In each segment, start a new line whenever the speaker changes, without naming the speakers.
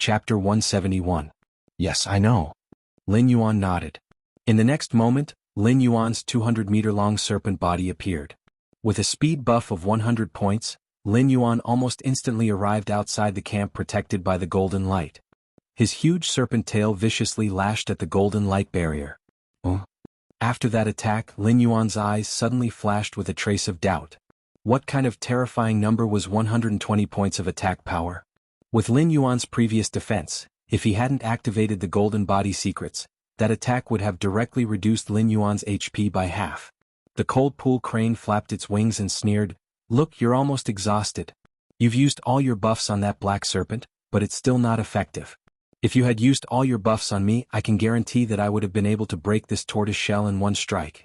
Chapter 171. Yes, I know. Lin Yuan nodded. In the next moment, Lin Yuan's 200-meter-long serpent body appeared. With a speed buff of 100 points, Lin Yuan almost instantly arrived outside the camp protected by the golden light. His huge serpent tail viciously lashed at the golden light barrier. After that attack, Lin Yuan's eyes suddenly flashed with a trace of doubt. What kind of terrifying number was 120 points of attack power? With Lin Yuan's previous defense, if he hadn't activated the golden body secrets, that attack would have directly reduced Lin Yuan's HP by half. The cold pool crane flapped its wings and sneered, "Look, you're almost exhausted. You've used all your buffs on that black serpent, but it's still not effective. If you had used all your buffs on me, I can guarantee that I would have been able to break this tortoise shell in one strike."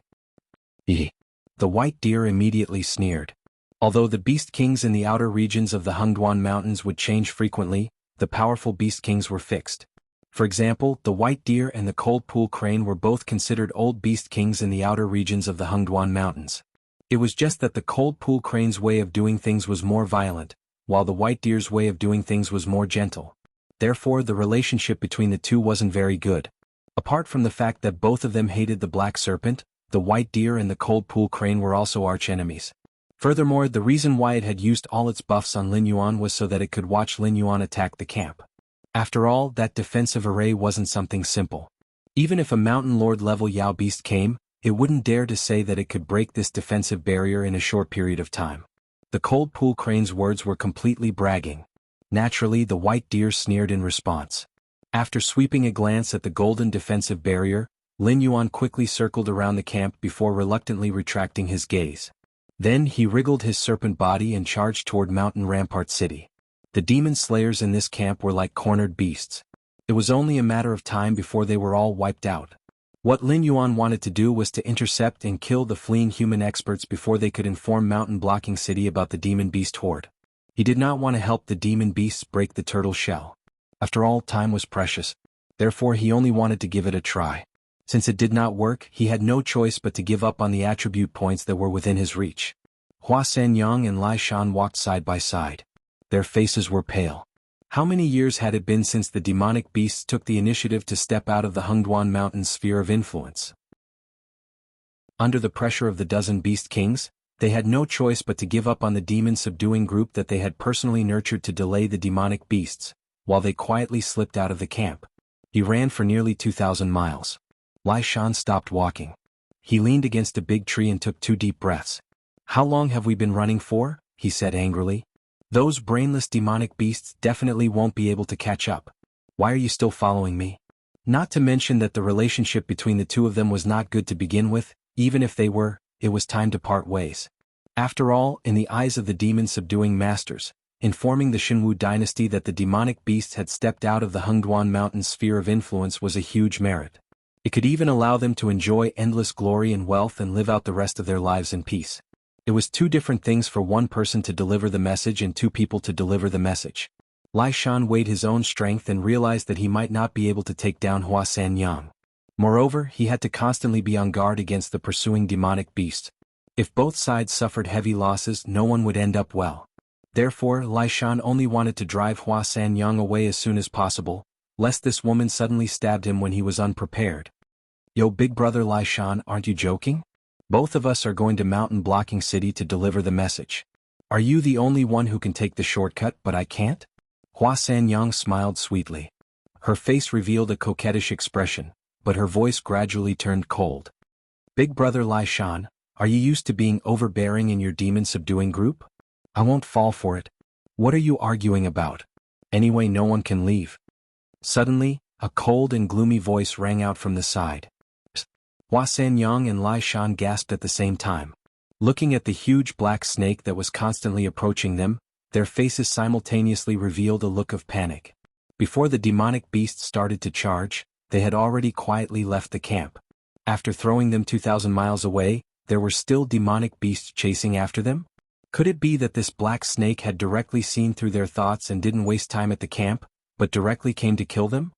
The white deer immediately sneered. Although the beast kings in the outer regions of the Hengduan Mountains would change frequently, the powerful beast kings were fixed. For example, the white deer and the cold pool crane were both considered old beast kings in the outer regions of the Hengduan Mountains. It was just that the cold pool crane's way of doing things was more violent, while the white deer's way of doing things was more gentle. Therefore, the relationship between the two wasn't very good. Apart from the fact that both of them hated the black serpent, the white deer and the cold pool crane were also arch-enemies. Furthermore, the reason why it had used all its buffs on Lin Yuan was so that it could watch Lin Yuan attack the camp. After all, that defensive array wasn't something simple. Even if a mountain lord level Yao beast came, it wouldn't dare to say that it could break this defensive barrier in a short period of time. The cold pool crane's words were completely bragging. Naturally, the white deer sneered in response. After sweeping a glance at the golden defensive barrier, Lin Yuan quickly circled around the camp before reluctantly retracting his gaze. Then he wriggled his serpent body and charged toward Mountain Rampart City. The demon slayers in this camp were like cornered beasts. It was only a matter of time before they were all wiped out. What Lin Yuan wanted to do was to intercept and kill the fleeing human experts before they could inform Mountain Blocking City about the demon beast horde. He did not want to help the demon beasts break the turtle shell. After all, time was precious. Therefore, he only wanted to give it a try. Since it did not work, he had no choice but to give up on the attribute points that were within his reach. Hua Sanyang and Lai Shan walked side by side. Their faces were pale. How many years had it been since the demonic beasts took the initiative to step out of the Hengduan Mountains' sphere of influence? Under the pressure of the dozen beast kings, they had no choice but to give up on the demon-subduing group that they had personally nurtured to delay the demonic beasts, while they quietly slipped out of the camp. He ran for nearly 2,000 miles. Lai Shan stopped walking. He leaned against a big tree and took 2 deep breaths. "How long have we been running for?" he said angrily. "Those brainless demonic beasts definitely won't be able to catch up. Why are you still following me?" Not to mention that the relationship between the two of them was not good to begin with. Even if they were, it was time to part ways. After all, in the eyes of the demon-subduing masters, informing the Xinwu dynasty that the demonic beasts had stepped out of the Hengduan Mountains' sphere of influence was a huge merit. It could even allow them to enjoy endless glory and wealth and live out the rest of their lives in peace. It was 2 different things for one person to deliver the message and 2 people to deliver the message. Lai Shan weighed his own strength and realized that he might not be able to take down Hua Sanyang. Moreover, he had to constantly be on guard against the pursuing demonic beast. If both sides suffered heavy losses, no one would end up well. Therefore, Lai Shan only wanted to drive Hua Sanyang away as soon as possible, lest this woman suddenly stabbed him when he was unprepared. "Yo, big brother Lai Shan, aren't you joking? Both of us are going to Mountain Blocking City to deliver the message. Are you the only one who can take the shortcut, but I can't?" Hua Sanyang smiled sweetly. Her face revealed a coquettish expression, but her voice gradually turned cold. "Big brother Lai Shan, are you used to being overbearing in your demon-subduing group? I won't fall for it. What are you arguing about? Anyway, no one can leave." Suddenly, a cold and gloomy voice rang out from the side. Hua Sanyang and Lai Shan gasped at the same time. Looking at the huge black snake that was constantly approaching them, their faces simultaneously revealed a look of panic. Before the demonic beast started to charge, they had already quietly left the camp. After throwing them 2,000 miles away, there were still demonic beasts chasing after them? Could it be that this black snake had directly seen through their thoughts and didn't waste time at the camp, but directly came to kill them?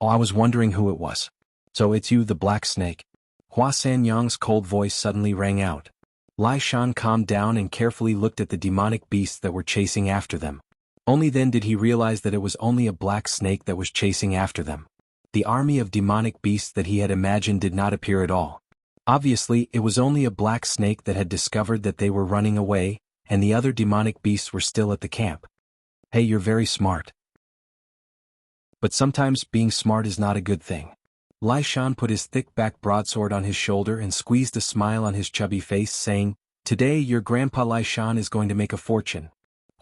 "Oh, I was wondering who it was. So it's you, the black snake." Hua Sanyang's cold voice suddenly rang out. Lai Shan calmed down and carefully looked at the demonic beasts that were chasing after them. Only then did he realize that it was only a black snake that was chasing after them. The army of demonic beasts that he had imagined did not appear at all. Obviously, it was only a black snake that had discovered that they were running away, and the other demonic beasts were still at the camp. Hey, you're very smart. But sometimes being smart is not a good thing. Lai Shan put his thick-back broadsword on his shoulder and squeezed a smile on his chubby face, saying, "Today your grandpa Lai Shan is going to make a fortune."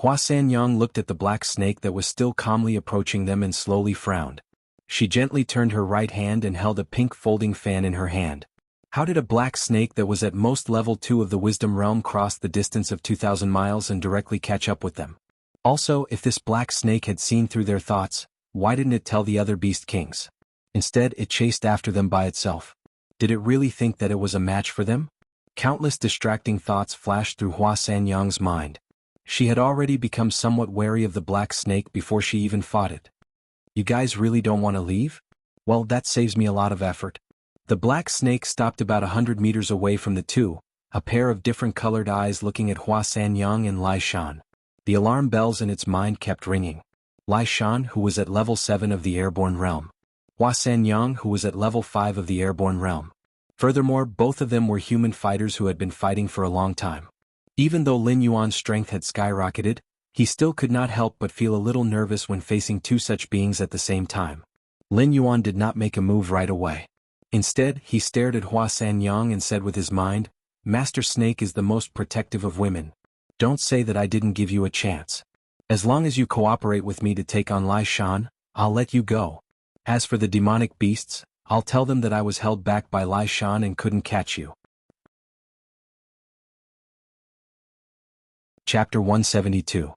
Hua Sanyang looked at the black snake that was still calmly approaching them and slowly frowned. She gently turned her right hand and held a pink folding fan in her hand. How did a black snake that was at most level 2 of the Wisdom Realm cross the distance of 2,000 miles and directly catch up with them? Also, if this black snake had seen through their thoughts, why didn't it tell the other beast kings? Instead, it chased after them by itself. Did it really think that it was a match for them? Countless distracting thoughts flashed through Hua Sanyang's mind. She had already become somewhat wary of the black snake before she even fought it. You guys really don't want to leave? Well, that saves me a lot of effort. The black snake stopped about 100 meters away from the two, a pair of different colored eyes looking at Hua Sanyang and Lai Shan. The alarm bells in its mind kept ringing. Lai Shan, who was at level 7 of the airborne realm. Hua Sanyang, who was at level 5 of the airborne realm. Furthermore, both of them were human fighters who had been fighting for a long time. Even though Lin Yuan's strength had skyrocketed, he still could not help but feel a little nervous when facing two such beings at the same time. Lin Yuan did not make a move right away. Instead, he stared at Hua Sanyang and said with his mind, "Master Snake is the most protective of women. Don't say that I didn't give you a chance. As long as you cooperate with me to take on Lai Shan, I'll let you go. As for the demonic beasts, I'll tell them that I was held back by Lai Shan and couldn't catch you." Chapter 172.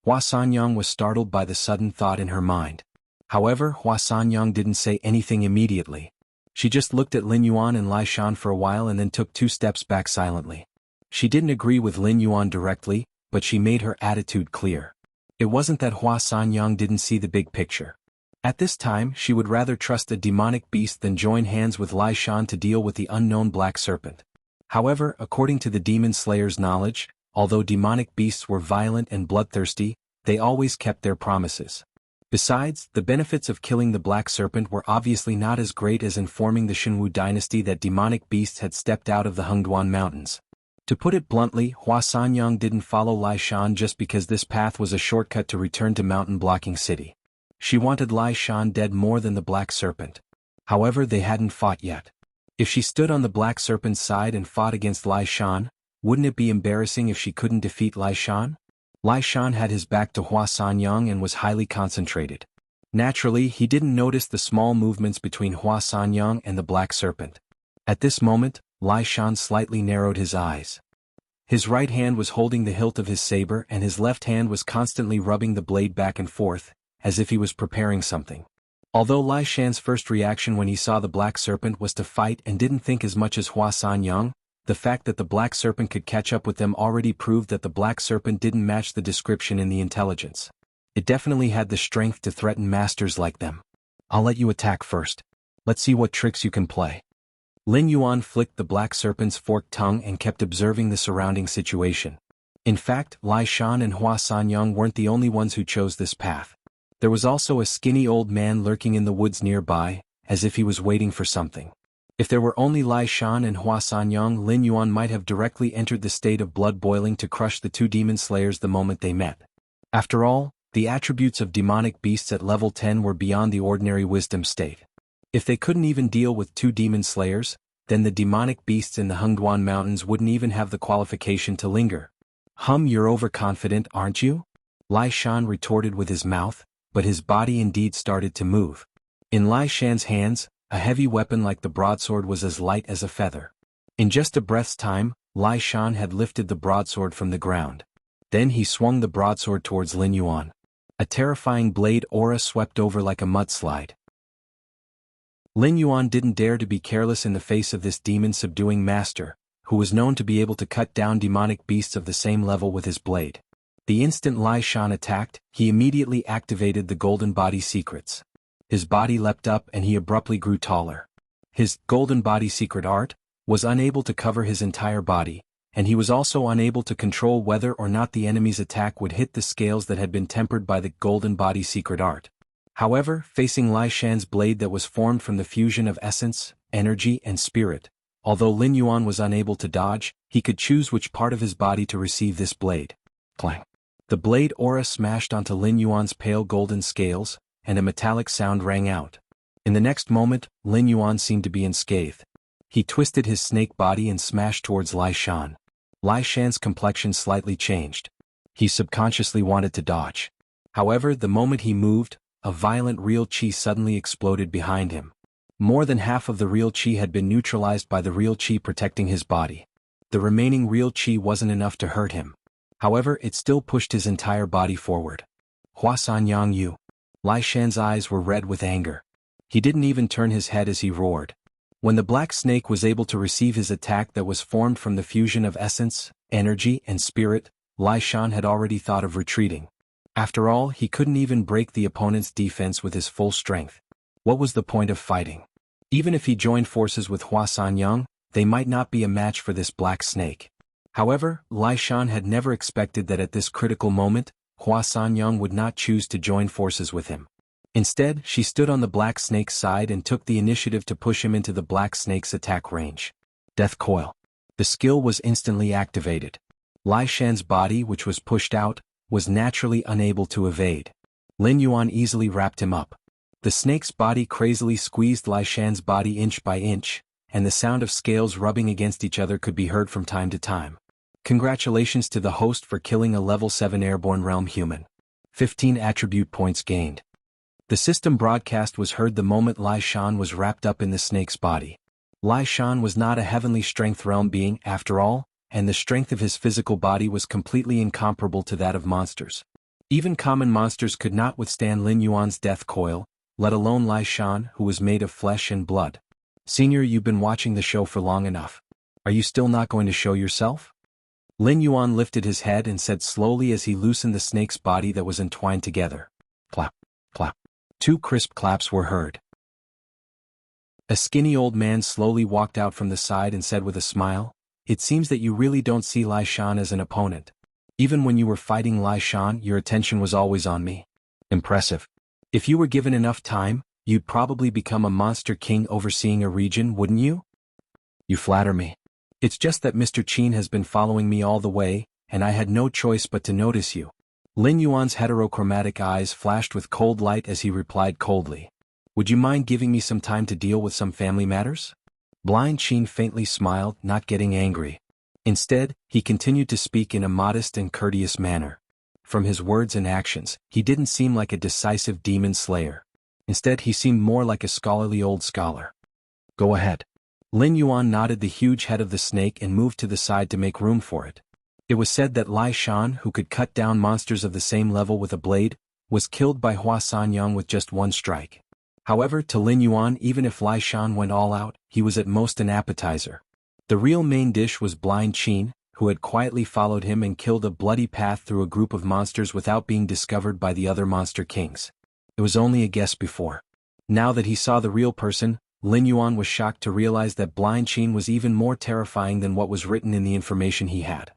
Hua Sanyang was startled by the sudden thought in her mind. However, Hua Sanyang didn't say anything immediately. She just looked at Lin Yuan and Lai Shan for a while and then took 2 steps back silently. She didn't agree with Lin Yuan directly, but she made her attitude clear. It wasn't that Hua Sanyang didn't see the big picture. At this time, she would rather trust a demonic beast than join hands with Lai Shan to deal with the unknown black serpent. However, according to the demon slayer's knowledge, although demonic beasts were violent and bloodthirsty, they always kept their promises. Besides, the benefits of killing the black serpent were obviously not as great as informing the Xinwu dynasty that demonic beasts had stepped out of the Hengduan Mountains. To put it bluntly, Hua Sanyang didn't follow Lai Shan just because this path was a shortcut to return to Mountain Blocking City. She wanted Lai Shan dead more than the black serpent. However, they hadn't fought yet. If she stood on the black serpent's side and fought against Lai Shan, wouldn't it be embarrassing if she couldn't defeat Lai Shan? Lai Shan had his back to Hua Sanyang and was highly concentrated. Naturally, he didn't notice the small movements between Hua Sanyang and the black serpent. At this moment, Lai Shan slightly narrowed his eyes. His right hand was holding the hilt of his saber and his left hand was constantly rubbing the blade back and forth, as if he was preparing something. Although Lai Shan's first reaction when he saw the black serpent was to fight and didn't think as much as Hua Sanyang, the fact that the black serpent could catch up with them already proved that the black serpent didn't match the description in the intelligence. It definitely had the strength to threaten masters like them. I'll let you attack first. Let's see what tricks you can play. Lin Yuan flicked the black serpent's forked tongue and kept observing the surrounding situation. In fact, Lai Shan and Hua Sanyang weren't the only ones who chose this path. There was also a skinny old man lurking in the woods nearby, as if he was waiting for something. If there were only Lai Shan and Hua Sanyang, Lin Yuan might have directly entered the state of blood boiling to crush the two demon slayers the moment they met. After all, the attributes of demonic beasts at level 10 were beyond the ordinary wisdom state. If they couldn't even deal with 2 demon slayers, then the demonic beasts in the Hengduan Mountains wouldn't even have the qualification to linger. You're overconfident, aren't you? Lai Shan retorted with his mouth, but his body indeed started to move. In Lai Shan's hands, a heavy weapon like the broadsword was as light as a feather. In just a breath's time, Lai Shan had lifted the broadsword from the ground. Then he swung the broadsword towards Lin Yuan. A terrifying blade aura swept over like a mudslide. Lin Yuan didn't dare to be careless in the face of this demon-subduing master, who was known to be able to cut down demonic beasts of the same level with his blade. The instant Lai Shan attacked, he immediately activated the golden body secrets. His body leapt up and he abruptly grew taller. His golden body secret art was unable to cover his entire body, and he was also unable to control whether or not the enemy's attack would hit the scales that had been tempered by the golden body secret art. However, facing Lai Shan's blade that was formed from the fusion of essence, energy and spirit, although Lin Yuan was unable to dodge, he could choose which part of his body to receive this blade. Clang. The blade aura smashed onto Lin Yuan's pale golden scales, and a metallic sound rang out. In the next moment, Lin Yuan seemed to be unscathed. He twisted his snake body and smashed towards Lai Shan. Lai Shan's complexion slightly changed. He subconsciously wanted to dodge. However, the moment he moved, a violent real chi suddenly exploded behind him. More than half of the real chi had been neutralized by the real chi protecting his body. The remaining real chi wasn't enough to hurt him. However, it still pushed his entire body forward. Hua San Yang Yu. Lai Shan's eyes were red with anger. He didn't even turn his head as he roared. When the black snake was able to receive his attack that was formed from the fusion of essence, energy and spirit, Lai Shan had already thought of retreating. After all, he couldn't even break the opponent's defense with his full strength. What was the point of fighting? Even if he joined forces with Hua San Yang, they might not be a match for this black snake. However, Lai Shan had never expected that at this critical moment, Hua San Yang would not choose to join forces with him. Instead, she stood on the black snake's side and took the initiative to push him into the black snake's attack range. Death Coil. The skill was instantly activated. Lai Shan's body, which was pushed out, was naturally unable to evade. Lin Yuan easily wrapped him up. The snake's body crazily squeezed Lai Shan's body inch by inch, and the sound of scales rubbing against each other could be heard from time to time. Congratulations to the host for killing a level 7 airborne realm human. 15 attribute points gained. The system broadcast was heard the moment Lai Shan was wrapped up in the snake's body. Lai Shan was not a heavenly strength realm being, after all, and the strength of his physical body was completely incomparable to that of monsters. Even common monsters could not withstand Lin Yuan's death coil, let alone Lai Shan, who was made of flesh and blood. Senior, you've been watching the show for long enough. Are you still not going to show yourself? Lin Yuan lifted his head and said slowly as he loosened the snake's body that was entwined together. Clap, clap. 2 crisp claps were heard. A skinny old man slowly walked out from the side and said with a smile, "It seems that you really don't see Lai Shan as an opponent. Even when you were fighting Lai Shan, your attention was always on me. Impressive. If you were given enough time, you'd probably become a monster king overseeing a region, wouldn't you?" "You flatter me. It's just that Mr. Qin has been following me all the way, and I had no choice but to notice you." Lin Yuan's heterochromatic eyes flashed with cold light as he replied coldly. "Would you mind giving me some time to deal with some family matters?" Blind Qin faintly smiled, not getting angry. Instead, he continued to speak in a modest and courteous manner. From his words and actions, he didn't seem like a decisive demon slayer. Instead, he seemed more like a scholarly old scholar. "Go ahead." Lin Yuan nodded the huge head of the snake and moved to the side to make room for it. It was said that Lai Shan, who could cut down monsters of the same level with a blade, was killed by Hua San Yang with just one strike. However, to Lin Yuan, even if Lai Shan went all out, he was at most an appetizer. The real main dish was Blind Qin, who had quietly followed him and killed a bloody path through a group of monsters without being discovered by the other monster kings. It was only a guess before. Now that he saw the real person, Lin Yuan was shocked to realize that Blind Qin was even more terrifying than what was written in the information he had.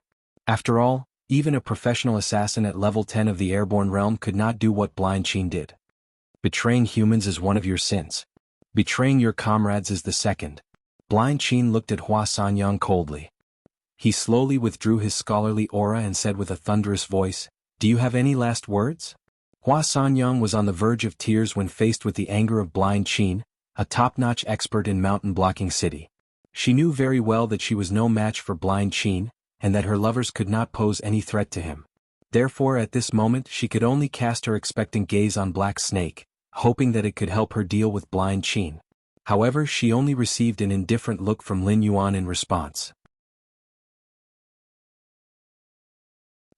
After all, even a professional assassin at level 10 of the airborne realm could not do what Blind Qin did. Betraying humans is one of your sins. Betraying your comrades is the second. Blind Qin looked at Hua San Yang coldly. He slowly withdrew his scholarly aura and said with a thunderous voice, "Do you have any last words?" Hua San Yang was on the verge of tears when faced with the anger of Blind Qin, a top-notch expert in mountain blocking city. She knew very well that she was no match for Blind Qin, and that her lovers could not pose any threat to him. Therefore at this moment she could only cast her expectant gaze on Black Snake, hoping that it could help her deal with Blind Qin. However, she only received an indifferent look from Lin Yuan in response.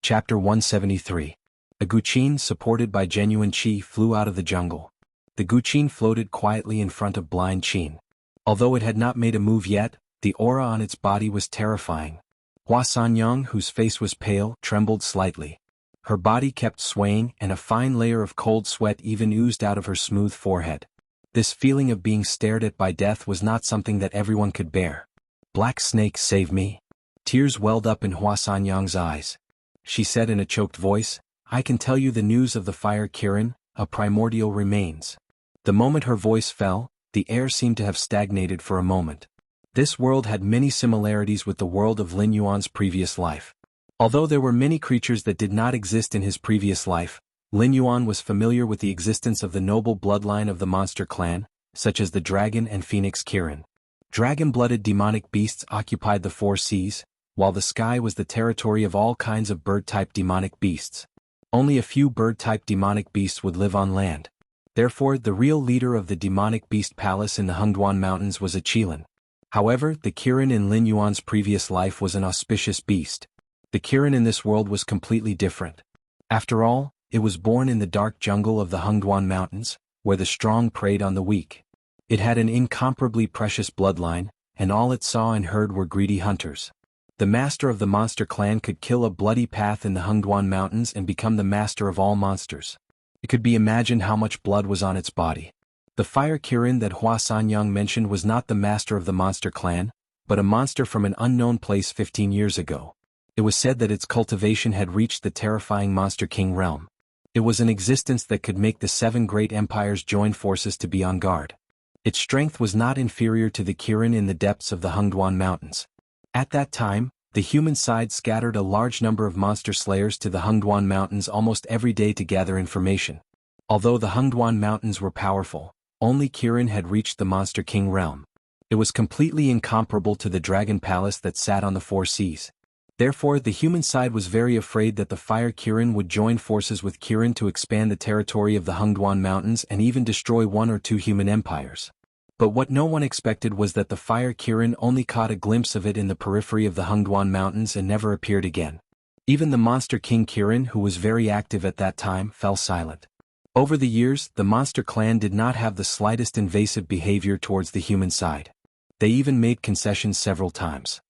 Chapter 173. A Guqin supported by genuine Qi flew out of the jungle. The Guqin floated quietly in front of Blind Qin. Although it had not made a move yet, the aura on its body was terrifying. Hua San Yang, whose face was pale, trembled slightly. Her body kept swaying and a fine layer of cold sweat even oozed out of her smooth forehead. This feeling of being stared at by death was not something that everyone could bear. "Black Snake, save me." Tears welled up in Hua Sanyang's eyes. She said in a choked voice, "I can tell you the news of the fire Kirin, a primordial remains." The moment her voice fell, the air seemed to have stagnated for a moment. This world had many similarities with the world of Lin Yuan's previous life. Although there were many creatures that did not exist in his previous life, Lin Yuan was familiar with the existence of the noble bloodline of the monster clan, such as the dragon and phoenix Kirin. Dragon-blooded demonic beasts occupied the four seas, while the sky was the territory of all kinds of bird-type demonic beasts. Only a few bird-type demonic beasts would live on land. Therefore, the real leader of the demonic beast palace in the Hengduan Mountains was a Qilin. However, the Kirin in Lin Yuan's previous life was an auspicious beast. The Kirin in this world was completely different. After all, it was born in the dark jungle of the Hengduan Mountains, where the strong preyed on the weak. It had an incomparably precious bloodline, and all it saw and heard were greedy hunters. The master of the monster clan could kill a bloody path in the Hengduan Mountains and become the master of all monsters. It could be imagined how much blood was on its body. The fire Kirin that Hua Sanyang mentioned was not the master of the monster clan, but a monster from an unknown place 15 years ago. It was said that its cultivation had reached the terrifying Monster King realm. It was an existence that could make the 7 great empires join forces to be on guard. Its strength was not inferior to the Kirin in the depths of the Hengduan Mountains. At that time, the human side scattered a large number of monster slayers to the Hengduan Mountains almost every day to gather information. Although the Hengduan Mountains were powerful, only Kirin had reached the Monster King realm. It was completely incomparable to the dragon palace that sat on the four seas. Therefore, the human side was very afraid that the fire Kirin would join forces with Kirin to expand the territory of the Hengduan Mountains and even destroy 1 or 2 human empires. But what no one expected was that the fire Kirin only caught a glimpse of it in the periphery of the Hengduan Mountains and never appeared again. Even the Monster King Kirin, who was very active at that time, fell silent. Over the years, the monster clan did not have the slightest invasive behavior towards the human side. They even made concessions several times.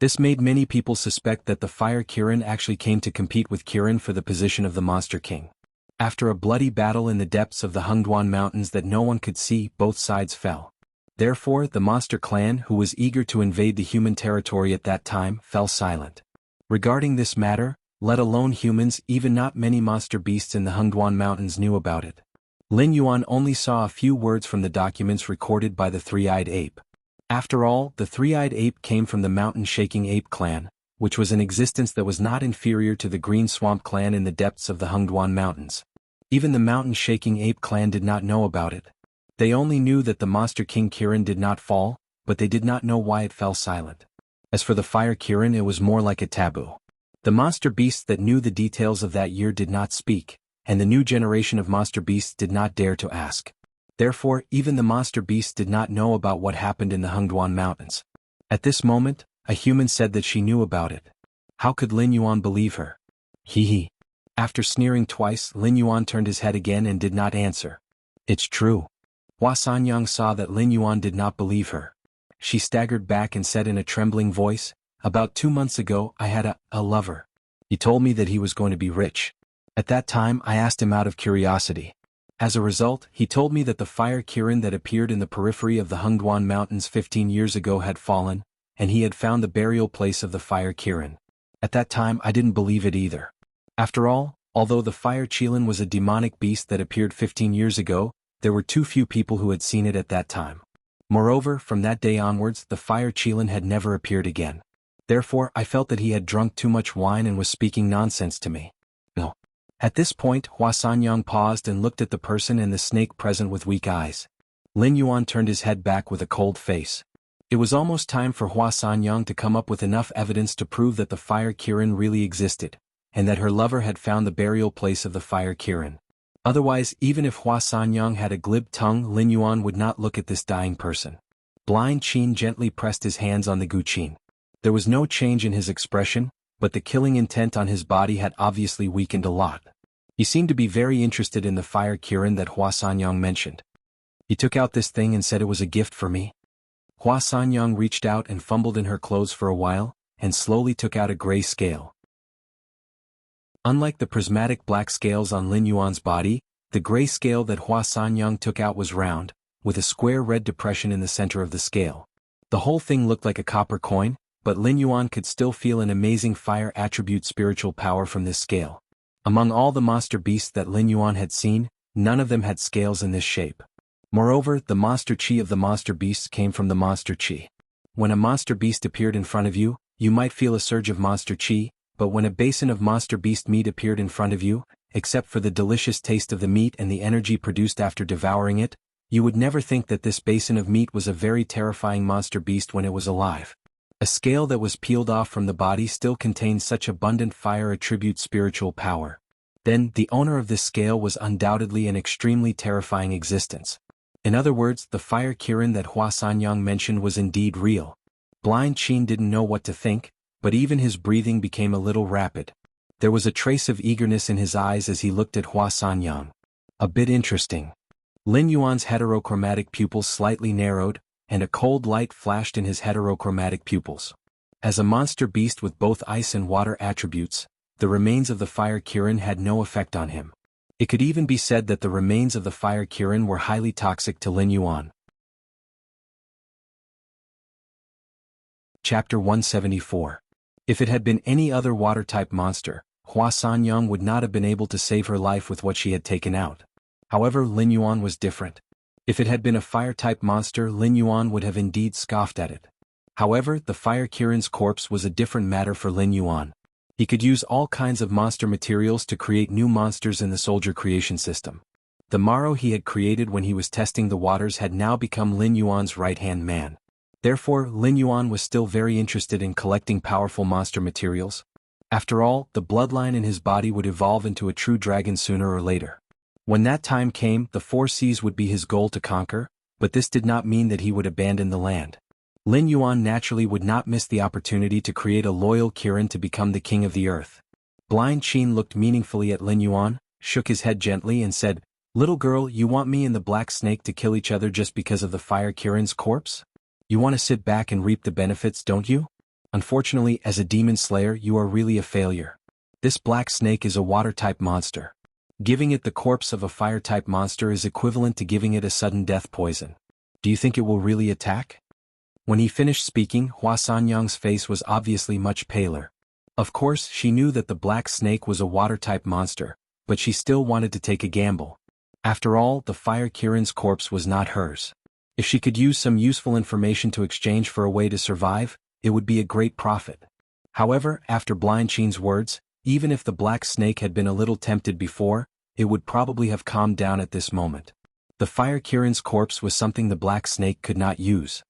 This made many people suspect that the fire Kirin actually came to compete with Kirin for the position of the Monster King. After a bloody battle in the depths of the Hengduan Mountains that no one could see, both sides fell. Therefore, the monster clan, who was eager to invade the human territory at that time, fell silent. Regarding this matter, let alone humans, even not many monster beasts in the Hengduan Mountains knew about it. Lin Yuan only saw a few words from the documents recorded by the three-eyed ape. After all, the three-eyed ape came from the mountain-shaking ape clan, which was an existence that was not inferior to the green swamp clan in the depths of the Hengduan Mountains. Even the mountain-shaking ape clan did not know about it. They only knew that the Monster King Kirin did not fall, but they did not know why it fell silent. As for the fire Kirin, it was more like a taboo. The monster beasts that knew the details of that year did not speak, and the new generation of monster beasts did not dare to ask. Therefore, even the monster beasts did not know about what happened in the Hengduan Mountains. At this moment, a human said that she knew about it. How could Lin Yuan believe her? Hee. After sneering twice, Lin Yuan turned his head again and did not answer. It's true. Hua Sanyang saw that Lin Yuan did not believe her. She staggered back and said in a trembling voice, "About 2 months ago, I had a lover. He told me that he was going to be rich. At that time, I asked him out of curiosity. As a result, he told me that the fire Kirin that appeared in the periphery of the Hengduan Mountains 15 years ago had fallen, and he had found the burial place of the fire Kirin. At that time, I didn't believe it either. After all, although the fire Qilin was a demonic beast that appeared 15 years ago, there were too few people who had seen it at that time. Moreover, from that day onwards, the fire Qilin had never appeared again. Therefore, I felt that he had drunk too much wine and was speaking nonsense to me." No. At this point, Hua Sanyang paused and looked at the person and the snake present with weak eyes. Lin Yuan turned his head back with a cold face. It was almost time for Hua Sanyang to come up with enough evidence to prove that the fire Kirin really existed, and that her lover had found the burial place of the fire Kirin. Otherwise, even if Hua Sanyang had a glib tongue, Lin Yuan would not look at this dying person. Blind Qin gently pressed his hands on the guqin. There was no change in his expression, but the killing intent on his body had obviously weakened a lot. He seemed to be very interested in the fire Kirin that Hua Sanyang mentioned. He took out this thing and said it was a gift for me. Hua Sanyang reached out and fumbled in her clothes for a while, and slowly took out a gray scale. Unlike the prismatic black scales on Lin Yuan's body, the gray scale that Hua Sanyang took out was round, with a square red depression in the center of the scale. The whole thing looked like a copper coin, but Lin Yuan could still feel an amazing fire attribute spiritual power from this scale. Among all the monster beasts that Lin Yuan had seen, none of them had scales in this shape. Moreover, the monster chi of the monster beasts came from the monster chi. When a monster beast appeared in front of you, you might feel a surge of monster chi, but when a basin of monster beast meat appeared in front of you, except for the delicious taste of the meat and the energy produced after devouring it, you would never think that this basin of meat was a very terrifying monster beast when it was alive. A scale that was peeled off from the body still contained such abundant fire attribute spiritual power. Then, the owner of this scale was undoubtedly an extremely terrifying existence. In other words, the fire Kirin that Hua Sanyang mentioned was indeed real. Blind Qin didn't know what to think, but even his breathing became a little rapid. There was a trace of eagerness in his eyes as he looked at Hua Sanyang. A bit interesting. Lin Yuan's heterochromatic pupils slightly narrowed, and a cold light flashed in his heterochromatic pupils. As a monster beast with both ice and water attributes, the remains of the fire Kirin had no effect on him. It could even be said that the remains of the fire Kirin were highly toxic to Lin Yuan. Chapter 174. If it had been any other water-type monster, Hua Sanyang would not have been able to save her life with what she had taken out. However, Lin Yuan was different. If it had been a fire-type monster, Lin Yuan would have indeed scoffed at it. However, the fire Kirin's corpse was a different matter for Lin Yuan. He could use all kinds of monster materials to create new monsters in the soldier creation system. The Maro he had created when he was testing the waters had now become Lin Yuan's right-hand man. Therefore, Lin Yuan was still very interested in collecting powerful monster materials. After all, the bloodline in his body would evolve into a true dragon sooner or later. When that time came, the four seas would be his goal to conquer, but this did not mean that he would abandon the land. Lin Yuan naturally would not miss the opportunity to create a loyal Kirin to become the king of the earth. Blind Qin looked meaningfully at Lin Yuan, shook his head gently and said, "Little girl, you want me and the black snake to kill each other just because of the fire Kirin's corpse? You want to sit back and reap the benefits, don't you? Unfortunately, as a demon slayer, you are really a failure. This black snake is a water-type monster. Giving it the corpse of a fire-type monster is equivalent to giving it a sudden death poison. Do you think it will really attack?" When he finished speaking, Hua Sanyang's face was obviously much paler. Of course, she knew that the black snake was a water-type monster, but she still wanted to take a gamble. After all, the fire Kirin's corpse was not hers. If she could use some useful information to exchange for a way to survive, it would be a great profit. However, after Blind Qin's words, even if the black snake had been a little tempted before, it would probably have calmed down at this moment. The fire Kirin's corpse was something the black snake could not use.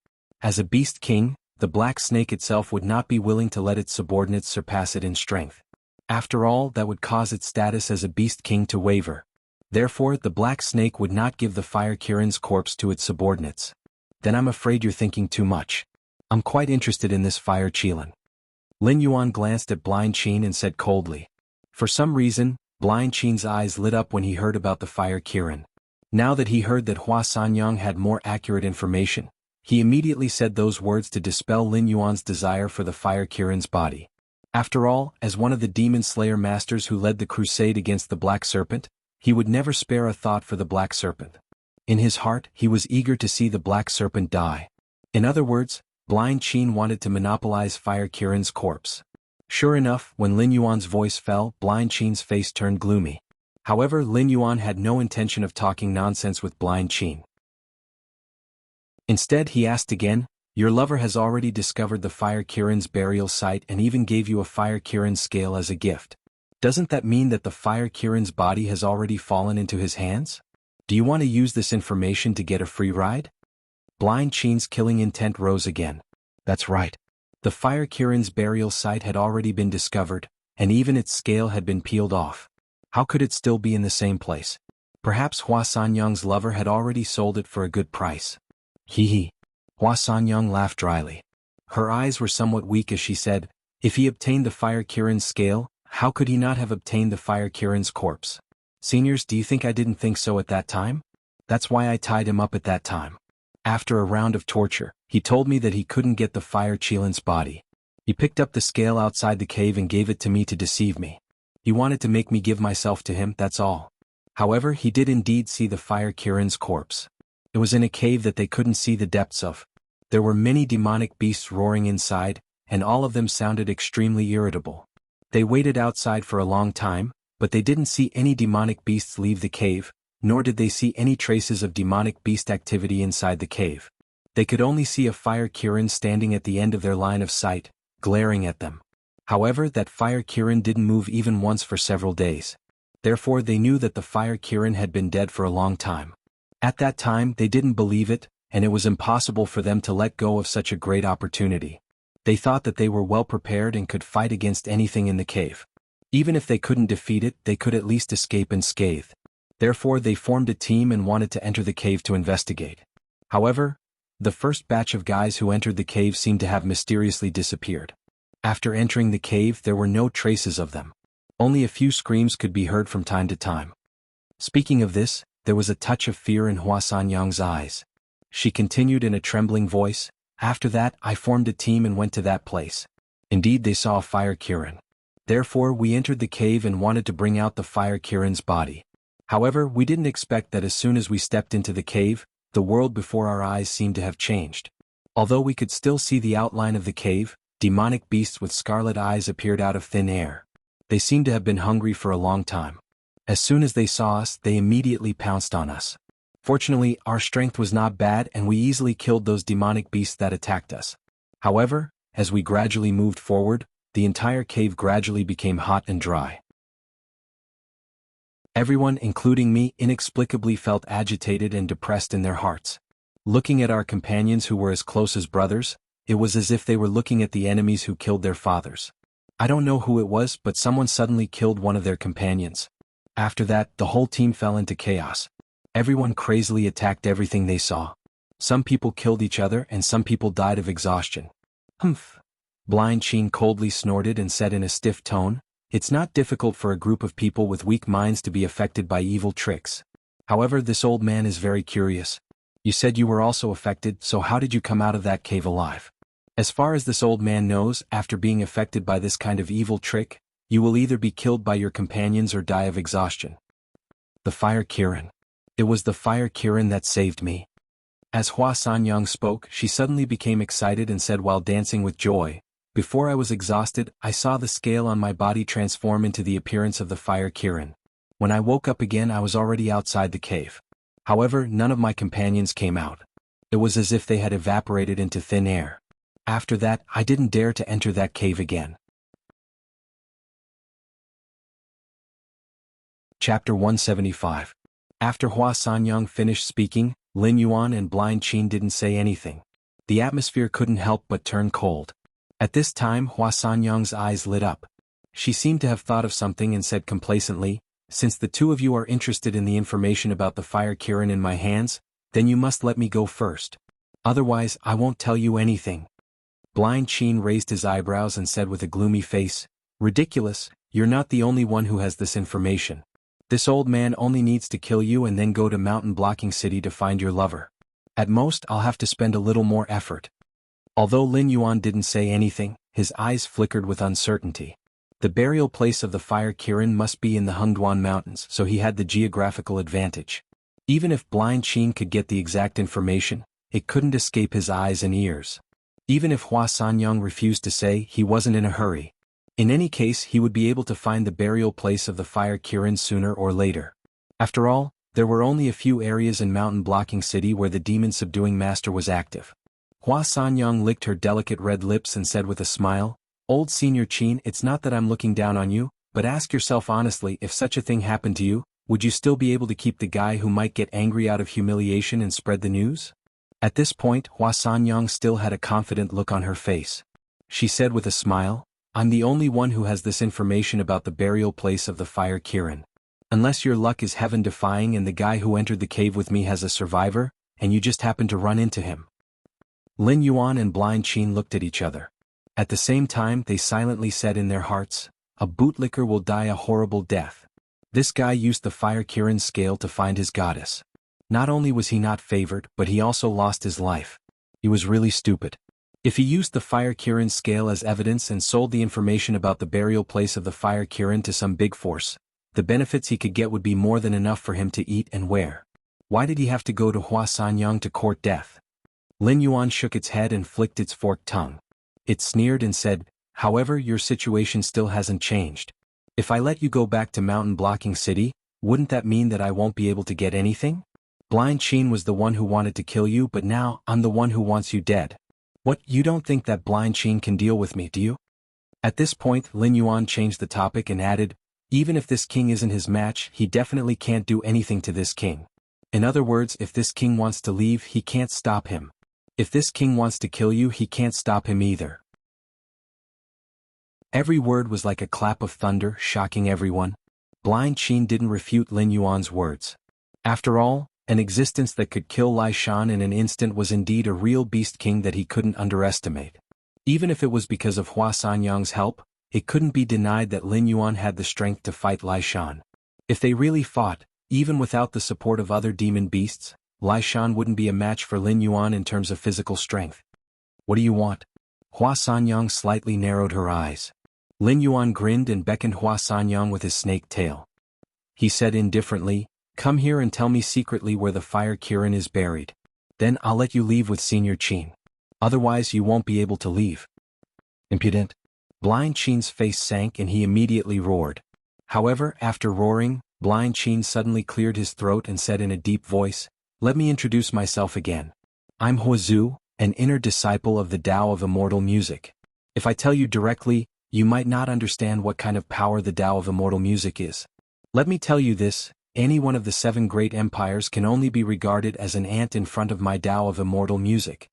As a beast king, the black snake itself would not be willing to let its subordinates surpass it in strength. After all, that would cause its status as a beast king to waver. Therefore, the black snake would not give the fire Kirin's corpse to its subordinates. Then I'm afraid you're thinking too much. I'm quite interested in this fire Qilin. Lin Yuan glanced at Blind Qin and said coldly. For some reason, Blind Qin's eyes lit up when he heard about the fire Kirin. Now that he heard that Hua Sanyang had more accurate information, he immediately said those words to dispel Lin Yuan's desire for the fire Kirin's body. After all, as one of the demon slayer masters who led the crusade against the Black Serpent, he would never spare a thought for the Black Serpent. In his heart, he was eager to see the Black Serpent die. In other words, Blind Qin wanted to monopolize fire Kirin's corpse. Sure enough, when Lin Yuan's voice fell, Blind Qin's face turned gloomy. However, Lin Yuan had no intention of talking nonsense with Blind Qin. Instead, he asked again, "Your lover has already discovered the fire Kirin's burial site and even gave you a fire Kirin scale as a gift. Doesn't that mean that the fire Kirin's body has already fallen into his hands? Do you want to use this information to get a free ride?" Blind Qin's killing intent rose again. That's right. The fire Kirin's burial site had already been discovered, and even its scale had been peeled off. How could it still be in the same place? Perhaps Hua Sanyang's lover had already sold it for a good price. Hee hee. Hua Sanyang laughed dryly. Her eyes were somewhat weak as she said, "If he obtained the fire Kirin's scale, how could he not have obtained the fire Kirin's corpse? Seniors, do you think I didn't think so at that time? That's why I tied him up at that time. After a round of torture, he told me that he couldn't get the fire Qilin's body. He picked up the scale outside the cave and gave it to me to deceive me. He wanted to make me give myself to him, that's all. However, he did indeed see the fire Kirin's corpse. It was in a cave that they couldn't see the depths of. There were many demonic beasts roaring inside, and all of them sounded extremely irritable. They waited outside for a long time, but they didn't see any demonic beasts leave the cave, nor did they see any traces of demonic beast activity inside the cave. They could only see a fire Kirin standing at the end of their line of sight, glaring at them. However, that fire Kirin didn't move even once for several days. Therefore they knew that the fire Kirin had been dead for a long time. At that time they didn't believe it, and it was impossible for them to let go of such a great opportunity. They thought that they were well prepared and could fight against anything in the cave. Even if they couldn't defeat it, they could at least escape unscathed. Therefore they formed a team and wanted to enter the cave to investigate. However, the first batch of guys who entered the cave seemed to have mysteriously disappeared. After entering the cave there were no traces of them. Only a few screams could be heard from time to time. Speaking of this, there was a touch of fear in Hua Sanyang's eyes. She continued in a trembling voice, "After that I formed a team and went to that place. Indeed they saw a fire Kirin. Therefore we entered the cave and wanted to bring out the fire Kirin's body. However, we didn't expect that as soon as we stepped into the cave, the world before our eyes seemed to have changed. Although we could still see the outline of the cave, demonic beasts with scarlet eyes appeared out of thin air. They seemed to have been hungry for a long time. As soon as they saw us, they immediately pounced on us. Fortunately, our strength was not bad and we easily killed those demonic beasts that attacked us. However, as we gradually moved forward, the entire cave gradually became hot and dry. Everyone, including me, inexplicably felt agitated and depressed in their hearts. Looking at our companions who were as close as brothers, it was as if they were looking at the enemies who killed their fathers. I don't know who it was, but someone suddenly killed one of their companions. After that, the whole team fell into chaos. Everyone crazily attacked everything they saw. Some people killed each other and some people died of exhaustion. Humph. Blind Sheen coldly snorted and said in a stiff tone, "It's not difficult for a group of people with weak minds to be affected by evil tricks. However, this old man is very curious. You said you were also affected, so how did you come out of that cave alive? As far as this old man knows, after being affected by this kind of evil trick, you will either be killed by your companions or die of exhaustion." The fire Kirin. It was the fire Kirin that saved me. As Hua Sanyang spoke, she suddenly became excited and said while dancing with joy, "Before I was exhausted, I saw the scale on my body transform into the appearance of the fire Kirin. When I woke up again I was already outside the cave. However, none of my companions came out. It was as if they had evaporated into thin air. After that, I didn't dare to enter that cave again." Chapter 175. After Hua Sanyang finished speaking, Lin Yuan and Blind Qin didn't say anything. The atmosphere couldn't help but turn cold. At this time Hua Sanyang's eyes lit up. She seemed to have thought of something and said complacently, "Since the two of you are interested in the information about the fire Kirin in my hands, then you must let me go first. Otherwise, I won't tell you anything." Blind Qin raised his eyebrows and said with a gloomy face, "Ridiculous, you're not the only one who has this information. This old man only needs to kill you and then go to Mountain Blocking City to find your lover. At most, I'll have to spend a little more effort." Although Lin Yuan didn't say anything, his eyes flickered with uncertainty. The burial place of the fire Kirin must be in the Hengduan Mountains, so he had the geographical advantage. Even if Blind Qin could get the exact information, it couldn't escape his eyes and ears. Even if Hua Sanyang refused to say, he wasn't in a hurry. In any case, he would be able to find the burial place of the fire Kirin sooner or later. After all, there were only a few areas in Mountain Blocking City where the demon-subduing master was active. Hua Sanyang licked her delicate red lips and said with a smile, "Old Senior Qin, it's not that I'm looking down on you, but ask yourself honestly, if such a thing happened to you, would you still be able to keep the guy who might get angry out of humiliation and spread the news?" At this point, Hua Sanyang still had a confident look on her face. She said with a smile, "I'm the only one who has this information about the burial place of the fire Kirin. Unless your luck is heaven-defying and the guy who entered the cave with me has a survivor, and you just happen to run into him." Lin Yuan and Blind Qin looked at each other. At the same time they silently said in their hearts, "A bootlicker will die a horrible death. This guy used the fire Kirin scale to find his goddess. Not only was he not favored, but he also lost his life. He was really stupid. If he used the fire Kirin scale as evidence and sold the information about the burial place of the fire Kirin to some big force, the benefits he could get would be more than enough for him to eat and wear. Why did he have to go to Hua Sanyang to court death?" Lin Yuan shook its head and flicked its forked tongue. It sneered and said, "However, your situation still hasn't changed. If I let you go back to Mountain Blocking City, wouldn't that mean that I won't be able to get anything? Blind Sheen was the one who wanted to kill you, but now I'm the one who wants you dead. What, you don't think that Blind Sheen can deal with me, do you?" At this point, Lin Yuan changed the topic and added, "Even if this king isn't his match, he definitely can't do anything to this king. In other words, if this king wants to leave, he can't stop him. If this king wants to kill you, he can't stop him either." Every word was like a clap of thunder, shocking everyone. Blind Sheen didn't refute Lin Yuan's words. After all, an existence that could kill Lai Shan in an instant was indeed a real beast king that he couldn't underestimate. Even if it was because of Hua Sanyang's help, it couldn't be denied that Lin Yuan had the strength to fight Lai Shan. If they really fought, even without the support of other demon beasts, Lai Shan wouldn't be a match for Lin Yuan in terms of physical strength. "What do you want?" Hua Sanyang slightly narrowed her eyes. Lin Yuan grinned and beckoned Hua Sanyang with his snake tail. He said indifferently, "Come here and tell me secretly where the fire Kirin is buried. Then I'll let you leave with Senior Qin. Otherwise you won't be able to leave." Impudent. Blind Qin's face sank and he immediately roared. However, after roaring, Blind Qin suddenly cleared his throat and said in a deep voice, "Let me introduce myself again. I'm Huazhu, an inner disciple of the Tao of Immortal Music. If I tell you directly, you might not understand what kind of power the Tao of Immortal Music is. Let me tell you this, any one of the 7 great empires can only be regarded as an ant in front of my Tao of Immortal Music."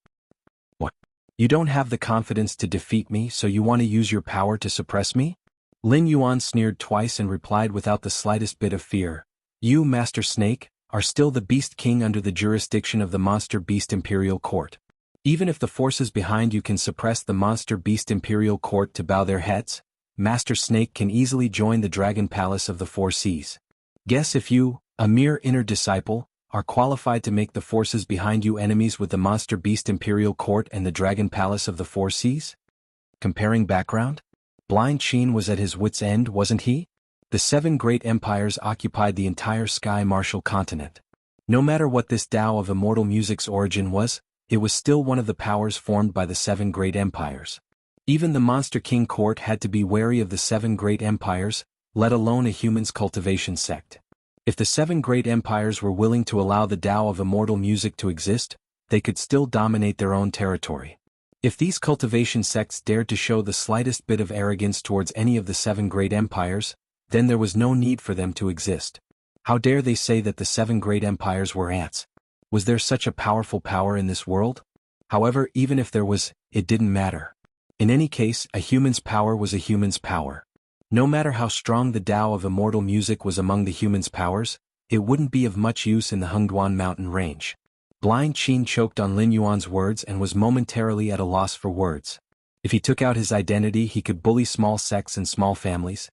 "What? You don't have the confidence to defeat me, so you want to use your power to suppress me?" Lin Yuan sneered twice and replied without the slightest bit of fear, "You, Master Snake, are still the Beast King under the jurisdiction of the Monster Beast Imperial Court. Even if the forces behind you can suppress the Monster Beast Imperial Court to bow their heads, Master Snake can easily join the Dragon Palace of the Four Seas. Guess if you, a mere inner disciple, are qualified to make the forces behind you enemies with the Monster Beast Imperial Court and the Dragon Palace of the Four Seas?" Comparing background? Blind Qin was at his wits' end, wasn't he? The 7 great empires occupied the entire Sky Martial continent. No matter what this Tao of Immortal Music's origin was, it was still one of the powers formed by the 7 great empires. Even the Monster King Court had to be wary of the 7 great empires, let alone a human's cultivation sect. If the 7 great empires were willing to allow the Tao of Immortal Music to exist, they could still dominate their own territory. If these cultivation sects dared to show the slightest bit of arrogance towards any of the 7 great empires, then there was no need for them to exist. How dare they say that the 7 great empires were ants? Was there such a powerful power in this world? However, even if there was, it didn't matter. In any case, a human's power was a human's power. No matter how strong the Tao of Immortal Music was among the human's powers, it wouldn't be of much use in the Hengduan mountain range. Blind Qin choked on Lin Yuan's words and was momentarily at a loss for words. If he took out his identity, he could bully small sects and small families.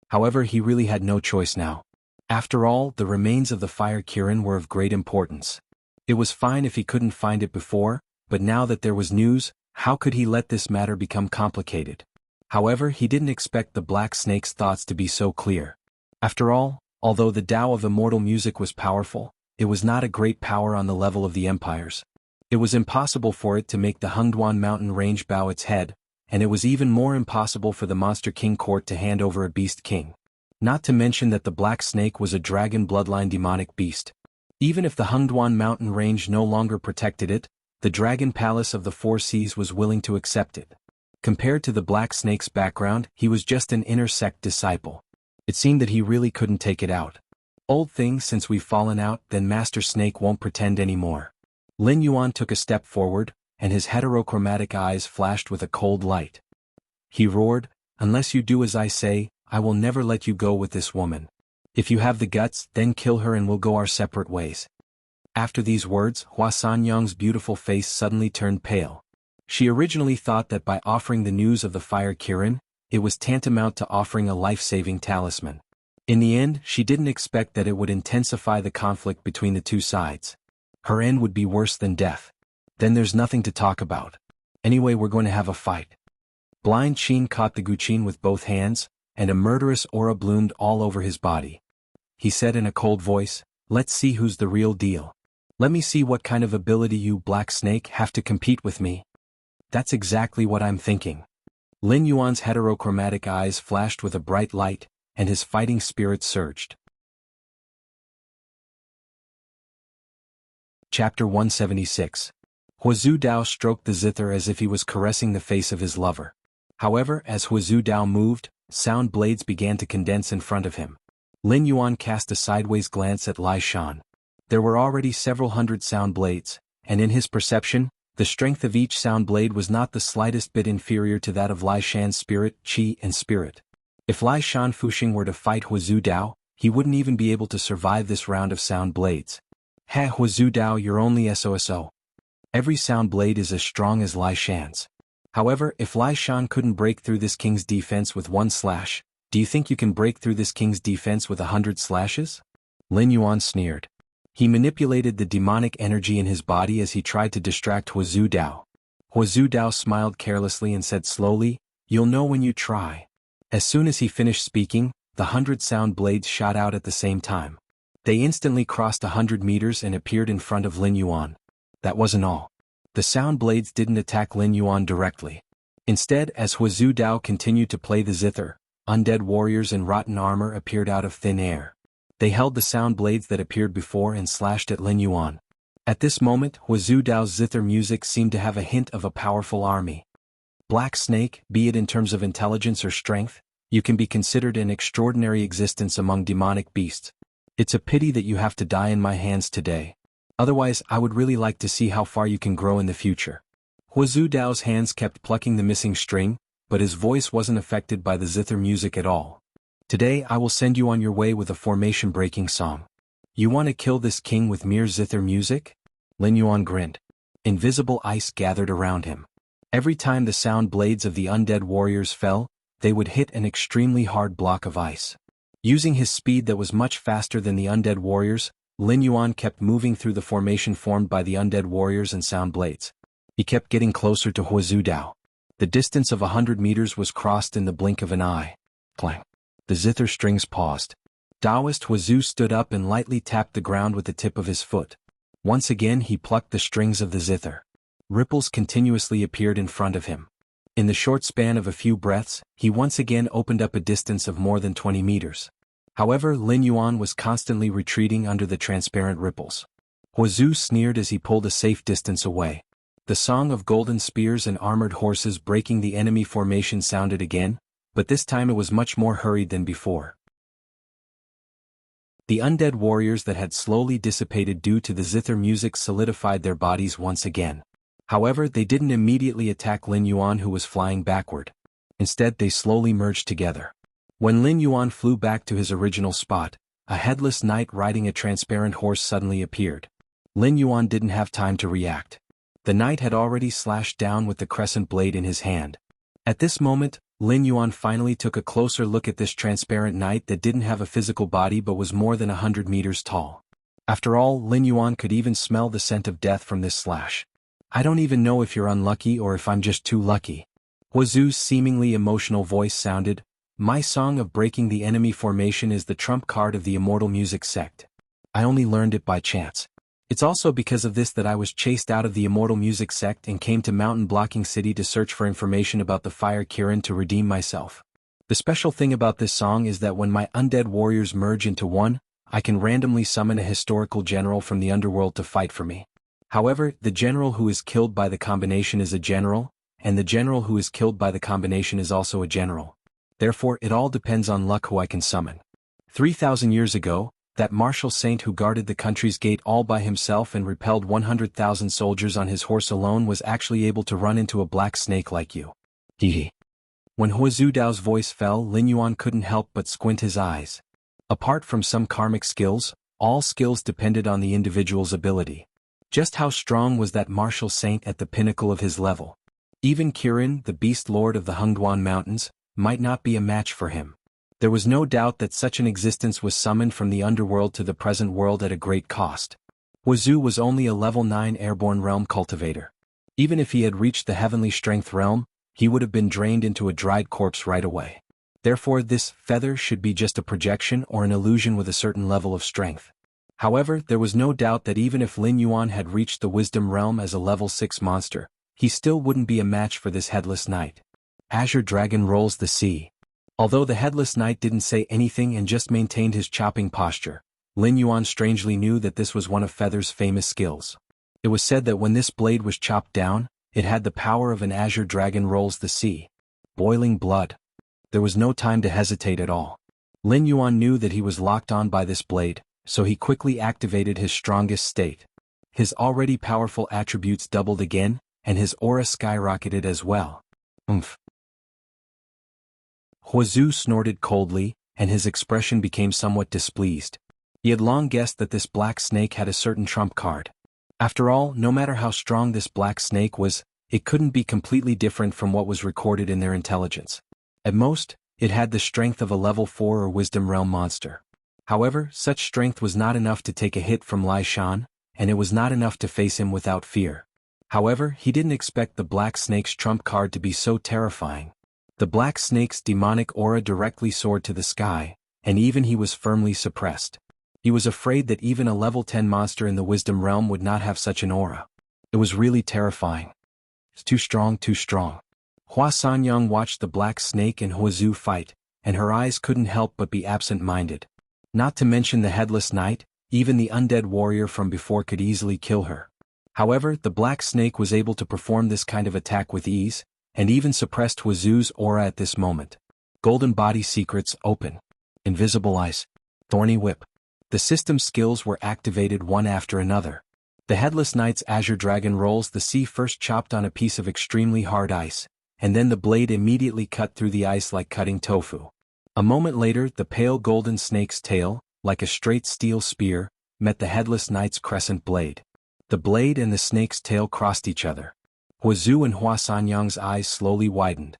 However, he really had no choice now. After all, the remains of the fire Kirin were of great importance. It was fine if he couldn't find it before, but now that there was news, how could he let this matter become complicated? However, he didn't expect the Black Snake's thoughts to be so clear. After all, although the Tao of Immortal Music was powerful, it was not a great power on the level of the empires. It was impossible for it to make the Hengduan mountain range bow its head, and it was even more impossible for the Monster King Court to hand over a Beast King. Not to mention that the Black Snake was a dragon bloodline demonic beast. Even if the Hengduan mountain range no longer protected it, the Dragon Palace of the Four Seas was willing to accept it. Compared to the Black Snake's background, he was just an inner sect disciple. It seemed that he really couldn't take it out. "Old thing, since we've fallen out, then Master Snake won't pretend anymore." Lin Yuan took a step forward, and his heterochromatic eyes flashed with a cold light. He roared, "Unless you do as I say, I will never let you go with this woman. If you have the guts, then kill her and we'll go our separate ways." After these words, Hua Sanyang's beautiful face suddenly turned pale. She originally thought that by offering the news of the fire Kirin, it was tantamount to offering a life-saving talisman. In the end, she didn't expect that it would intensify the conflict between the two sides. Her end would be worse than death. Then there's nothing to talk about. Anyway, we're going to have a fight. Blind Qin caught the guqin with both hands, and a murderous aura bloomed all over his body. He said in a cold voice, "Let's see who's the real deal. Let me see what kind of ability you, Black Snake, have to compete with me." That's exactly what I'm thinking. Lin Yuan's heterochromatic eyes flashed with a bright light, and his fighting spirit surged. Chapter 176. Huazhu Dao stroked the zither as if he was caressing the face of his lover. However, as Huazhu Dao moved, sound blades began to condense in front of him. Lin Yuan cast a sideways glance at Lai Shan. There were already several hundred sound blades, and in his perception, the strength of each sound blade was not the slightest bit inferior to that of Lai Shan's spirit, qi, and spirit. If Lai Shan Fuxing were to fight Huazhu Dao, he wouldn't even be able to survive this round of sound blades. Ha, Huazhu Dao, you're only SOSO. Every sound blade is as strong as Lai Shan's. However, if Lai Shan couldn't break through this king's defense with one slash, do you think you can break through this king's defense with 100 slashes? Lin Yuan sneered. He manipulated the demonic energy in his body as he tried to distract Huazhu Dao. Huazhu Dao smiled carelessly and said slowly, "You'll know when you try." As soon as he finished speaking, the 100 sound blades shot out at the same time. They instantly crossed 100 meters and appeared in front of Lin Yuan. That wasn't all. The sound blades didn't attack Lin Yuan directly. Instead, as Huazhu Dao continued to play the zither, undead warriors in rotten armor appeared out of thin air. They held the sound blades that appeared before and slashed at Lin Yuan. At this moment, Huazhu Dao's zither music seemed to have a hint of a powerful army. Black Snake, be it in terms of intelligence or strength, you can be considered an extraordinary existence among demonic beasts. It's a pity that you have to die in my hands today. Otherwise, I would really like to see how far you can grow in the future. Huazhu Dao's hands kept plucking the missing string, but his voice wasn't affected by the zither music at all. Today I will send you on your way with a formation-breaking song. You want to kill this king with mere zither music? Lin Yuan grinned. Invisible ice gathered around him. Every time the sound blades of the undead warriors fell, they would hit an extremely hard block of ice. Using his speed that was much faster than the undead warriors, Lin Yuan kept moving through the formation formed by the undead warriors and sound blades. He kept getting closer to Huazhu Dao. The distance of 100 meters was crossed in the blink of an eye. Clang. The zither strings paused. Taoist Huazhu stood up and lightly tapped the ground with the tip of his foot. Once again he plucked the strings of the zither. Ripples continuously appeared in front of him. In the short span of a few breaths, he once again opened up a distance of more than 20 meters. However, Lin Yuan was constantly retreating under the transparent ripples. Huazhu sneered as he pulled a safe distance away. The song of golden spears and armored horses breaking the enemy formation sounded again, but this time it was much more hurried than before. The undead warriors that had slowly dissipated due to the zither music solidified their bodies once again. However, they didn't immediately attack Lin Yuan, who was flying backward. Instead, they slowly merged together. When Lin Yuan flew back to his original spot, a headless knight riding a transparent horse suddenly appeared. Lin Yuan didn't have time to react. The knight had already slashed down with the crescent blade in his hand. At this moment, Lin Yuan finally took a closer look at this transparent knight that didn't have a physical body but was more than 100 meters tall. After all, Lin Yuan could even smell the scent of death from this slash. I don't even know if you're unlucky or if I'm just too lucky. Huazhu's seemingly emotional voice sounded, "My song of breaking the enemy formation is the trump card of the immortal music sect. I only learned it by chance. It's also because of this that I was chased out of the immortal music sect and came to Mountain Blocking City to search for information about the Fire Kirin to redeem myself. The special thing about this song is that when my undead warriors merge into one, I can randomly summon a historical general from the underworld to fight for me. However, the general who is killed by the combination is a general, and the general who is killed by the combination is also a general. Therefore, it all depends on luck who I can summon. 3,000 years ago, that martial saint who guarded the country's gate all by himself and repelled 100,000 soldiers on his horse alone was actually able to run into a black snake like you. Hee. When Huazhu Dao's voice fell, Lin Yuan couldn't help but squint his eyes. Apart from some karmic skills, all skills depended on the individual's ability. Just how strong was that martial saint at the pinnacle of his level? Even Kirin, the beast lord of the Hengduan Mountains, might not be a match for him. There was no doubt that such an existence was summoned from the underworld to the present world at a great cost. Huazhu was only a level 9 airborne realm cultivator. Even if he had reached the heavenly strength realm, he would have been drained into a dried corpse right away. Therefore, this feather should be just a projection or an illusion with a certain level of strength. However, there was no doubt that even if Lin Yuan had reached the wisdom realm as a level 6 monster, he still wouldn't be a match for this headless knight. Azure Dragon rolls the sea. Although the headless knight didn't say anything and just maintained his chopping posture, Lin Yuan strangely knew that this was one of Feather's famous skills. It was said that when this blade was chopped down, it had the power of an azure dragon rolls the sea. Boiling blood. There was no time to hesitate at all. Lin Yuan knew that he was locked on by this blade, so he quickly activated his strongest state. His already powerful attributes doubled again, and his aura skyrocketed as well. Oomph. Huazhu snorted coldly, and his expression became somewhat displeased. He had long guessed that this black snake had a certain trump card. After all, no matter how strong this black snake was, it couldn't be completely different from what was recorded in their intelligence. At most, it had the strength of a level 4 or wisdom realm monster. However, such strength was not enough to take a hit from Lai Shan, and it was not enough to face him without fear. However, he didn't expect the black snake's trump card to be so terrifying. The black snake's demonic aura directly soared to the sky, and even he was firmly suppressed. He was afraid that even a level 10 monster in the wisdom realm would not have such an aura. It was really terrifying. It's too strong, too strong. Hua Sanyang watched the black snake and Huazhu fight, and her eyes couldn't help but be absent-minded. Not to mention the headless knight, even the undead warrior from before could easily kill her. However, the black snake was able to perform this kind of attack with ease, and even suppressed Huazhu's aura at this moment. Golden body secrets open. Invisible eyes. Thorny whip. The system skills were activated one after another. The headless knight's azure dragon rolls the sea first chopped on a piece of extremely hard ice, and then the blade immediately cut through the ice like cutting tofu. A moment later, the pale golden snake's tail, like a straight steel spear, met the headless knight's crescent blade. The blade and the snake's tail crossed each other. Huazhu and Hua Sanyang's eyes slowly widened.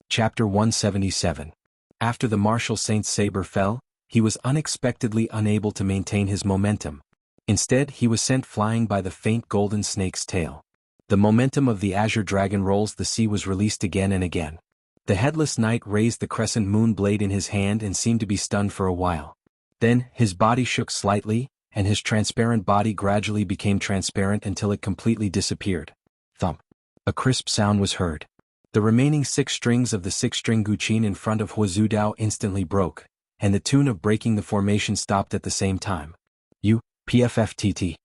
Chapter 177. After the martial saint's saber fell, he was unexpectedly unable to maintain his momentum. Instead, he was sent flying by the faint golden snake's tail. The momentum of the azure dragon rolls the sea was released again and again. The headless knight raised the crescent moon blade in his hand and seemed to be stunned for a while. Then, his body shook slightly, and his transparent body gradually became transparent until it completely disappeared. Thump. A crisp sound was heard. The remaining 6 strings of the 6-string guqin in front of Huazhu Dao instantly broke, and the tune of breaking the formation stopped at the same time. PFFTT.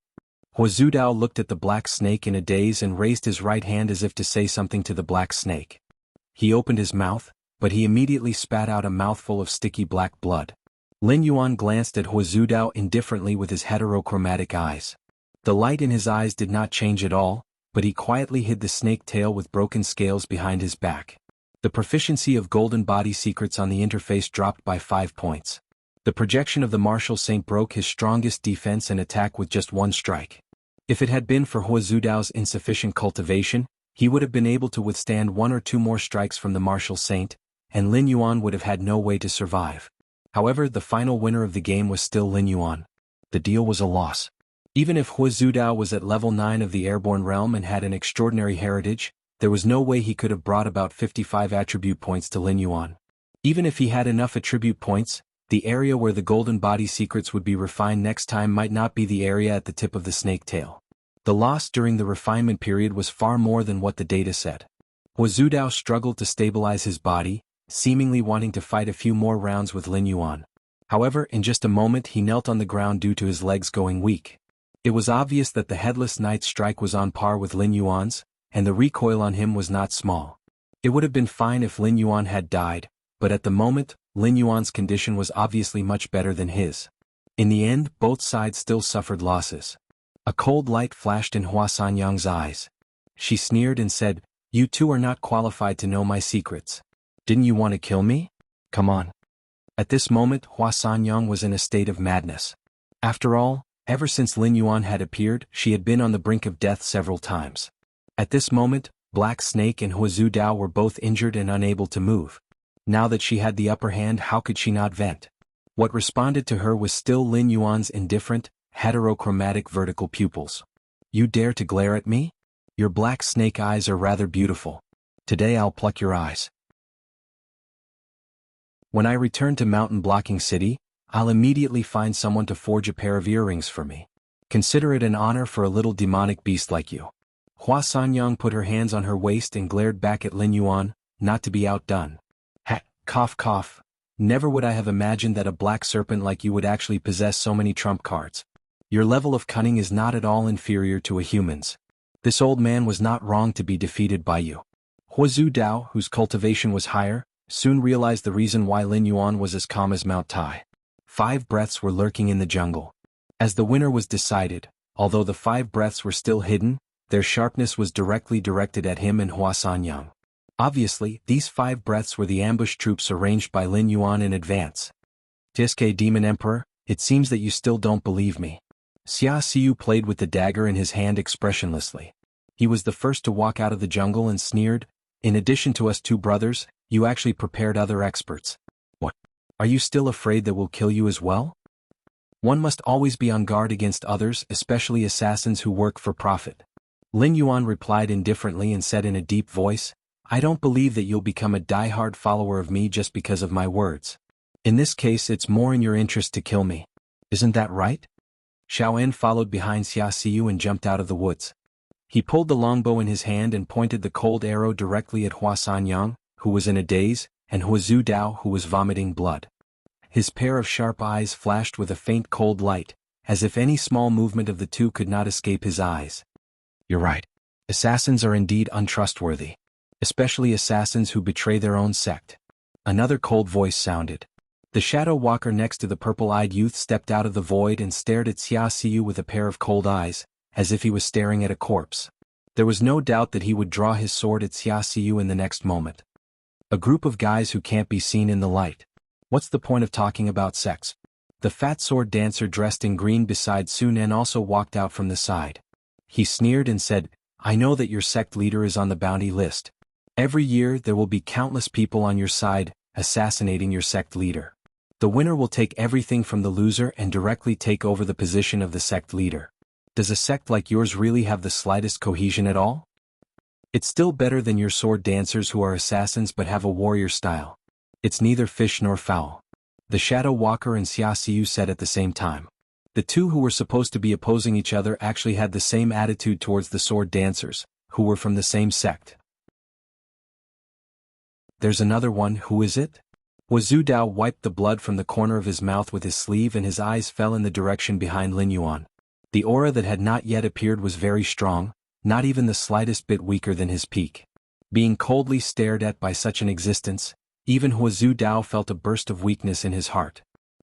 Huazhu Dao looked at the black snake in a daze and raised his right hand as if to say something to the black snake. He opened his mouth, but he immediately spat out a mouthful of sticky black blood. Lin Yuan glanced at Huazhu Dao indifferently with his heterochromatic eyes. The light in his eyes did not change at all, but he quietly hid the snake tail with broken scales behind his back. The proficiency of golden body secrets on the interface dropped by 5 points. The projection of the martial saint broke his strongest defense and attack with just 1 strike. If it had been for Huazhu Dao's insufficient cultivation, he would have been able to withstand 1 or 2 more strikes from the martial saint, and Lin Yuan would have had no way to survive. However, the final winner of the game was still Lin Yuan. The deal was a loss. Even if Huazhu Dao was at level 9 of the airborne realm and had an extraordinary heritage, there was no way he could have brought about 55 attribute points to Lin Yuan. Even if he had enough attribute points, the area where the golden body secrets would be refined next time might not be the area at the tip of the snake tail. The loss during the refinement period was far more than what the data said. Huazhu Dao struggled to stabilize his body, seemingly wanting to fight a few more rounds with Lin Yuan. However, in just a moment he knelt on the ground due to his legs going weak. It was obvious that the headless knight's strike was on par with Lin Yuan's, and the recoil on him was not small. It would have been fine if Lin Yuan had died, but at the moment, Lin Yuan's condition was obviously much better than his. In the end, both sides still suffered losses. A cold light flashed in Hua Sanyang's eyes. She sneered and said, "You two are not qualified to know my secrets. Didn't you want to kill me? Come on." At this moment, Hua Sanyang was in a state of madness. After all, ever since Lin Yuan had appeared, she had been on the brink of death several times. At this moment, Black Snake and Huazhu Dao were both injured and unable to move. Now that she had the upper hand, how could she not vent? What responded to her was still Lin Yuan's indifferent, heterochromatic vertical pupils. "You dare to glare at me? Your black snake eyes are rather beautiful. Today I'll pluck your eyes. When I return to Mountain Blocking City, I'll immediately find someone to forge a pair of earrings for me. Consider it an honor for a little demonic beast like you. Hua Sanyang put her hands on her waist and glared back at Lin Yuan, not to be outdone. Cough cough. Never would I have imagined that a black serpent like you would actually possess so many trump cards. Your level of cunning is not at all inferior to a human's. This old man was not wrong to be defeated by you. Huazhu Dao, whose cultivation was higher, soon realized the reason why Lin Yuan was as calm as Mount Tai. 5 breaths were lurking in the jungle. As the winner was decided, although the 5 breaths were still hidden, their sharpness was directly directed at him and Hua Sanyang. Obviously, these 5 breaths were the ambush troops arranged by Lin Yuan in advance. Tiske Demon Emperor, it seems that you still don't believe me. Xia Xiu played with the dagger in his hand expressionlessly. He was the first to walk out of the jungle and sneered, in addition to us 2 brothers, you actually prepared other experts. What? Are you still afraid that we'll kill you as well? One must always be on guard against others, especially assassins who work for profit. Lin Yuan replied indifferently and said in a deep voice, I don't believe that you'll become a die-hard follower of me just because of my words. In this case it's more in your interest to kill me. Isn't that right? Xiao En followed behind Xia Xiu and jumped out of the woods. He pulled the longbow in his hand and pointed the cold arrow directly at Hua Sanyang, who was in a daze, and Huazhu Dao, who was vomiting blood. His pair of sharp eyes flashed with a faint cold light, as if any small movement of the two could not escape his eyes. You're right. Assassins are indeed untrustworthy. Especially assassins who betray their own sect. Another cold voice sounded. The shadow walker next to the purple-eyed youth stepped out of the void and stared at Xia Xiu with a pair of cold eyes, as if he was staring at a corpse. There was no doubt that he would draw his sword at Xia Xiu in the next moment. A group of guys who can't be seen in the light. What's the point of talking about sex? The fat sword dancer dressed in green beside Sun En also walked out from the side. He sneered and said, I know that your sect leader is on the bounty list. Every year there will be countless people on your side, assassinating your sect leader. The winner will take everything from the loser and directly take over the position of the sect leader. Does a sect like yours really have the slightest cohesion at all? It's still better than your sword dancers who are assassins but have a warrior style. It's neither fish nor fowl. The Shadow Walker and Xia Xiu said at the same time. The two who were supposed to be opposing each other actually had the same attitude towards the sword dancers, who were from the same sect. There's another one, who is it? Huazhu Dao wiped the blood from the corner of his mouth with his sleeve and his eyes fell in the direction behind Lin Yuan. The aura that had not yet appeared was very strong, not even the slightest bit weaker than his peak. Being coldly stared at by such an existence, even Huazhu Dao felt a burst of weakness in his heart.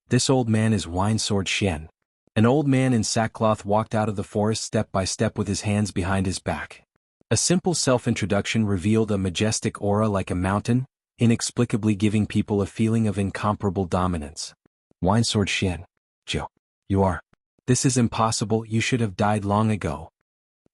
This old man is Wine Sword Xian. An old man in sackcloth walked out of the forest step by step with his hands behind his back. A simple self-introduction revealed a majestic aura like a mountain, inexplicably giving people a feeling of incomparable dominance. Wine Sword Xian. Jiu. You are. This is impossible, you should have died long ago.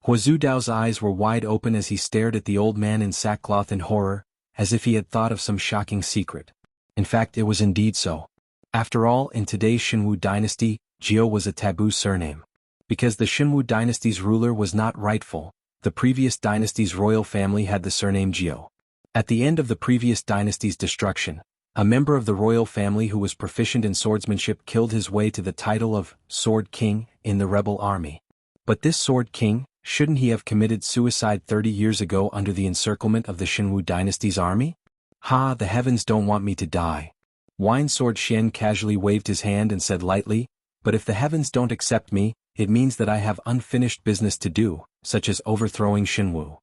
Huazhu Dao's eyes were wide open as he stared at the old man in sackcloth in horror, as if he had thought of some shocking secret. In fact, it was indeed so. After all, in today's Xinwu dynasty, Jiu was a taboo surname. Because the Xinwu dynasty's ruler was not rightful, the previous dynasty's royal family had the surname Jiu. At the end of the previous dynasty's destruction, a member of the royal family who was proficient in swordsmanship killed his way to the title of Sword King in the rebel army. But this Sword King, shouldn't he have committed suicide 30 years ago under the encirclement of the Xinwu dynasty's army? Ha, the heavens don't want me to die. Wine Sword Xian casually waved his hand and said lightly, but if the heavens don't accept me, it means that I have unfinished business to do, such as overthrowing Xinwu.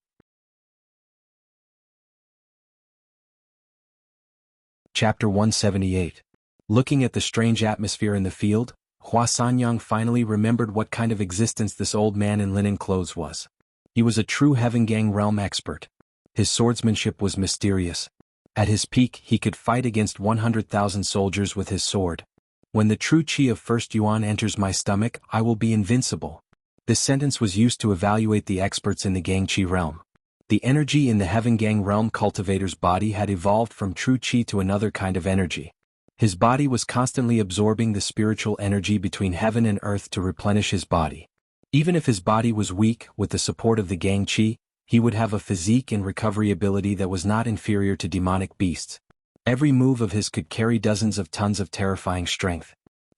Chapter 178. Looking at the strange atmosphere in the field, Hua Sanyang finally remembered what kind of existence this old man in linen clothes was. He was a true Heaven Gang realm expert. His swordsmanship was mysterious. At his peak he could fight against 100,000 soldiers with his sword. When the true chi of First Yuan enters my stomach, I will be invincible. This sentence was used to evaluate the experts in the Gang Chi realm. The energy in the Heaven Gang realm cultivator's body had evolved from true chi to another kind of energy. His body was constantly absorbing the spiritual energy between heaven and earth to replenish his body. Even if his body was weak, with the support of the Gang Chi, he would have a physique and recovery ability that was not inferior to demonic beasts. Every move of his could carry dozens of tons of terrifying strength.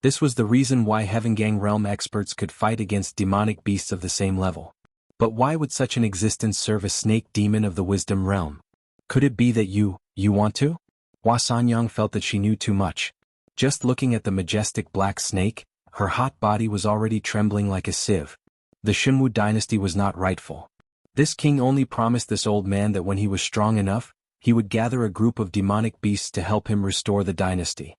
This was the reason why Heavengang realm experts could fight against demonic beasts of the same level. But why would such an existence serve a snake demon of the wisdom realm? Could it be that you want to? Hua Sanyang felt that she knew too much. Just looking at the majestic black snake, her hot body was already trembling like a sieve. The Xunwu dynasty was not rightful. This king only promised this old man that when he was strong enough, he would gather a group of demonic beasts to help him restore the dynasty.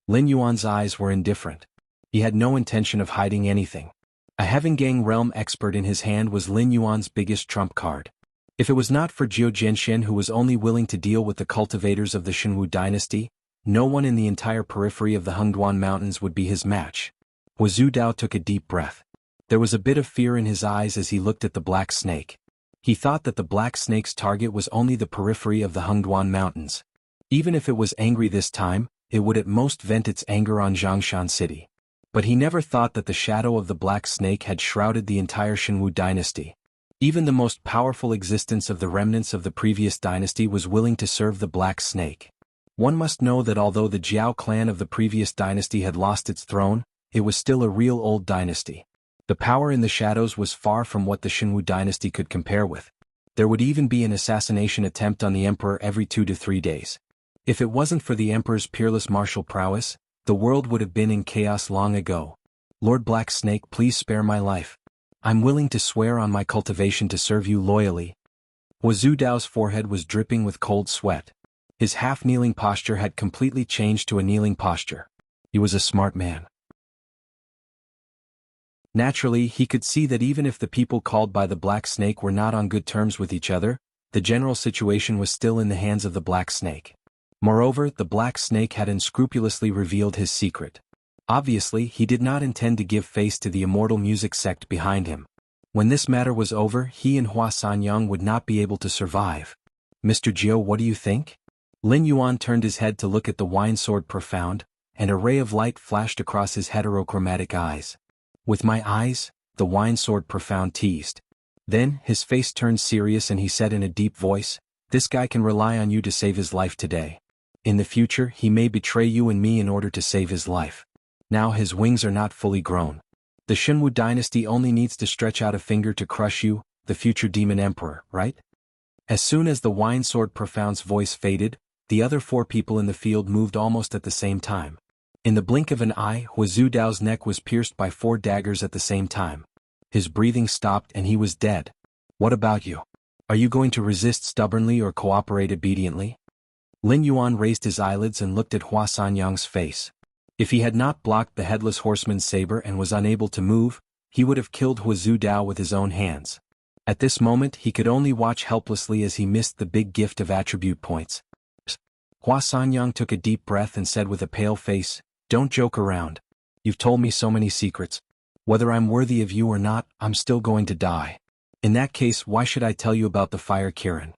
Lin Yuan's eyes were indifferent. He had no intention of hiding anything. A Heavengang realm expert in his hand was Lin Yuan's biggest trump card. If it was not for Jiu Jinshin, who was only willing to deal with the cultivators of the Xunwu dynasty, no one in the entire periphery of the Hengduan Mountains would be his match. Hu Dao took a deep breath. There was a bit of fear in his eyes as he looked at the black snake. He thought that the black snake's target was only the periphery of the Hengduan Mountains. Even if it was angry this time, it would at most vent its anger on Zhongshan City. But he never thought that the shadow of the black snake had shrouded the entire Xunwu dynasty. Even the most powerful existence of the remnants of the previous dynasty was willing to serve the black snake. One must know that although the Jiao clan of the previous dynasty had lost its throne, it was still a real old dynasty. The power in the shadows was far from what the Xunwu dynasty could compare with. There would even be an assassination attempt on the emperor every 2 to 3 days. If it wasn't for the emperor's peerless martial prowess, the world would have been in chaos long ago. Lord Black Snake, please spare my life. I'm willing to swear on my cultivation to serve you loyally. Hu Dao's forehead was dripping with cold sweat. His half-kneeling posture had completely changed to a kneeling posture. He was a smart man. Naturally, he could see that even if the people called by the Black Snake were not on good terms with each other, the general situation was still in the hands of the Black Snake. Moreover, the Black Snake had unscrupulously revealed his secret. Obviously, he did not intend to give face to the immortal music sect behind him. When this matter was over, he and Hua Sanyang would not be able to survive. Mr. Jiu, what do you think? Lin Yuan turned his head to look at the wine sword profound, and a ray of light flashed across his heterochromatic eyes. With my eyes, the wine sword profound teased. Then, his face turned serious and he said in a deep voice, this guy can rely on you to save his life today. In the future, he may betray you and me in order to save his life. Now his wings are not fully grown. The Xunwu dynasty only needs to stretch out a finger to crush you, the future demon emperor, right? As soon as the wine sword profound's voice faded, the other 4 people in the field moved almost at the same time. In the blink of an eye, Hu Dao's neck was pierced by 4 daggers at the same time. His breathing stopped and he was dead. What about you? Are you going to resist stubbornly or cooperate obediently? Lin Yuan raised his eyelids and looked at Hua Sanyang's face. If he had not blocked the headless horseman's saber and was unable to move, he would have killed Hu Dao with his own hands. At this moment he could only watch helplessly as he missed the big gift of attribute points. Hua Sanyang took a deep breath and said with a pale face, don't joke around. You've told me so many secrets. Whether I'm worthy of you or not, I'm still going to die. In that case, why should I tell you about the fire Kirin?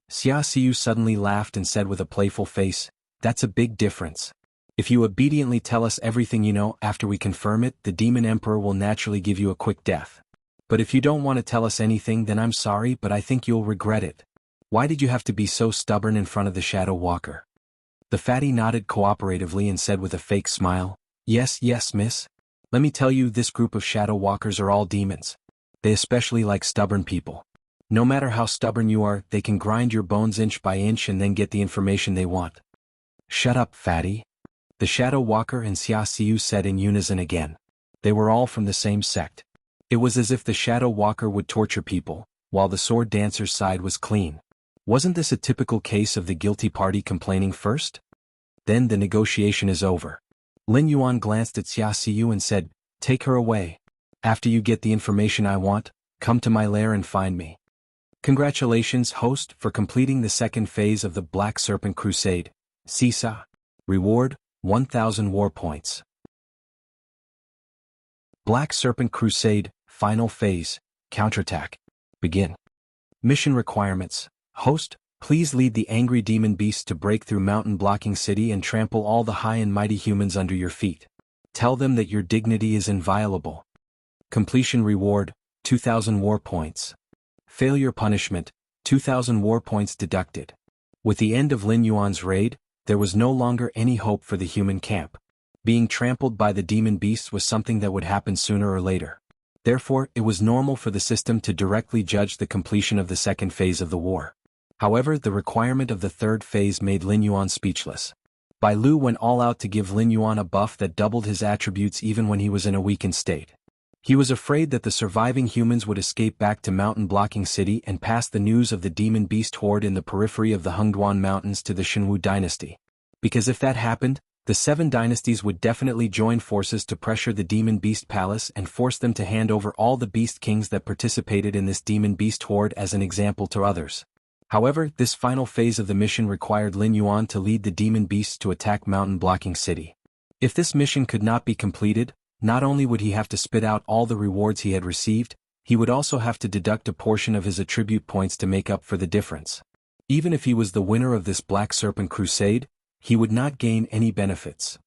Xia Xiu suddenly laughed and said with a playful face, that's a big difference. If you obediently tell us everything you know after we confirm it, the demon emperor will naturally give you a quick death. But if you don't want to tell us anything, then I'm sorry, but I think you'll regret it. Why did you have to be so stubborn in front of the Shadow Walker? The fatty nodded cooperatively and said with a fake smile, yes, miss. Let me tell you, this group of Shadow Walkers are all demons. They especially like stubborn people. No matter how stubborn you are, they can grind your bones inch by inch and then get the information they want. Shut up, fatty. The Shadow Walker and Xia Xiu said in unison again. They were all from the same sect. It was as if the Shadow Walker would torture people, while the Sword Dancer's side was clean. Wasn't this a typical case of the guilty party complaining first? Then the negotiation is over. Lin Yuan glanced at Xia Xiu and said, take her away. After you get the information I want, come to my lair and find me. Congratulations, host, for completing the 2nd phase of the Black Serpent Crusade. Sisa. Reward, 1,000 war points. Black Serpent Crusade, Final Phase, Counterattack. Begin. Mission requirements. Host, please lead the angry demon beasts to break through Mountain Blocking City and trample all the high and mighty humans under your feet. Tell them that your dignity is inviolable. Completion reward, 2,000 war points. Failure punishment, 2,000 war points deducted. With the end of Lin Yuan's raid, there was no longer any hope for the human camp. Being trampled by the demon beasts was something that would happen sooner or later. Therefore, it was normal for the system to directly judge the completion of the second phase of the war. However, the requirement of the third phase made Lin Yuan speechless. Bai Lu went all out to give Lin Yuan a buff that doubled his attributes even when he was in a weakened state. He was afraid that the surviving humans would escape back to Mountain Blocking City and pass the news of the demon beast horde in the periphery of the Hengduan Mountains to the Shenwu dynasty. Because if that happened, the 7 dynasties would definitely join forces to pressure the demon beast palace and force them to hand over all the beast kings that participated in this demon beast horde as an example to others. However, this final phase of the mission required Lin Yuan to lead the demon beasts to attack Mountain Blocking City. If this mission could not be completed, not only would he have to spit out all the rewards he had received, he would also have to deduct a portion of his attribute points to make up for the difference. Even if he was the winner of this Black Serpent Crusade, he would not gain any benefits.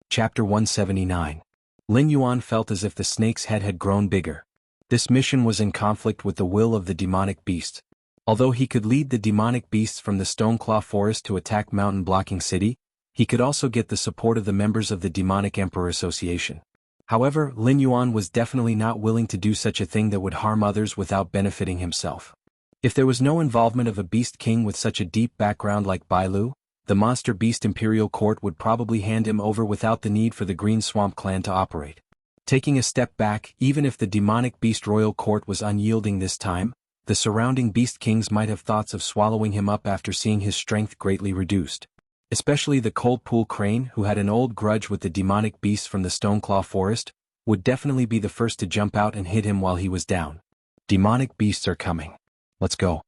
Chapter 179. Lin Yuan felt as if the snake's head had grown bigger. This mission was in conflict with the will of the demonic beast. Although he could lead the demonic beasts from the Stoneclaw Forest to attack Mountain Blocking City, he could also get the support of the members of the Demonic Emperor Association. However, Lin Yuan was definitely not willing to do such a thing that would harm others without benefiting himself. If there was no involvement of a beast king with such a deep background like Bai Lu, the monster beast Imperial Court would probably hand him over without the need for the Green Swamp clan to operate. Taking a step back, even if the demonic beast Royal Court was unyielding this time, the surrounding beast kings might have thoughts of swallowing him up after seeing his strength greatly reduced. Especially the Cold Pool Crane, who had an old grudge with the demonic beasts from the Stoneclaw Forest, would definitely be the first to jump out and hit him while he was down. Demonic beasts are coming. Let's go.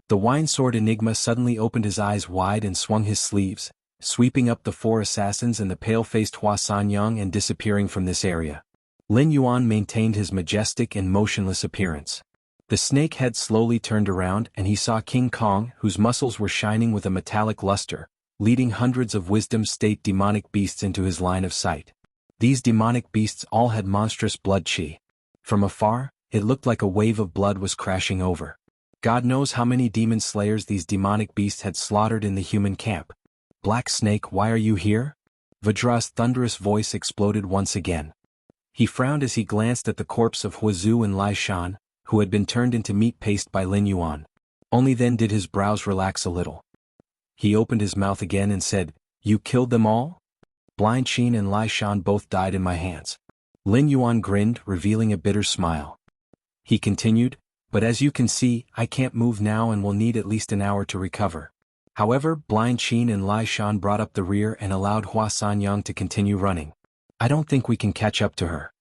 The Wine Sword Enigma suddenly opened his eyes wide and swung his sleeves, sweeping up the 4 assassins and the pale-faced Hua Sanyang and disappearing from this area. Lin Yuan maintained his majestic and motionless appearance. The snake head slowly turned around and he saw King Kong, whose muscles were shining with a metallic luster, leading hundreds of Wisdom State demonic beasts into his line of sight. These demonic beasts all had monstrous blood chi. From afar, it looked like a wave of blood was crashing over. God knows how many demon slayers these demonic beasts had slaughtered in the human camp. Black Snake, why are you here? Vajra's thunderous voice exploded once again. He frowned as he glanced at the corpse of Huazhu and Lai Shan, who had been turned into meat paste by Lin Yuan. Only then did his brows relax a little. He opened his mouth again and said, "You killed them all? Blind Qin and Lai Shan both died in my hands." Lin Yuan grinned, revealing a bitter smile. He continued, "But as you can see, I can't move now and will need at least an hour to recover." However, Blind Qin and Lai Shan brought up the rear and allowed Hua Sanyang to continue running. "I don't think we can catch up to her."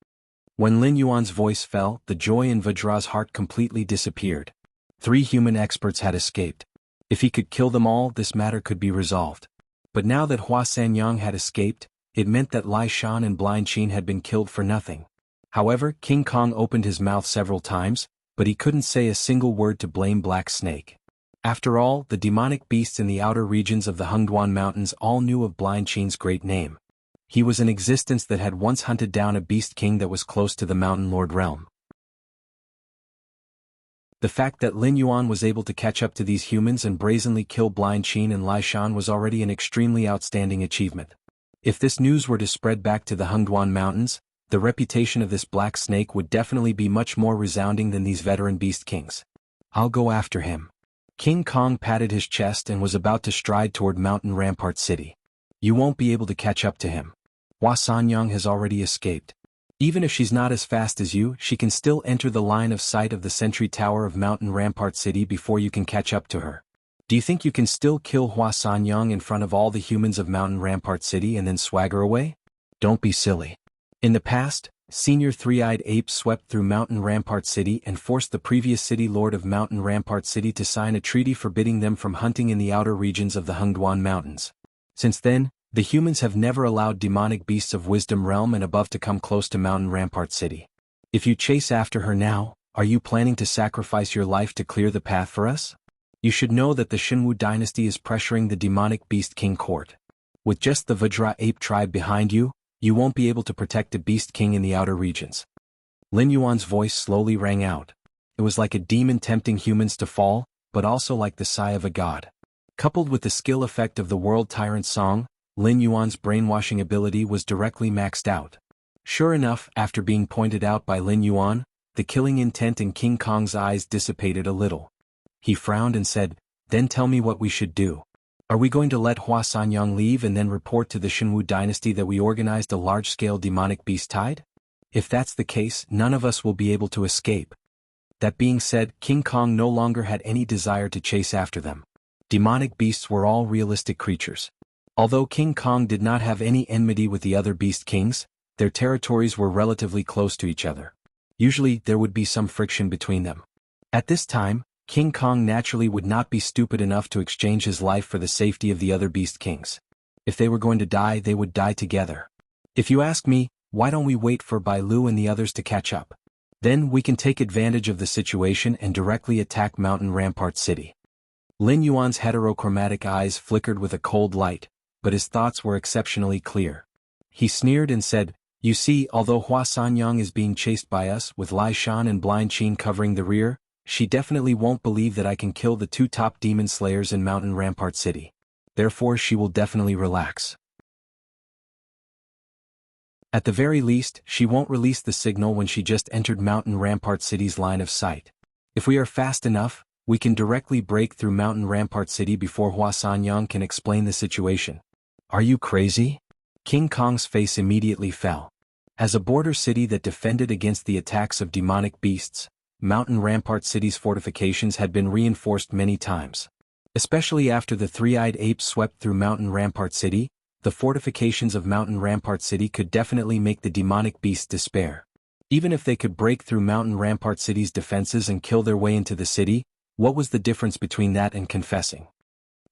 When Lin Yuan's voice fell, the joy in Vajra's heart completely disappeared. 3 human experts had escaped. If he could kill them all, this matter could be resolved. But now that Hua Sanyang had escaped, it meant that Lai Shan and Blind Qin had been killed for nothing. However, King Kong opened his mouth several times, but he couldn't say a single word to blame Black Snake. After all, the demonic beasts in the outer regions of the Hengduan Mountains all knew of Blind Qin's great name. He was an existence that had once hunted down a beast king that was close to the Mountain Lord realm. The fact that Lin Yuan was able to catch up to these humans and brazenly kill Blind Qin and Lai Shan was already an extremely outstanding achievement. If this news were to spread back to the Hengduan Mountains, the reputation of this Black Snake would definitely be much more resounding than these veteran beast kings. "I'll go after him." King Kong patted his chest and was about to stride toward Mountain Rampart City. "You won't be able to catch up to him. Hua Sanyang has already escaped. Even if she's not as fast as you, she can still enter the line of sight of the sentry tower of Mountain Rampart City before you can catch up to her. Do you think you can still kill Hua Sanyang in front of all the humans of Mountain Rampart City and then swagger away? Don't be silly." In the past, Senior Three-Eyed Ape swept through Mountain Rampart City and forced the previous city lord of Mountain Rampart City to sign a treaty forbidding them from hunting in the outer regions of the Hengduan Mountains. Since then, the humans have never allowed demonic beasts of Wisdom Realm and above to come close to Mountain Rampart City. If you chase after her now, are you planning to sacrifice your life to clear the path for us? You should know that the Shenwu dynasty is pressuring the demonic beast king court. With just the Vajra ape tribe behind you, you won't be able to protect the Beast King in the outer regions. Lin Yuan's voice slowly rang out. It was like a demon tempting humans to fall, but also like the sigh of a god. Coupled with the skill effect of the World Tyrant Song, Lin Yuan's brainwashing ability was directly maxed out. Sure enough, after being pointed out by Lin Yuan, the killing intent in King Kong's eyes dissipated a little. He frowned and said, "Then tell me what we should do. Are we going to let Hua Sanyang leave and then report to the Shenwu dynasty that we organized a large-scale demonic beast tide? If that's the case, none of us will be able to escape." That being said, King Kong no longer had any desire to chase after them. Demonic beasts were all realistic creatures. Although King Kong did not have any enmity with the other beast kings, their territories were relatively close to each other. Usually, there would be some friction between them. At this time, King Kong naturally would not be stupid enough to exchange his life for the safety of the other beast kings. If they were going to die, they would die together. If you ask me, why don't we wait for Bai Lu and the others to catch up? Then we can take advantage of the situation and directly attack Mountain Rampart City. Lin Yuan's heterochromatic eyes flickered with a cold light, but his thoughts were exceptionally clear. He sneered and said, "You see, although Hua Sanyang is being chased by us with Lai Shan and Blind Qin covering the rear, she definitely won't believe that I can kill the 2 top demon slayers in Mountain Rampart City. Therefore she will definitely relax. At the very least, she won't release the signal when she just entered Mountain Rampart City's line of sight. If we are fast enough, we can directly break through Mountain Rampart City before Hua Sanyang can explain the situation." "Are you crazy?" King Kong's face immediately fell. As a border city that defended against the attacks of demonic beasts, Mountain Rampart City's fortifications had been reinforced many times. Especially after the three-eyed apes swept through Mountain Rampart City, the fortifications of Mountain Rampart City could definitely make the demonic beasts despair. Even if they could break through Mountain Rampart City's defenses and kill their way into the city, what was the difference between that and confessing?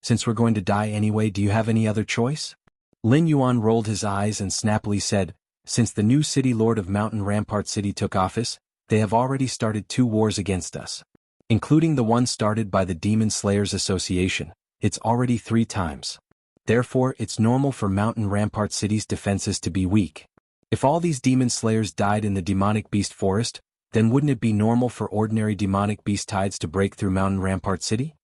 "Since we're going to die anyway, do you have any other choice?" Lin Yuan rolled his eyes and snappily said, "Since the new city lord of Mountain Rampart City took office, they have already started 2 wars against us. Including the one started by the Demon Slayers Association, it's already 3 times. Therefore, it's normal for Mountain Rampart City's defenses to be weak. If all these demon slayers died in the demonic beast forest, then wouldn't it be normal for ordinary demonic beast tides to break through Mountain Rampart City?"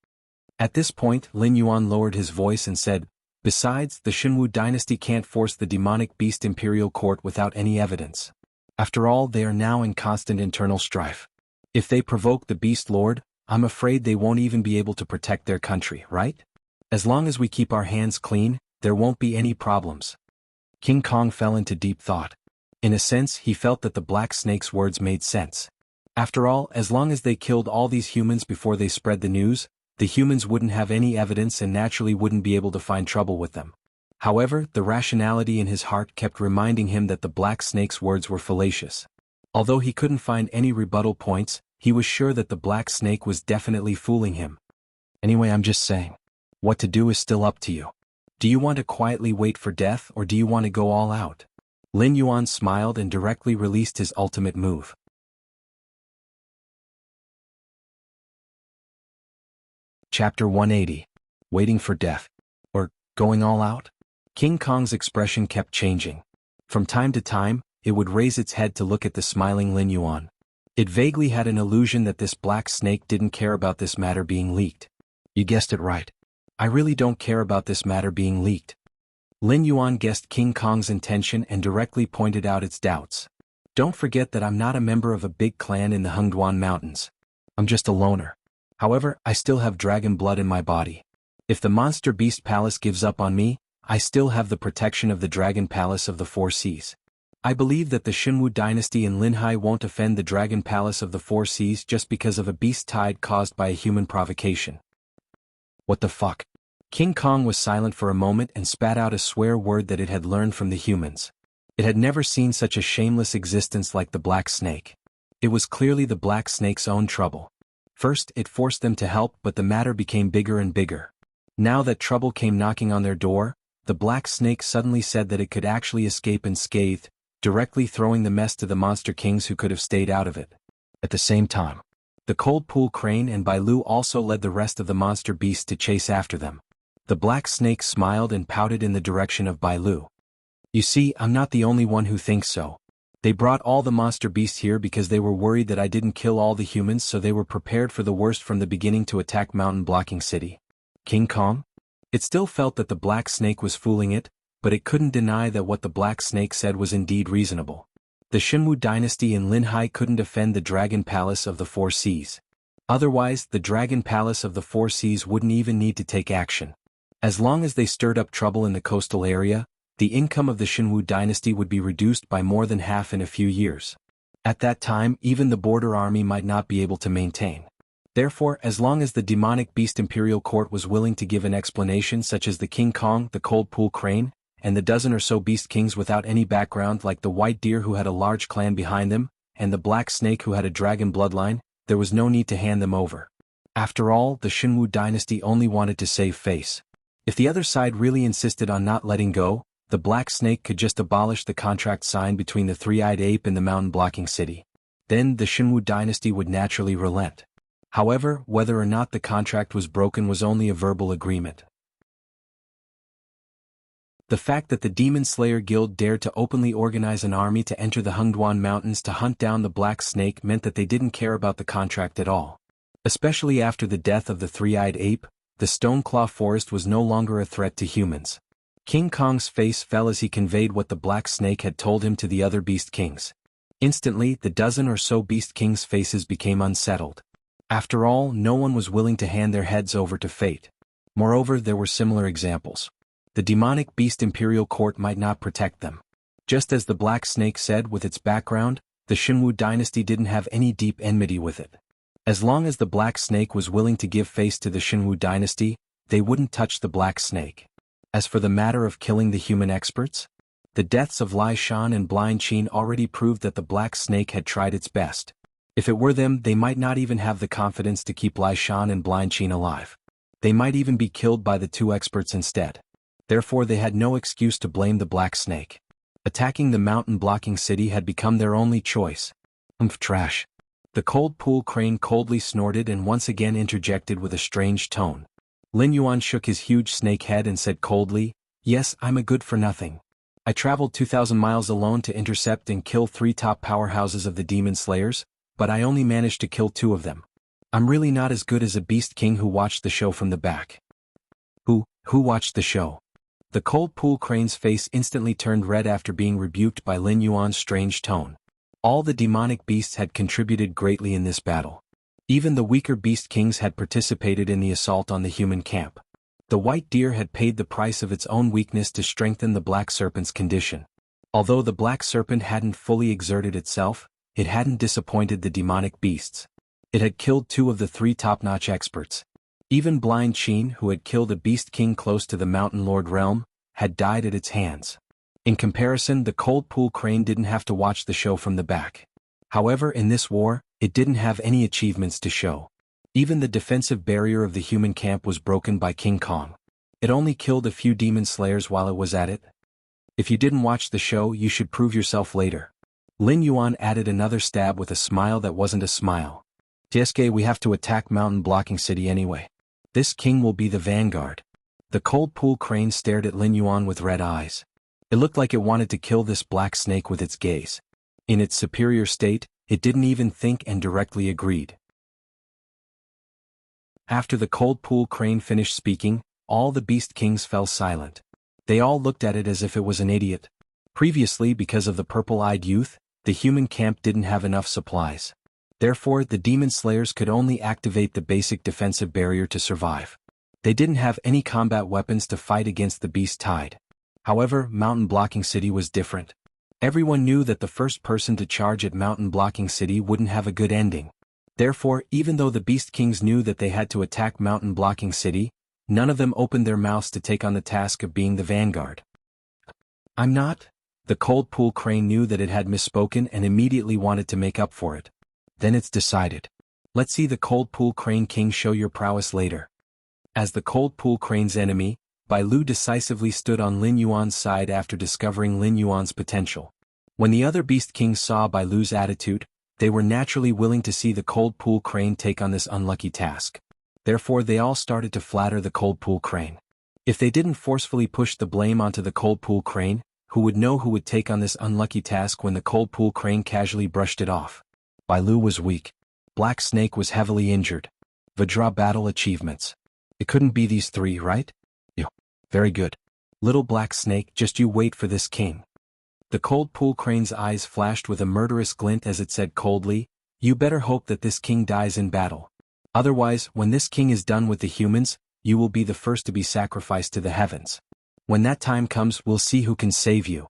At this point, Lin Yuan lowered his voice and said, "Besides, the Shenwu dynasty can't force the demonic beast imperial court without any evidence. After all, they are now in constant internal strife. If they provoke the beast lord, I'm afraid they won't even be able to protect their country, right? As long as we keep our hands clean, there won't be any problems." King Kong fell into deep thought. In a sense, he felt that the Black Snake's words made sense. After all, as long as they killed all these humans before they spread the news, the humans wouldn't have any evidence and naturally wouldn't be able to find trouble with them. However, the rationality in his heart kept reminding him that the Black Snake's words were fallacious. Although he couldn't find any rebuttal points, he was sure that the Black Snake was definitely fooling him. "Anyway, I'm just saying. What to do is still up to you. Do you want to quietly wait for death or do you want to go all out?" Lin Yuan smiled and directly released his ultimate move. Chapter 180. Waiting for Death. Or, going all out? King Kong's expression kept changing. From time to time, it would raise its head to look at the smiling Lin Yuan. It vaguely had an illusion that this Black Snake didn't care about this matter being leaked. "You guessed it right. I really don't care about this matter being leaked." Lin Yuan guessed King Kong's intention and directly pointed out its doubts. "Don't forget that I'm not a member of a big clan in the Hengduan Mountains. I'm just a loner. However, I still have dragon blood in my body. If the Monster Beast Palace gives up on me, I still have the protection of the Dragon Palace of the 4 Seas. I believe that the Shenwu dynasty in Linhai won't offend the Dragon Palace of the 4 Seas just because of a beast tide caused by a human provocation." "What the fuck?" King Kong was silent for a moment and spat out a swear word that it had learned from the humans. It had never seen such a shameless existence like the Black Snake. It was clearly the Black Snake's own trouble. First, it forced them to help, but the matter became bigger and bigger. Now that trouble came knocking on their door, the Black Snake suddenly said that it could actually escape unscathed, directly throwing the mess to the monster kings who could have stayed out of it. At the same time, the Cold Pool Crane and Bai Lu also led the rest of the monster beasts to chase after them. The Black Snake smiled and pouted in the direction of Bai Lu. "You see, I'm not the only one who thinks so. They brought all the monster beasts here because they were worried that I didn't kill all the humans, so they were prepared for the worst from the beginning to attack Mountain Blocking City." "King Kong, It still felt that the black snake was fooling it, but it couldn't deny that what the black snake said was indeed reasonable. The Xinwu dynasty in Linhai couldn't defend the Dragon Palace of the Four Seas. Otherwise, the Dragon Palace of the Four Seas wouldn't even need to take action. As long as they stirred up trouble in the coastal area, the income of the Xinwu dynasty would be reduced by more than half in a few years. At that time, even the border army might not be able to maintain. Therefore, as long as the demonic beast imperial court was willing to give an explanation such as the King Kong, the Cold Pool Crane, and the dozen or so beast kings without any background like the White Deer who had a large clan behind them, and the Black Snake who had a dragon bloodline, there was no need to hand them over. After all, the Xinwu dynasty only wanted to save face. If the other side really insisted on not letting go, the Black Snake could just abolish the contract signed between the Three-Eyed Ape and the mountain-blocking city. Then the Xinwu dynasty would naturally relent. However, whether or not the contract was broken was only a verbal agreement. The fact that the Demon Slayer Guild dared to openly organize an army to enter the Hengduan Mountains to hunt down the Black Snake meant that they didn't care about the contract at all. Especially after the death of the Three-Eyed Ape, the Stoneclaw Forest was no longer a threat to humans. King Kong's face fell as he conveyed what the Black Snake had told him to the other Beast Kings. Instantly, the dozen or so Beast Kings' faces became unsettled. After all, no one was willing to hand their heads over to fate. Moreover, there were similar examples. The demonic beast imperial court might not protect them. Just as the Black Snake said with its background, the Xinwu dynasty didn't have any deep enmity with it. As long as the Black Snake was willing to give face to the Xinwu dynasty, they wouldn't touch the Black Snake. As for the matter of killing the human experts, the deaths of Lai Shan and Blind Qin already proved that the Black Snake had tried its best. If it were them, they might not even have the confidence to keep Lai Shan and Blind Qin alive. They might even be killed by the two experts instead. Therefore they had no excuse to blame the Black Snake. Attacking the mountain-blocking city had become their only choice. Trash. The Cold Pool Crane coldly snorted and once again interjected with a strange tone. Lin Yuan shook his huge snake head and said coldly, "Yes, I'm a good-for-nothing. I traveled 2,000 miles alone to intercept and kill 3 top powerhouses of the Demon Slayers, but I only managed to kill 2 of them. I'm really not as good as a Beast King who watched the show from the back." Who watched the show? The Cold Pool Crane's face instantly turned red after being rebuked by Lin Yuan's strange tone. All the demonic beasts had contributed greatly in this battle. Even the weaker Beast Kings had participated in the assault on the human camp. The White Deer had paid the price of its own weakness to strengthen the Black Serpent's condition. Although the Black Serpent hadn't fully exerted itself, it hadn't disappointed the demonic beasts. It had killed 2 of the 3 top-notch experts. Even Blind Qin, who had killed a Beast King close to the Mountain Lord realm, had died at its hands. In comparison, the Cold Pool Crane didn't have to watch the show from the back. However, in this war, it didn't have any achievements to show. Even the defensive barrier of the human camp was broken by King Kong. It only killed a few demon slayers while it was at it. If you didn't watch the show, you should prove yourself later. Lin Yuan added another stab with a smile that wasn't a smile. "Tieske, we have to attack Mountain Blocking City anyway. This king will be the vanguard." The Cold Pool Crane stared at Lin Yuan with red eyes. It looked like it wanted to kill this Black Snake with its gaze. In its superior state, it didn't even think and directly agreed. After the Cold Pool Crane finished speaking, all the Beast Kings fell silent. They all looked at it as if it was an idiot. Previously, because of the purple-eyed youth, the human camp didn't have enough supplies. Therefore, the Demon Slayers could only activate the basic defensive barrier to survive. They didn't have any combat weapons to fight against the Beast Tide. However, Mountain Blocking City was different. Everyone knew that the first person to charge at Mountain Blocking City wouldn't have a good ending. Therefore, even though the Beast Kings knew that they had to attack Mountain Blocking City, none of them opened their mouths to take on the task of being the vanguard. "I'm not." The Cold Pool Crane knew that it had misspoken and immediately wanted to make up for it. "Then it's decided. Let's see the Cold Pool Crane King show your prowess later." As the Cold Pool Crane's enemy, Bai Lu decisively stood on Lin Yuan's side after discovering Lin Yuan's potential. When the other Beast Kings saw Bai Lu's attitude, they were naturally willing to see the Cold Pool Crane take on this unlucky task. Therefore they all started to flatter the Cold Pool Crane. If they didn't forcefully push the blame onto the Cold Pool Crane, who would know who would take on this unlucky task when the Cold Pool Crane casually brushed it off? Bai Lu was weak. Black Snake was heavily injured. Vajra battle achievements. It couldn't be these 3, right? Very good. Little black snake, just you wait for this king. The cold pool crane's eyes flashed with a murderous glint as it said coldly, you better hope that this king dies in battle. Otherwise, when this king is done with the humans, you will be the first to be sacrificed to the heavens. When that time comes, we'll see who can save you.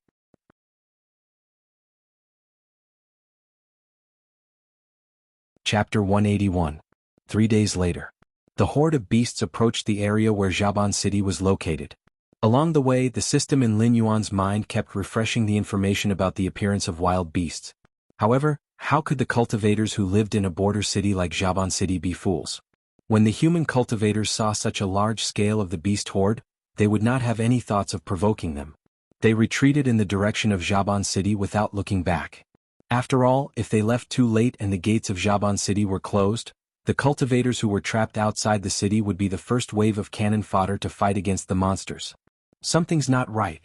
Chapter 181. 3 days later. The horde of beasts approached the area where Xiaoban City was located. Along the way, the system in Lin Yuan's mind kept refreshing the information about the appearance of wild beasts. However, how could the cultivators who lived in a border city like Xiaoban City be fools? When the human cultivators saw such a large scale of the beast horde, they would not have any thoughts of provoking them. They retreated in the direction of Xiaoban City without looking back. After all, if they left too late and the gates of Xiaoban City were closed, the cultivators who were trapped outside the city would be the first wave of cannon fodder to fight against the monsters. Something's not right.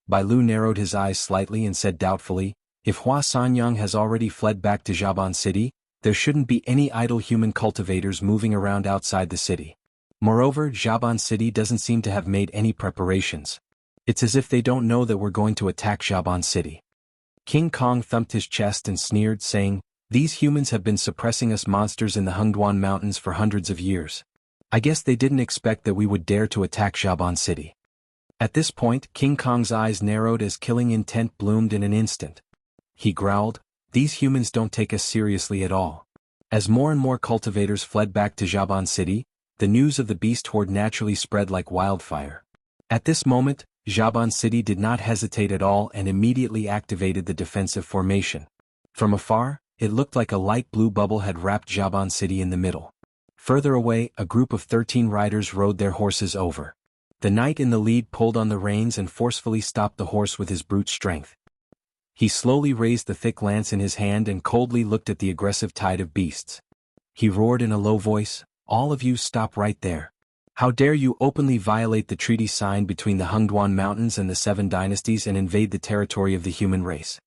Bai Lu narrowed his eyes slightly and said doubtfully, if Hua Sanyang has already fled back to Xiaoban City, there shouldn't be any idle human cultivators moving around outside the city. Moreover, Xiaoban City doesn't seem to have made any preparations. It's as if they don't know that we're going to attack Xiaoban City. King Kong thumped his chest and sneered, saying, these humans have been suppressing us monsters in the Hengduan Mountains for hundreds of years. I guess they didn't expect that we would dare to attack Xiaoban City. At this point, King Kong's eyes narrowed as killing intent bloomed in an instant. He growled, these humans don't take us seriously at all. As more and more cultivators fled back to Xiaoban City, the news of the beast horde naturally spread like wildfire. At this moment, Xiaoban City did not hesitate at all and immediately activated the defensive formation. From afar, it looked like a light blue bubble had wrapped Xiaoban City in the middle. Further away, a group of 13 riders rode their horses over. The knight in the lead pulled on the reins and forcefully stopped the horse with his brute strength. He slowly raised the thick lance in his hand and coldly looked at the aggressive tide of beasts. He roared in a low voice, all of you stop right there. How dare you openly violate the treaty signed between the Hengduan Mountains and the Seven Dynasties and invade the territory of the human race?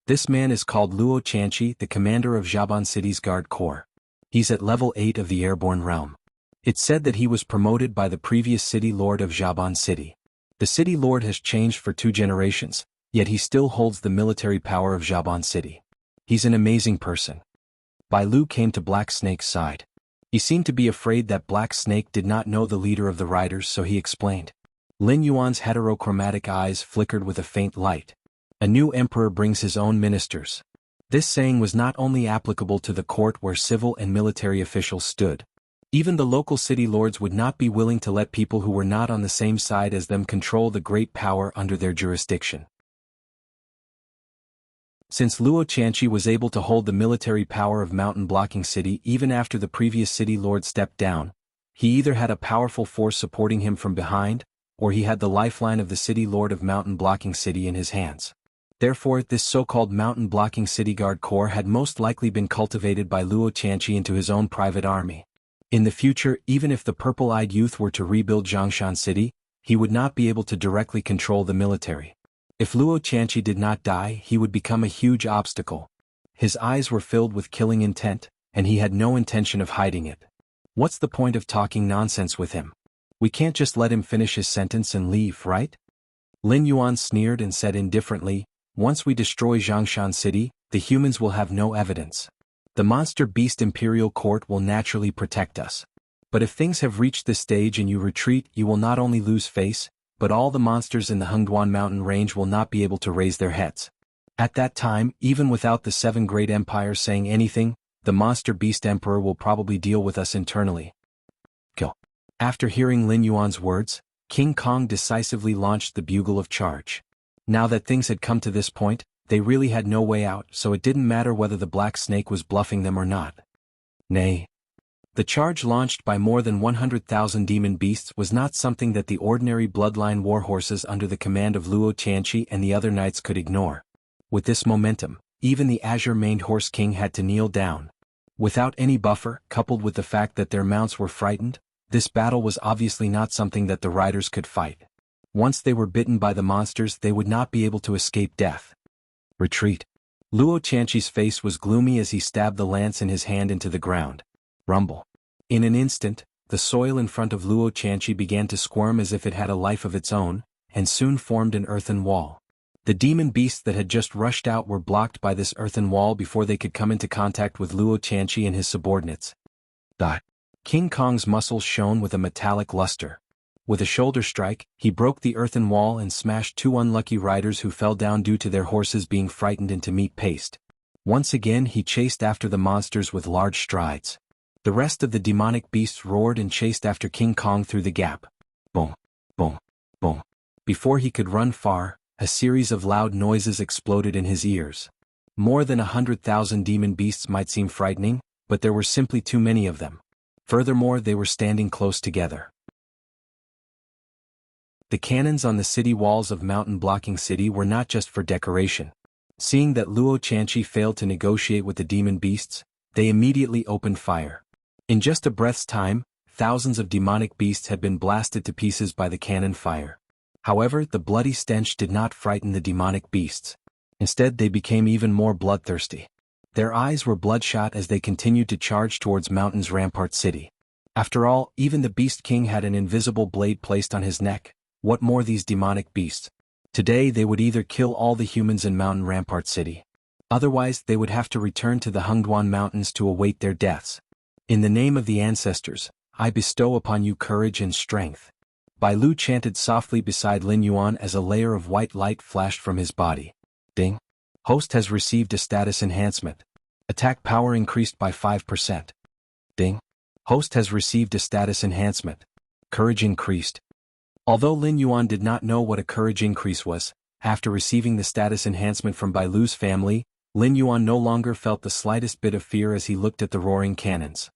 This man is called Luo Chanqi, the commander of Xiaoban City's Guard Corps. He's at level 8 of the Airborne Realm. It's said that he was promoted by the previous city lord of Xiaoban City. The city lord has changed for 2 generations, yet he still holds the military power of Xiaoban City. He's an amazing person. Bai Lu came to Black Snake's side. He seemed to be afraid that Black Snake did not know the leader of the riders, so he explained. Lin Yuan's heterochromatic eyes flickered with a faint light. A new emperor brings his own ministers. This saying was not only applicable to the court where civil and military officials stood. Even the local city lords would not be willing to let people who were not on the same side as them control the great power under their jurisdiction. Since Luo Chanqi was able to hold the military power of Mountain Blocking City even after the previous city lord stepped down, he either had a powerful force supporting him from behind, or he had the lifeline of the city lord of Mountain Blocking City in his hands. Therefore, this so-called Mountain Blocking City Guard Corps had most likely been cultivated by Luo Chanqi into his own private army. In the future, even if the purple-eyed youth were to rebuild Zhongshan City, he would not be able to directly control the military. If Luo Chanqi did not die, he would become a huge obstacle. His eyes were filled with killing intent, and he had no intention of hiding it. What's the point of talking nonsense with him? We can't just let him finish his sentence and leave, right? Lin Yuan sneered and said indifferently, once we destroy Zhongshan City, the humans will have no evidence. The monster beast imperial court will naturally protect us. But if things have reached this stage and you retreat, you will not only lose face, but all the monsters in the Hengduan mountain range will not be able to raise their heads. At that time, even without the 7 great empires saying anything, the monster beast emperor will probably deal with us internally. Kill. After hearing Lin Yuan's words, King Kong decisively launched the bugle of charge. Now that things had come to this point, they really had no way out, so it didn't matter whether the Black Snake was bluffing them or not. Nay. The charge launched by more than 100,000 demon beasts was not something that the ordinary bloodline warhorses under the command of Luo Chanqi and the other knights could ignore. With this momentum, even the azure-maned horse king had to kneel down. Without any buffer, coupled with the fact that their mounts were frightened, this battle was obviously not something that the riders could fight. Once they were bitten by the monsters, they would not be able to escape death. Retreat. Luo Chanqi's face was gloomy as he stabbed the lance in his hand into the ground. Rumble. In an instant, the soil in front of Luo Chanchi began to squirm as if it had a life of its own, and soon formed an earthen wall. The demon beasts that had just rushed out were blocked by this earthen wall before they could come into contact with Luo Chanchi and his subordinates. King Kong's muscles shone with a metallic luster. With a shoulder strike, he broke the earthen wall and smashed two unlucky riders who fell down due to their horses being frightened into meat paste. Once again he chased after the monsters with large strides. The rest of the demonic beasts roared and chased after King Kong through the gap. Boom, boom, boom. Before he could run far, a series of loud noises exploded in his ears. More than 100,000 demon beasts might seem frightening, but there were simply too many of them. Furthermore, they were standing close together. The cannons on the city walls of Mountain Blocking City were not just for decoration. Seeing that Luo Chanchi failed to negotiate with the demon beasts, they immediately opened fire. In just a breath's time, thousands of demonic beasts had been blasted to pieces by the cannon fire. However, the bloody stench did not frighten the demonic beasts. Instead, they became even more bloodthirsty. Their eyes were bloodshot as they continued to charge towards Mountain's Rampart City. After all, even the Beast King had an invisible blade placed on his neck. What more these demonic beasts? Today they would either kill all the humans in Mountain Rampart City. Otherwise, they would have to return to the Hengduan Mountains to await their deaths. In the name of the ancestors, I bestow upon you courage and strength. Bai Lu chanted softly beside Lin Yuan as a layer of white light flashed from his body. Ding. Host has received a status enhancement. Attack power increased by 5%. Ding. Host has received a status enhancement. Courage increased. Although Lin Yuan did not know what a courage increase was, after receiving the status enhancement from Bai Lu's family, Lin Yuan no longer felt the slightest bit of fear as he looked at the roaring cannons.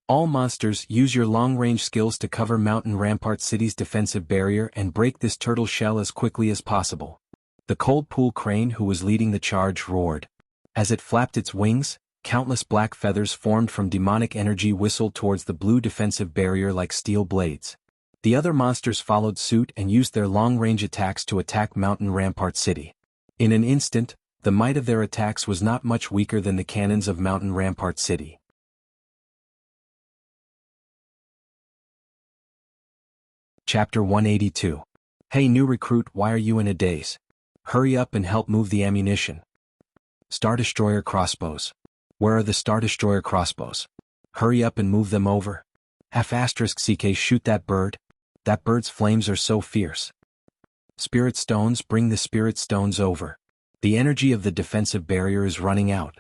All monsters, use your long-range skills to cover Mountain Rampart City's defensive barrier and break this turtle shell as quickly as possible. The cold pool crane who was leading the charge roared. As it flapped its wings, countless black feathers formed from demonic energy whistled towards the blue defensive barrier like steel blades. The other monsters followed suit and used their long-range attacks to attack Mountain Rampart City. In an instant, the might of their attacks was not much weaker than the cannons of Mountain Rampart City. Chapter 182. Hey new recruit, why are you in a daze? Hurry up and help move the ammunition. Star Destroyer crossbows. Where are the Star Destroyer crossbows? Hurry up and move them over. *CK shoot that bird. That bird's flames are so fierce. Spirit stones, bring the spirit stones over. The energy of the defensive barrier is running out.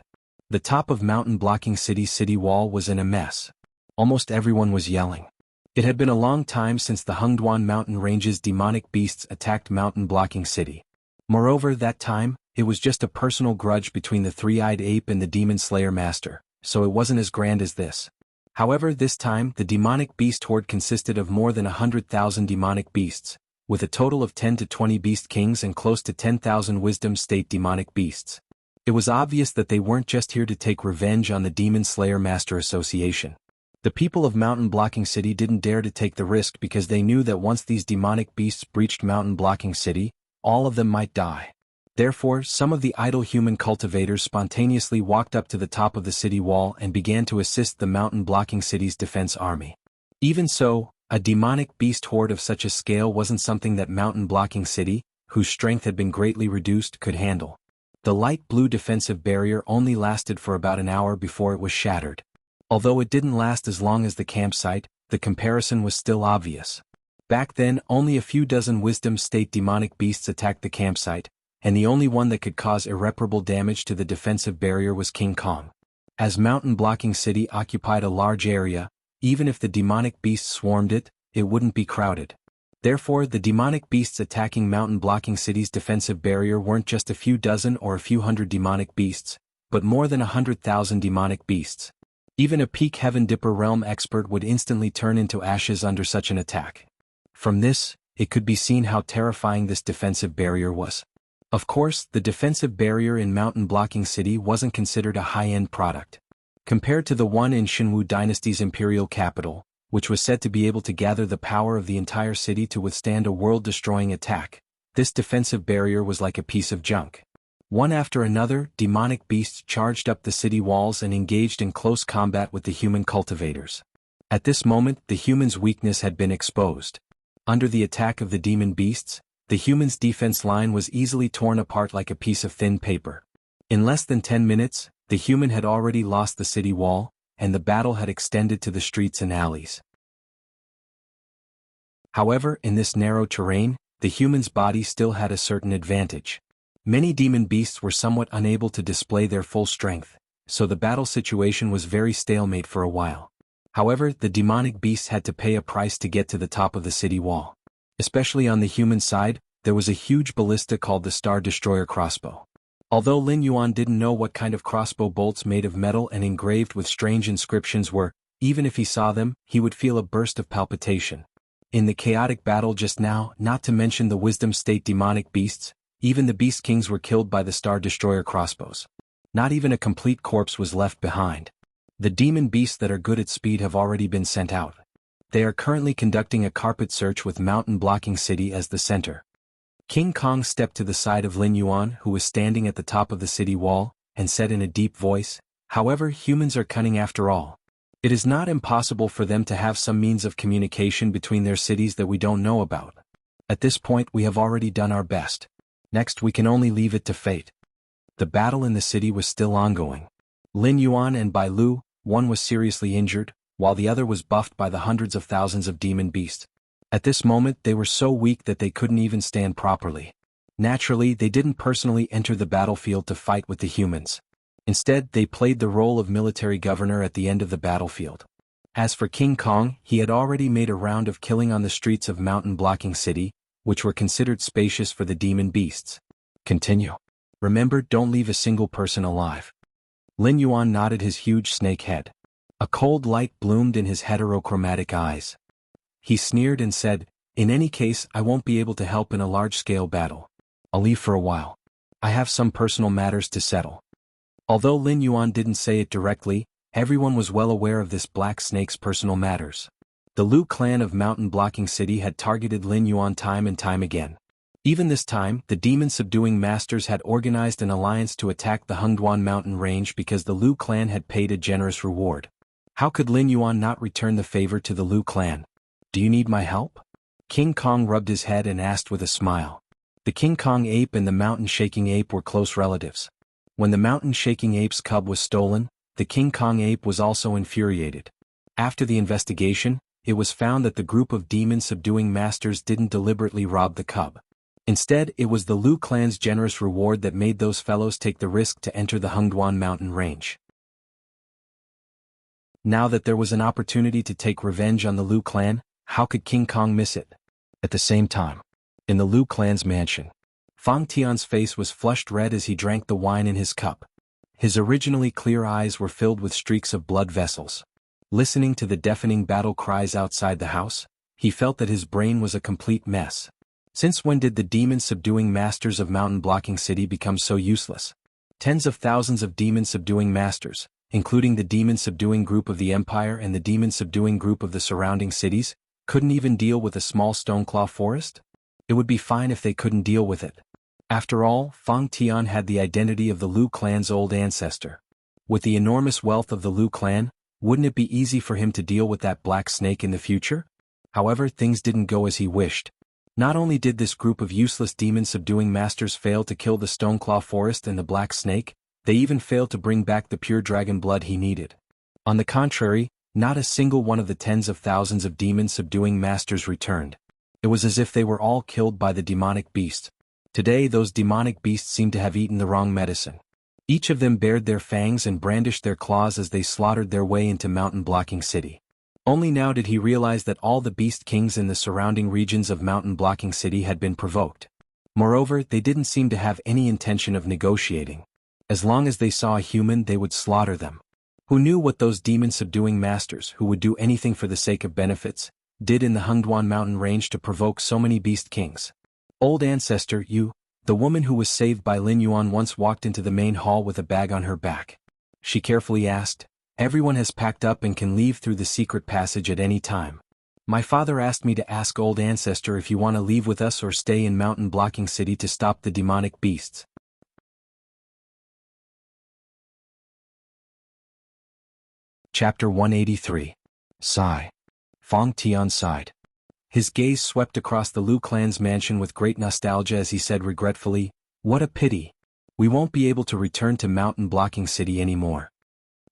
The top of Mountain Blocking City's city wall was in a mess. Almost everyone was yelling. It had been a long time since the Hengduan mountain range's demonic beasts attacked Mountain Blocking City. Moreover, that time, it was just a personal grudge between the three-eyed ape and the demon slayer master, so it wasn't as grand as this. However, this time, the demonic beast horde consisted of more than 100,000 demonic beasts, with a total of 10 to 20 beast kings and close to 10,000 wisdom state demonic beasts. It was obvious that they weren't just here to take revenge on the Demon Slayer Master Association. The people of Mountain Blocking City didn't dare to take the risk because they knew that once these demonic beasts breached Mountain Blocking City, all of them might die. Therefore, some of the idle human cultivators spontaneously walked up to the top of the city wall and began to assist the Mountain Blocking City's defense army. Even so, a demonic beast horde of such a scale wasn't something that Mountain Blocking City, whose strength had been greatly reduced, could handle. The light blue defensive barrier only lasted for about an hour before it was shattered. Although it didn't last as long as the campsite, the comparison was still obvious. Back then, only a few dozen wisdom state demonic beasts attacked the campsite, and the only one that could cause irreparable damage to the defensive barrier was King Kong. As Mountain Blocking City occupied a large area, even if the demonic beasts swarmed it, it wouldn't be crowded. Therefore, the demonic beasts attacking Mountain Blocking City's defensive barrier weren't just a few dozen or a few hundred demonic beasts, but more than 100,000 demonic beasts. Even a peak Heaven Dipper realm expert would instantly turn into ashes under such an attack. From this, it could be seen how terrifying this defensive barrier was. Of course, the defensive barrier in Mountain Blocking City wasn't considered a high-end product. Compared to the one in Shinwu Dynasty's imperial capital, which was said to be able to gather the power of the entire city to withstand a world-destroying attack, this defensive barrier was like a piece of junk. One after another, demonic beasts charged up the city walls and engaged in close combat with the human cultivators. At this moment, the humans' weakness had been exposed. Under the attack of the demon beasts, the humans' defense line was easily torn apart like a piece of thin paper. In less than 10 minutes, the human had already lost the city wall, and the battle had extended to the streets and alleys. However, in this narrow terrain, the human's body still had a certain advantage. Many demon beasts were somewhat unable to display their full strength, so the battle situation was very stalemate for a while. However, the demonic beasts had to pay a price to get to the top of the city wall. Especially on the human side, there was a huge ballista called the Star Destroyer crossbow. Although Lin Yuan didn't know what kind of crossbow bolts made of metal and engraved with strange inscriptions were, even if he saw them, he would feel a burst of palpitation. In the chaotic battle just now, not to mention the wisdom state demonic beasts, even the beast kings were killed by the Star Destroyer crossbows. Not even a complete corpse was left behind. The demon beasts that are good at speed have already been sent out. They are currently conducting a carpet search with mountain blocking city as the center. King Kong stepped to the side of Lin Yuan, who was standing at the top of the city wall, and said in a deep voice, "However, humans are cunning after all. It is not impossible for them to have some means of communication between their cities that we don't know about. At this point we have already done our best. Next we can only leave it to fate." The battle in the city was still ongoing. Lin Yuan and Bai Lu, one was seriously injured, while the other was buffed by the hundreds of thousands of demon beasts. At this moment they were so weak that they couldn't even stand properly. Naturally, they didn't personally enter the battlefield to fight with the humans. Instead, they played the role of military governor at the end of the battlefield. As for King Kong, he had already made a round of killing on the streets of mountain blocking city, which were considered spacious for the demon beasts. Continue. Remember, don't leave a single person alive. Lin Yuan nodded his huge snake head. A cold light bloomed in his heterochromatic eyes. He sneered and said, "In any case, I won't be able to help in a large-scale battle. I'll leave for a while. I have some personal matters to settle." Although Lin Yuan didn't say it directly, everyone was well aware of this black snake's personal matters. The Lu clan of Mountain Blocking City had targeted Lin Yuan time and time again. Even this time, the demon-subduing masters had organized an alliance to attack the Hengduan mountain range because the Lu clan had paid a generous reward. How could Lin Yuan not return the favor to the Lu clan? "Do you need my help?" King Kong rubbed his head and asked with a smile. The King Kong ape and the mountain shaking ape were close relatives. When the mountain shaking ape's cub was stolen, the King Kong ape was also infuriated. After the investigation, it was found that the group of demon-subduing masters didn't deliberately rob the cub. Instead, it was the Lu clan's generous reward that made those fellows take the risk to enter the Hengduan mountain range. Now that there was an opportunity to take revenge on the Lu clan, how could King Kong miss it? At the same time, in the Lu clan's mansion, Fang Tian's face was flushed red as he drank the wine in his cup. His originally clear eyes were filled with streaks of blood vessels. Listening to the deafening battle cries outside the house, he felt that his brain was a complete mess. Since when did the demon-subduing masters of Mountain Blocking City become so useless? Tens of thousands of demon-subduing masters, including the demon-subduing group of the Empire and the demon-subduing group of the surrounding cities, couldn't even deal with a small Stoneclaw forest? It would be fine if they couldn't deal with it. After all, Fang Tian had the identity of the Lu clan's old ancestor. With the enormous wealth of the Lu clan, wouldn't it be easy for him to deal with that black snake in the future? However, things didn't go as he wished. Not only did this group of useless demon-subduing masters fail to kill the Stoneclaw forest and the black snake, they even failed to bring back the pure dragon blood he needed. On the contrary, not a single one of the tens of thousands of demon-subduing masters returned. It was as if they were all killed by the demonic beast. Today those demonic beasts seemed to have eaten the wrong medicine. Each of them bared their fangs and brandished their claws as they slaughtered their way into Mountain Blocking City. Only now did he realize that all the beast kings in the surrounding regions of Mountain Blocking City had been provoked. Moreover, they didn't seem to have any intention of negotiating. As long as they saw a human, they would slaughter them. Who knew what those demon-subduing masters, who would do anything for the sake of benefits, did in the Hengduan mountain range to provoke so many beast kings? "Old ancestor, you," the woman who was saved by Lin Yuan once walked into the main hall with a bag on her back. She carefully asked, "Everyone has packed up and can leave through the secret passage at any time. My father asked me to ask old ancestor if you want to leave with us or stay in Mountain Blocking City to stop the demonic beasts." Chapter 183. Sigh. Fong Tian sighed. His gaze swept across the Lu clan's mansion with great nostalgia as he said regretfully, "What a pity. We won't be able to return to Mountain Blocking City anymore."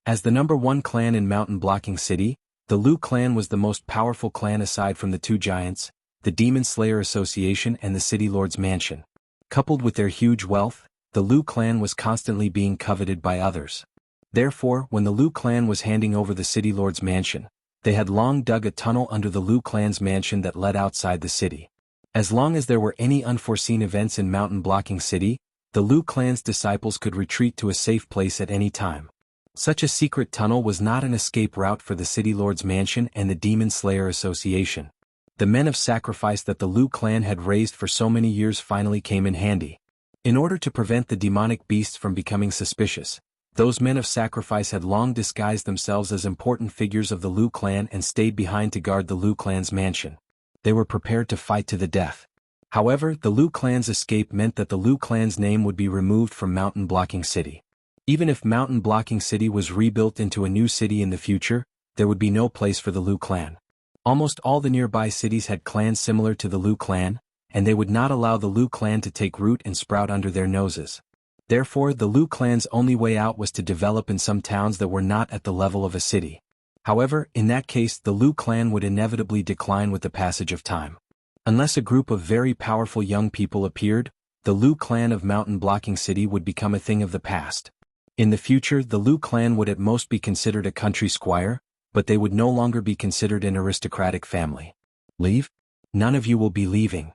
As the #1 clan in Mountain Blocking City, the Lu clan was the most powerful clan aside from the two giants, the Demon Slayer Association and the City Lord's Mansion. Coupled with their huge wealth, the Lu clan was constantly being coveted by others. Therefore, when the Lu clan was handing over the City Lord's Mansion, they had long dug a tunnel under the Lu clan's mansion that led outside the city. As long as there were any unforeseen events in Mountain Blocking City, the Lu clan's disciples could retreat to a safe place at any time. Such a secret tunnel was not an escape route for the City Lord's Mansion and the Demon Slayer Association. The men of sacrifice that the Lu clan had raised for so many years finally came in handy. In order to prevent the demonic beasts from becoming suspicious, those men of sacrifice had long disguised themselves as important figures of the Lu clan and stayed behind to guard the Lu clan's mansion. They were prepared to fight to the death. However, the Lu clan's escape meant that the Lu clan's name would be removed from Mountain Blocking City. Even if Mountain Blocking City was rebuilt into a new city in the future, there would be no place for the Lu clan. Almost all the nearby cities had clans similar to the Lu clan, and they would not allow the Lu clan to take root and sprout under their noses. Therefore, the Lu clan's only way out was to develop in some towns that were not at the level of a city. However, in that case the Lu clan would inevitably decline with the passage of time. Unless a group of very powerful young people appeared, the Lu clan of Mountain Blocking City would become a thing of the past. In the future, the Lu clan would at most be considered a country squire, but they would no longer be considered an aristocratic family. Leave? None of you will be leaving.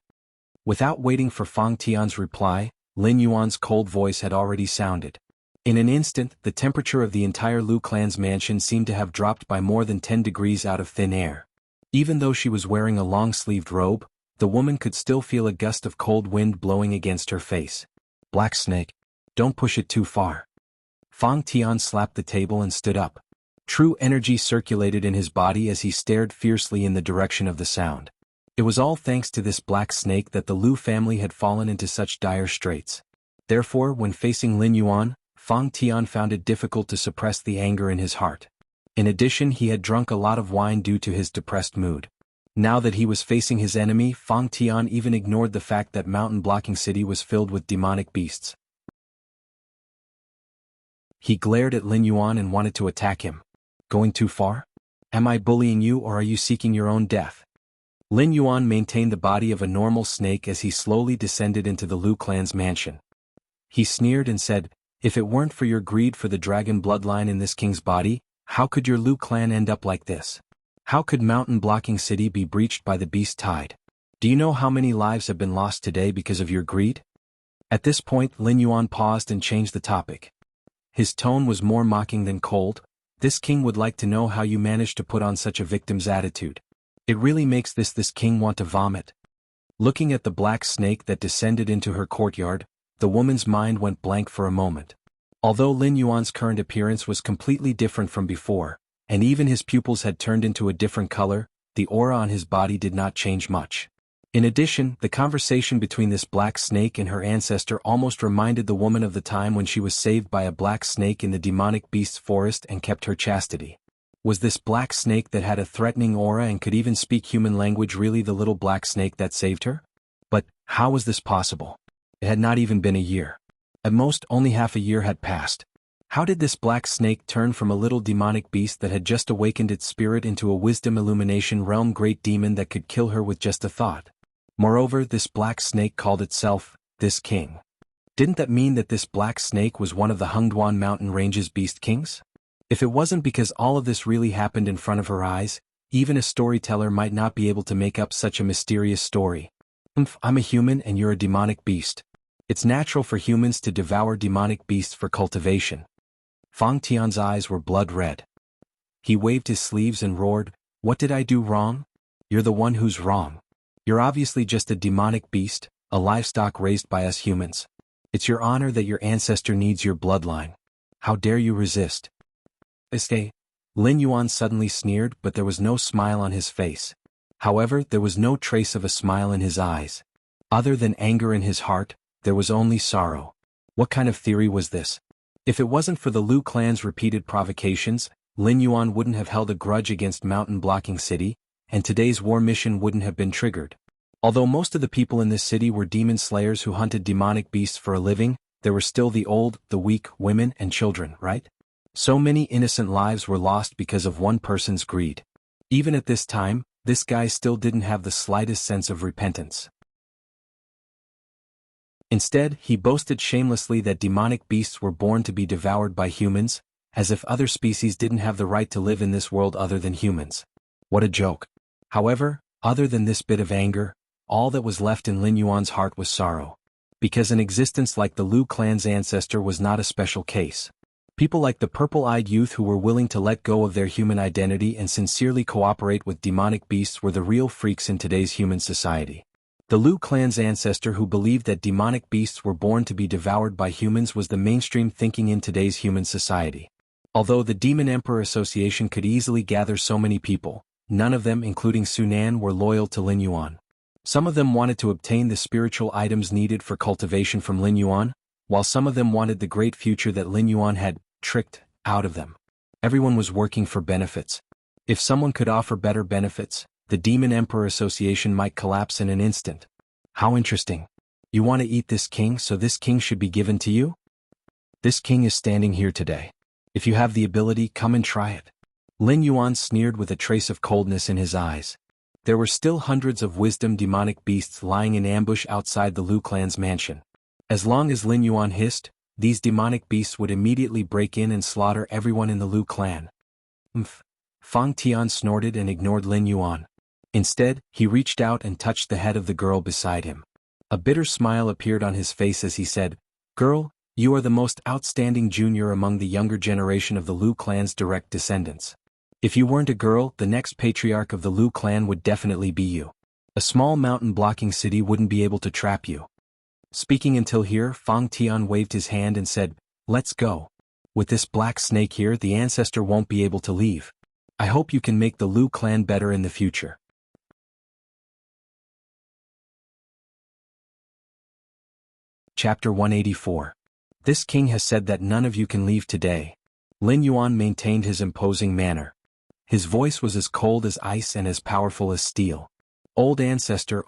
Without waiting for Fong Tian's reply, Lin Yuan's cold voice had already sounded. In an instant, the temperature of the entire Lu clan's mansion seemed to have dropped by more than 10 degrees out of thin air. Even though she was wearing a long-sleeved robe, the woman could still feel a gust of cold wind blowing against her face. Black Snake, don't push it too far. Fong Tian slapped the table and stood up. True energy circulated in his body as he stared fiercely in the direction of the sound. It was all thanks to this black snake that the Lu family had fallen into such dire straits. Therefore, when facing Lin Yuan, Fong Tian found it difficult to suppress the anger in his heart. In addition, he had drunk a lot of wine due to his depressed mood. Now that he was facing his enemy, Fong Tian even ignored the fact that Mountain Blocking City was filled with demonic beasts. He glared at Lin Yuan and wanted to attack him. Going too far? Am I bullying you or are you seeking your own death? Lin Yuan maintained the body of a normal snake as he slowly descended into the Lu clan's mansion. He sneered and said, "If it weren't for your greed for the dragon bloodline in this king's body, how could your Lu clan end up like this? How could Mountain Blocking City be breached by the beast tide? Do you know how many lives have been lost today because of your greed?" At this point, Lin Yuan paused and changed the topic. His tone was more mocking than cold. "This king would like to know how you managed to put on such a victim's attitude. It really makes this king want to vomit." Looking at the black snake that descended into her courtyard, the woman's mind went blank for a moment. Although Lin Yuan's current appearance was completely different from before, and even his pupils had turned into a different color, the aura on his body did not change much. In addition, the conversation between this black snake and her ancestor almost reminded the woman of the time when she was saved by a black snake in the demonic beast's forest and kept her chastity. Was this black snake that had a threatening aura and could even speak human language really the little black snake that saved her? But how was this possible? It had not even been a year. At most, only half a year had passed. How did this black snake turn from a little demonic beast that had just awakened its spirit into a wisdom illumination realm great demon that could kill her with just a thought? Moreover, this black snake called itself, this king. Didn't that mean that this black snake was one of the Hengduan Mountain Range's beast kings? If it wasn't because all of this really happened in front of her eyes, even a storyteller might not be able to make up such a mysterious story. I'm a human and you're a demonic beast. It's natural for humans to devour demonic beasts for cultivation. Fong Tian's eyes were blood red. He waved his sleeves and roared, "What did I do wrong? You're the one who's wrong. You're obviously just a demonic beast, a livestock raised by us humans. It's your honor that your ancestor needs your bloodline. How dare you resist?" "Escape." Lin Yuan suddenly sneered, but there was no smile on his face. However, there was no trace of a smile in his eyes. Other than anger in his heart, there was only sorrow. What kind of theory was this? If it wasn't for the Lu clan's repeated provocations, Lin Yuan wouldn't have held a grudge against Mountain Blocking City, and today's war mission wouldn't have been triggered. Although most of the people in this city were demon slayers who hunted demonic beasts for a living, there were still the old, the weak, women and children, right? So many innocent lives were lost because of one person's greed. Even at this time, this guy still didn't have the slightest sense of repentance. Instead, he boasted shamelessly that demonic beasts were born to be devoured by humans, as if other species didn't have the right to live in this world other than humans. What a joke. However, other than this bit of anger, all that was left in Lin Yuan's heart was sorrow. Because an existence like the Lu clan's ancestor was not a special case. People like the purple-eyed youth who were willing to let go of their human identity and sincerely cooperate with demonic beasts were the real freaks in today's human society. The Lu clan's ancestor who believed that demonic beasts were born to be devoured by humans was the mainstream thinking in today's human society. Although the Demon Emperor Association could easily gather so many people, none of them, including Sunan, were loyal to Lin Yuan. Some of them wanted to obtain the spiritual items needed for cultivation from Lin Yuan, while some of them wanted the great future that Lin Yuan had tricked out of them. Everyone was working for benefits. If someone could offer better benefits, the Demon Emperor Association might collapse in an instant. How interesting. You want to eat this king, so this king should be given to you? This king is standing here today. If you have the ability, come and try it. Lin Yuan sneered with a trace of coldness in his eyes. There were still hundreds of wisdom demonic beasts lying in ambush outside the Lu clan's mansion. As long as Lin Yuan hissed, these demonic beasts would immediately break in and slaughter everyone in the Lu clan. Fang Tian snorted and ignored Lin Yuan. Instead, he reached out and touched the head of the girl beside him. A bitter smile appeared on his face as he said, "Girl, you are the most outstanding junior among the younger generation of the Lu clan's direct descendants. If you weren't a girl, the next patriarch of the Lu clan would definitely be you. A small mountain blocking city wouldn't be able to trap you." Speaking until here, Fang Tian waved his hand and said, "Let's go. With this black snake here, the ancestor won't be able to leave. I hope you can make the Lu clan better in the future." Chapter 184. This king has said that none of you can leave today. Lin Yuan maintained his imposing manner. His voice was as cold as ice and as powerful as steel. Old ancestor,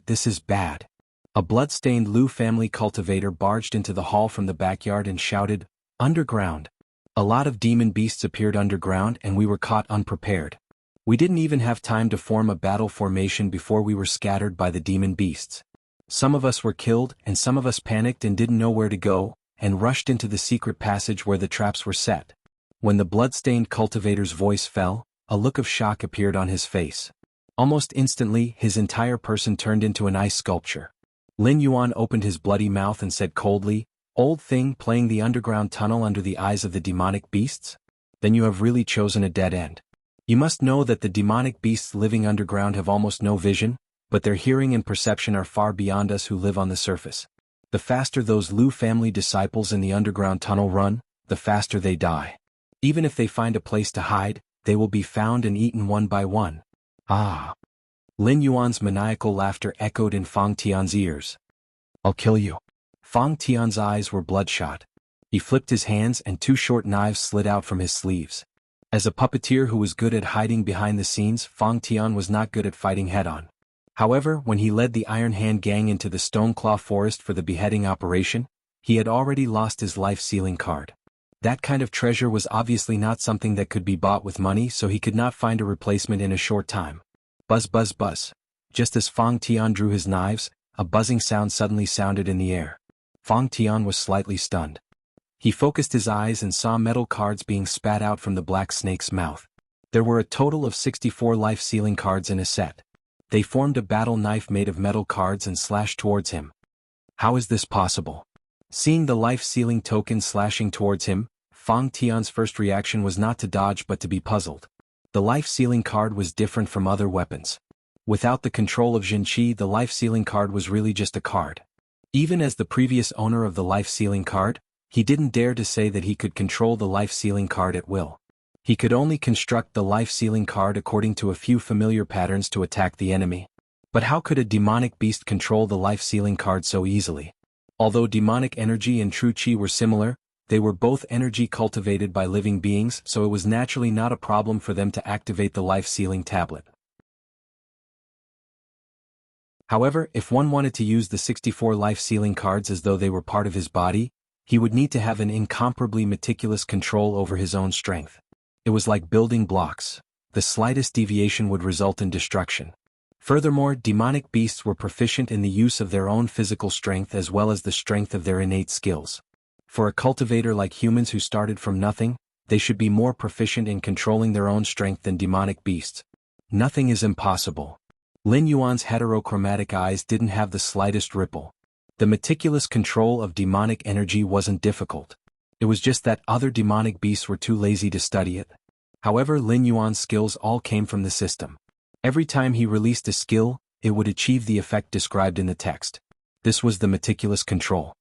this is bad." A blood-stained Lu family cultivator barged into the hall from the backyard and shouted, "Underground." A lot of demon beasts appeared underground and we were caught unprepared. We didn't even have time to form a battle formation before we were scattered by the demon beasts. Some of us were killed and some of us panicked and didn't know where to go, and rushed into the secret passage where the traps were set. When the blood-stained cultivator's voice fell, a look of shock appeared on his face. Almost instantly, his entire person turned into an ice sculpture. Lin Yuan opened his bloody mouth and said coldly, "Old thing playing the underground tunnel under the eyes of the demonic beasts? Then you have really chosen a dead end. You must know that the demonic beasts living underground have almost no vision, but their hearing and perception are far beyond us who live on the surface. The faster those Lu family disciples in the underground tunnel run, the faster they die. Even if they find a place to hide, they will be found and eaten one by one." Ah! Lin Yuan's maniacal laughter echoed in Fang Tian's ears. "I'll kill you." Fang Tian's eyes were bloodshot. He flipped his hands and two short knives slid out from his sleeves. As a puppeteer who was good at hiding behind the scenes, Fang Tian was not good at fighting head-on. However, when he led the Iron Hand gang into the Stoneclaw Forest for the beheading operation, he had already lost his life-sealing card. That kind of treasure was obviously not something that could be bought with money, so he could not find a replacement in a short time. Buzz buzz buzz. Just as Fang Tian drew his knives, a buzzing sound suddenly sounded in the air. Fang Tian was slightly stunned. He focused his eyes and saw metal cards being spat out from the black snake's mouth. There were a total of 64 life-sealing cards in a set. They formed a battle knife made of metal cards and slashed towards him. How is this possible? Seeing the life-sealing token slashing towards him, Fang Tian's first reaction was not to dodge but to be puzzled. The life-sealing card was different from other weapons. Without the control of Jinqi, the life-sealing card was really just a card. Even as the previous owner of the life-sealing card, he didn't dare to say that he could control the life-sealing card at will. He could only construct the life-sealing card according to a few familiar patterns to attack the enemy. But how could a demonic beast control the life-sealing card so easily? Although demonic energy and true qi were similar, They were both energy cultivated by living beings, so it was naturally not a problem for them to activate the life-sealing tablet. However, if one wanted to use the 64 life-sealing cards as though they were part of his body, he would need to have an incomparably meticulous control over his own strength. It was like building blocks. The slightest deviation would result in destruction. Furthermore, demonic beasts were proficient in the use of their own physical strength as well as the strength of their innate skills. For a cultivator like humans who started from nothing, they should be more proficient in controlling their own strength than demonic beasts. Nothing is impossible. Lin Yuan's heterochromatic eyes didn't have the slightest ripple. The meticulous control of demonic energy wasn't difficult. It was just that other demonic beasts were too lazy to study it. However, Lin Yuan's skills all came from the system. Every time he released a skill, it would achieve the effect described in the text. This was the meticulous control.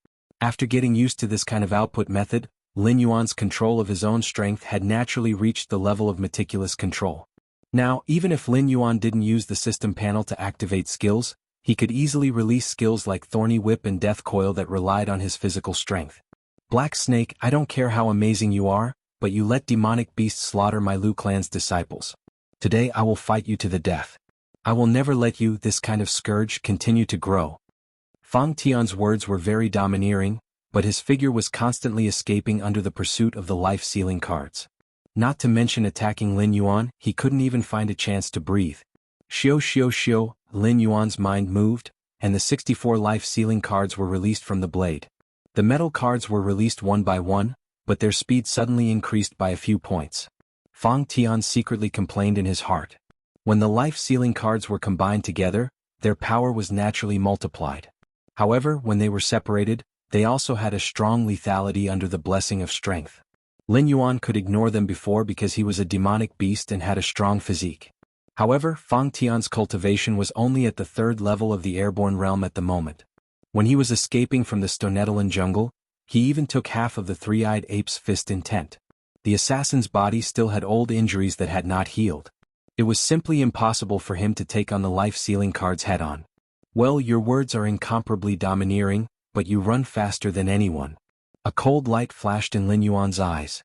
After getting used to this kind of output method, Lin Yuan's control of his own strength had naturally reached the level of meticulous control. Now, even if Lin Yuan didn't use the system panel to activate skills, he could easily release skills like Thorny Whip and Death Coil that relied on his physical strength. Black Snake, I don't care how amazing you are, but you let demonic beasts slaughter my Lu clan's disciples. Today I will fight you to the death. I will never let you, this kind of scourge, continue to grow. Fang Tian's words were very domineering, but his figure was constantly escaping under the pursuit of the life-sealing cards. Not to mention attacking Lin Yuan, he couldn't even find a chance to breathe. Shio, Lin Yuan's mind moved, and the 64 life-sealing cards were released from the blade. The metal cards were released one by one, but their speed suddenly increased by a few points. Fang Tian secretly complained in his heart. When the life-sealing cards were combined together, their power was naturally multiplied. However, when they were separated, they also had a strong lethality under the blessing of strength. Lin Yuan could ignore them before because he was a demonic beast and had a strong physique. However, Fang Tian's cultivation was only at the 3rd level of the airborne realm at the moment. When he was escaping from the Stonetalan jungle, he even took half of the three-eyed ape's fist intent. The assassin's body still had old injuries that had not healed. It was simply impossible for him to take on the life-sealing cards head-on. Well, your words are incomparably domineering, but you run faster than anyone. A cold light flashed in Lin Yuan's eyes.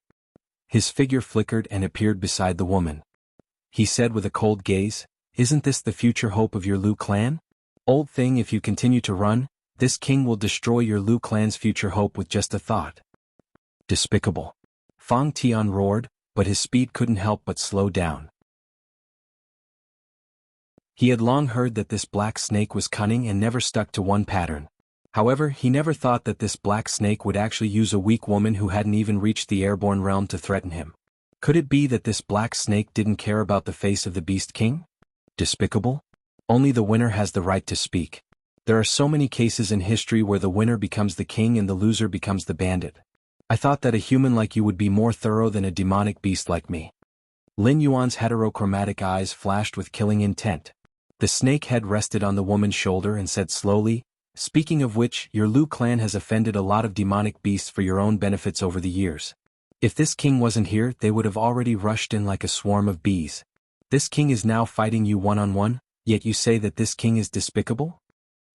His figure flickered and appeared beside the woman. He said with a cold gaze, "Isn't this the future hope of your Lu clan? Old thing, if you continue to run, this king will destroy your Lu clan's future hope with just a thought." Despicable. Fang Tian roared, but his speed couldn't help but slow down. He had long heard that this black snake was cunning and never stuck to one pattern. However, he never thought that this black snake would actually use a weak woman who hadn't even reached the airborne realm to threaten him. Could it be that this black snake didn't care about the face of the Beast King? Despicable? Only the winner has the right to speak. There are so many cases in history where the winner becomes the king and the loser becomes the bandit. I thought that a human like you would be more thorough than a demonic beast like me. Lin Yuan's heterochromatic eyes flashed with killing intent. The snake head rested on the woman's shoulder and said slowly, "Speaking of which, your Lu clan has offended a lot of demonic beasts for your own benefits over the years. If this king wasn't here, they would have already rushed in like a swarm of bees. This king is now fighting you one-on-one, yet you say that this king is despicable?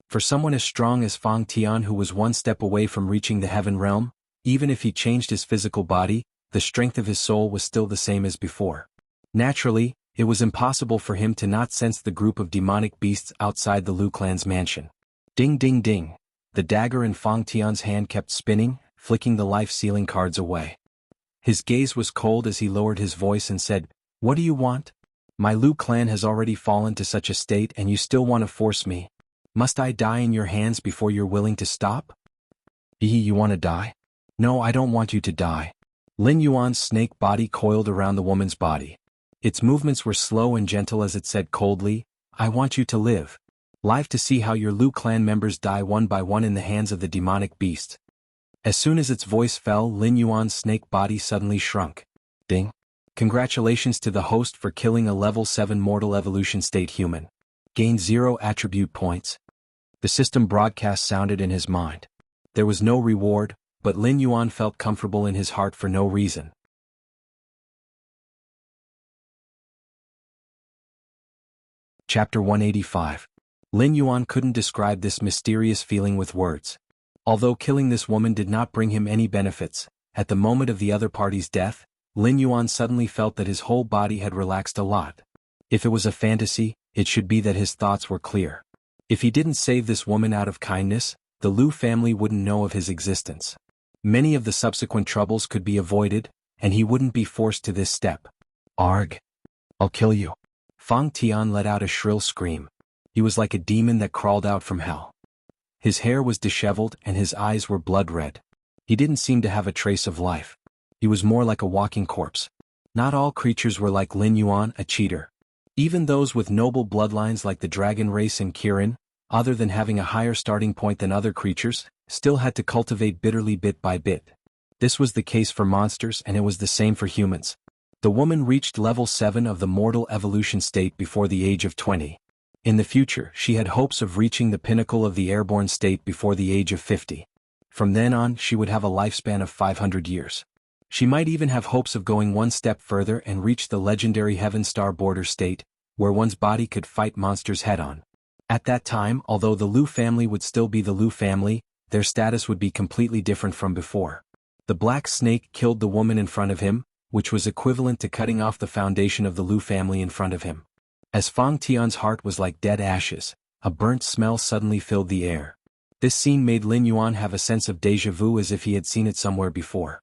For someone as strong as Fang Tian, who was one step away from reaching the heaven realm, even if he changed his physical body, the strength of his soul was still the same as before. Naturally, it was impossible for him to not sense the group of demonic beasts outside the Lu clan's mansion. Ding ding ding. The dagger in Fang Tian's hand kept spinning, flicking the life-sealing cards away. His gaze was cold as he lowered his voice and said, "What do you want? My Lu clan has already fallen to such a state and you still want to force me? Must I die in your hands before you're willing to stop?" You want to die? No, I don't want you to die." Lin Yuan's snake body coiled around the woman's body. Its movements were slow and gentle as it said coldly, "I want you to live. Live to see how your Lu clan members die one by one in the hands of the demonic beast." As soon as its voice fell, Lin Yuan's snake body suddenly shrunk. Ding. Congratulations to the host for killing a level 7 mortal evolution state human. Gain 0 attribute points. The system broadcast sounded in his mind. There was no reward, but Lin Yuan felt comfortable in his heart for no reason. Chapter 185. Lin Yuan couldn't describe this mysterious feeling with words. Although killing this woman did not bring him any benefits, at the moment of the other party's death, Lin Yuan suddenly felt that his whole body had relaxed a lot. If it was a fantasy, it should be that his thoughts were clear. If he didn't save this woman out of kindness, the Liu family wouldn't know of his existence. Many of the subsequent troubles could be avoided, and he wouldn't be forced to this step. Arg! I'll kill you. Fang Tian let out a shrill scream. He was like a demon that crawled out from hell. His hair was disheveled and his eyes were blood red. He didn't seem to have a trace of life. He was more like a walking corpse. Not all creatures were like Lin Yuan, a cheater. Even those with noble bloodlines like the dragon race and Kirin, other than having a higher starting point than other creatures, still had to cultivate bitterly bit by bit. This was the case for monsters and it was the same for humans. The woman reached level 7 of the mortal evolution state before the age of 20. In the future, she had hopes of reaching the pinnacle of the airborne state before the age of 50. From then on, she would have a lifespan of 500 years. She might even have hopes of going one step further and reach the legendary Heaven Star border state, where one's body could fight monsters head-on. At that time, although the Liu family would still be the Liu family, their status would be completely different from before. The black snake killed the woman in front of him, which was equivalent to cutting off the foundation of the Liu family in front of him. As Fang Tian's heart was like dead ashes, a burnt smell suddenly filled the air. This scene made Lin Yuan have a sense of déjà vu as if he had seen it somewhere before.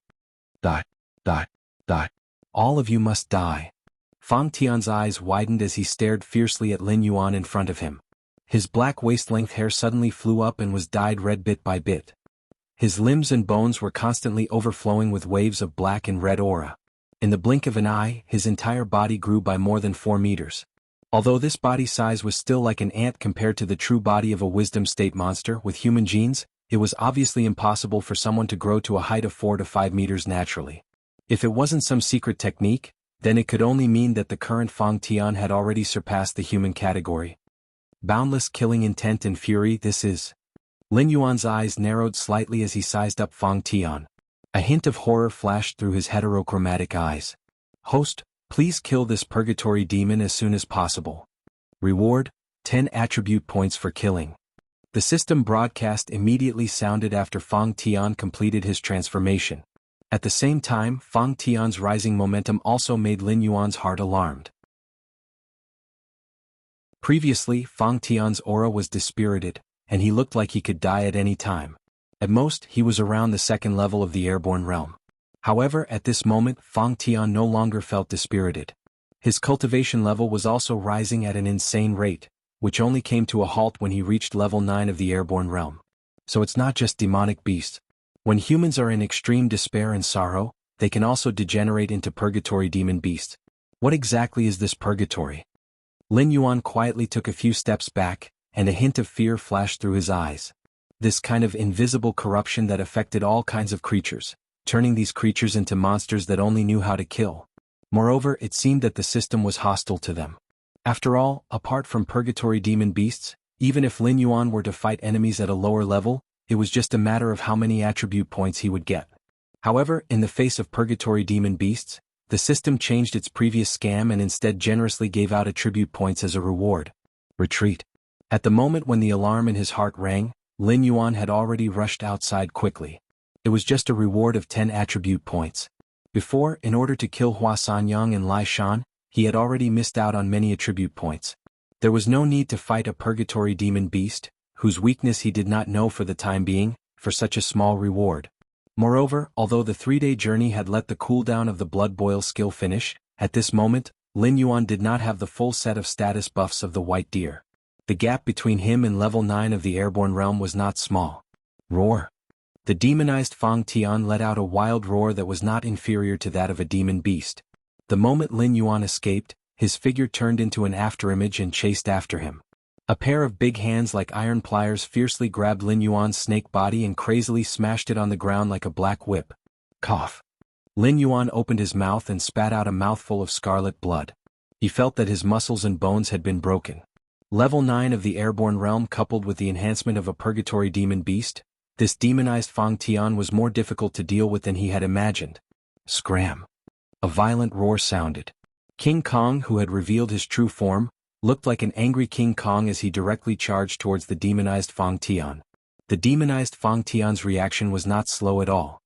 Dot, dot, dot. All of you must die. Fang Tian's eyes widened as he stared fiercely at Lin Yuan in front of him. His black waist-length hair suddenly flew up and was dyed red bit by bit. His limbs and bones were constantly overflowing with waves of black and red aura. In the blink of an eye, his entire body grew by more than 4 meters. Although this body size was still like an ant compared to the true body of a wisdom state monster with human genes, it was obviously impossible for someone to grow to a height of 4 to 5 meters naturally. If it wasn't some secret technique, then it could only mean that the current Fang Tian had already surpassed the human category. Boundless killing intent and fury, this is. Lin Yuan's eyes narrowed slightly as he sized up Fang Tian. A hint of horror flashed through his heterochromatic eyes. Host, please kill this purgatory demon as soon as possible. Reward, 10 attribute points for killing. The system broadcast immediately sounded after Fang Tian completed his transformation. At the same time, Fang Tian's rising momentum also made Lin Yuan's heart alarmed. Previously, Fang Tian's aura was dispirited, and he looked like he could die at any time. At most, he was around the 2nd level of the airborne realm. However, at this moment, Fang Tian no longer felt dispirited. His cultivation level was also rising at an insane rate, which only came to a halt when he reached level 9 of the airborne realm. So it's not just demonic beasts. When humans are in extreme despair and sorrow, they can also degenerate into purgatory demon beasts. What exactly is this purgatory? Lin Yuan quietly took a few steps back, and a hint of fear flashed through his eyes. This kind of invisible corruption that affected all kinds of creatures, turning these creatures into monsters that only knew how to kill. Moreover, it seemed that the system was hostile to them. After all, apart from purgatory demon beasts, even if Lin Yuan were to fight enemies at a lower level, it was just a matter of how many attribute points he would get. However, in the face of purgatory demon beasts, the system changed its previous scam and instead generously gave out attribute points as a reward. Retreat. At the moment when the alarm in his heart rang, Lin Yuan had already rushed outside quickly. It was just a reward of 10 attribute points. Before, in order to kill Hua Sanyang and Lai Shan, he had already missed out on many attribute points. There was no need to fight a purgatory demon beast, whose weakness he did not know for the time being, for such a small reward. Moreover, although the 3-day journey had let the cooldown of the blood boil skill finish, at this moment, Lin Yuan did not have the full set of status buffs of the white deer. The gap between him and level 9 of the airborne realm was not small. Roar. The demonized Fang Tian let out a wild roar that was not inferior to that of a demon beast. The moment Lin Yuan escaped, his figure turned into an afterimage and chased after him. A pair of big hands like iron pliers fiercely grabbed Lin Yuan's snake body and crazily smashed it on the ground like a black whip. Cough. Lin Yuan opened his mouth and spat out a mouthful of scarlet blood. He felt that his muscles and bones had been broken. Level 9 of the airborne realm coupled with the enhancement of a purgatory demon beast, this demonized Fang Tian was more difficult to deal with than he had imagined. Scram. A violent roar sounded. King Kong, who had revealed his true form, looked like an angry King Kong as he directly charged towards the demonized Fang Tian. The demonized Fang Tian's reaction was not slow at all.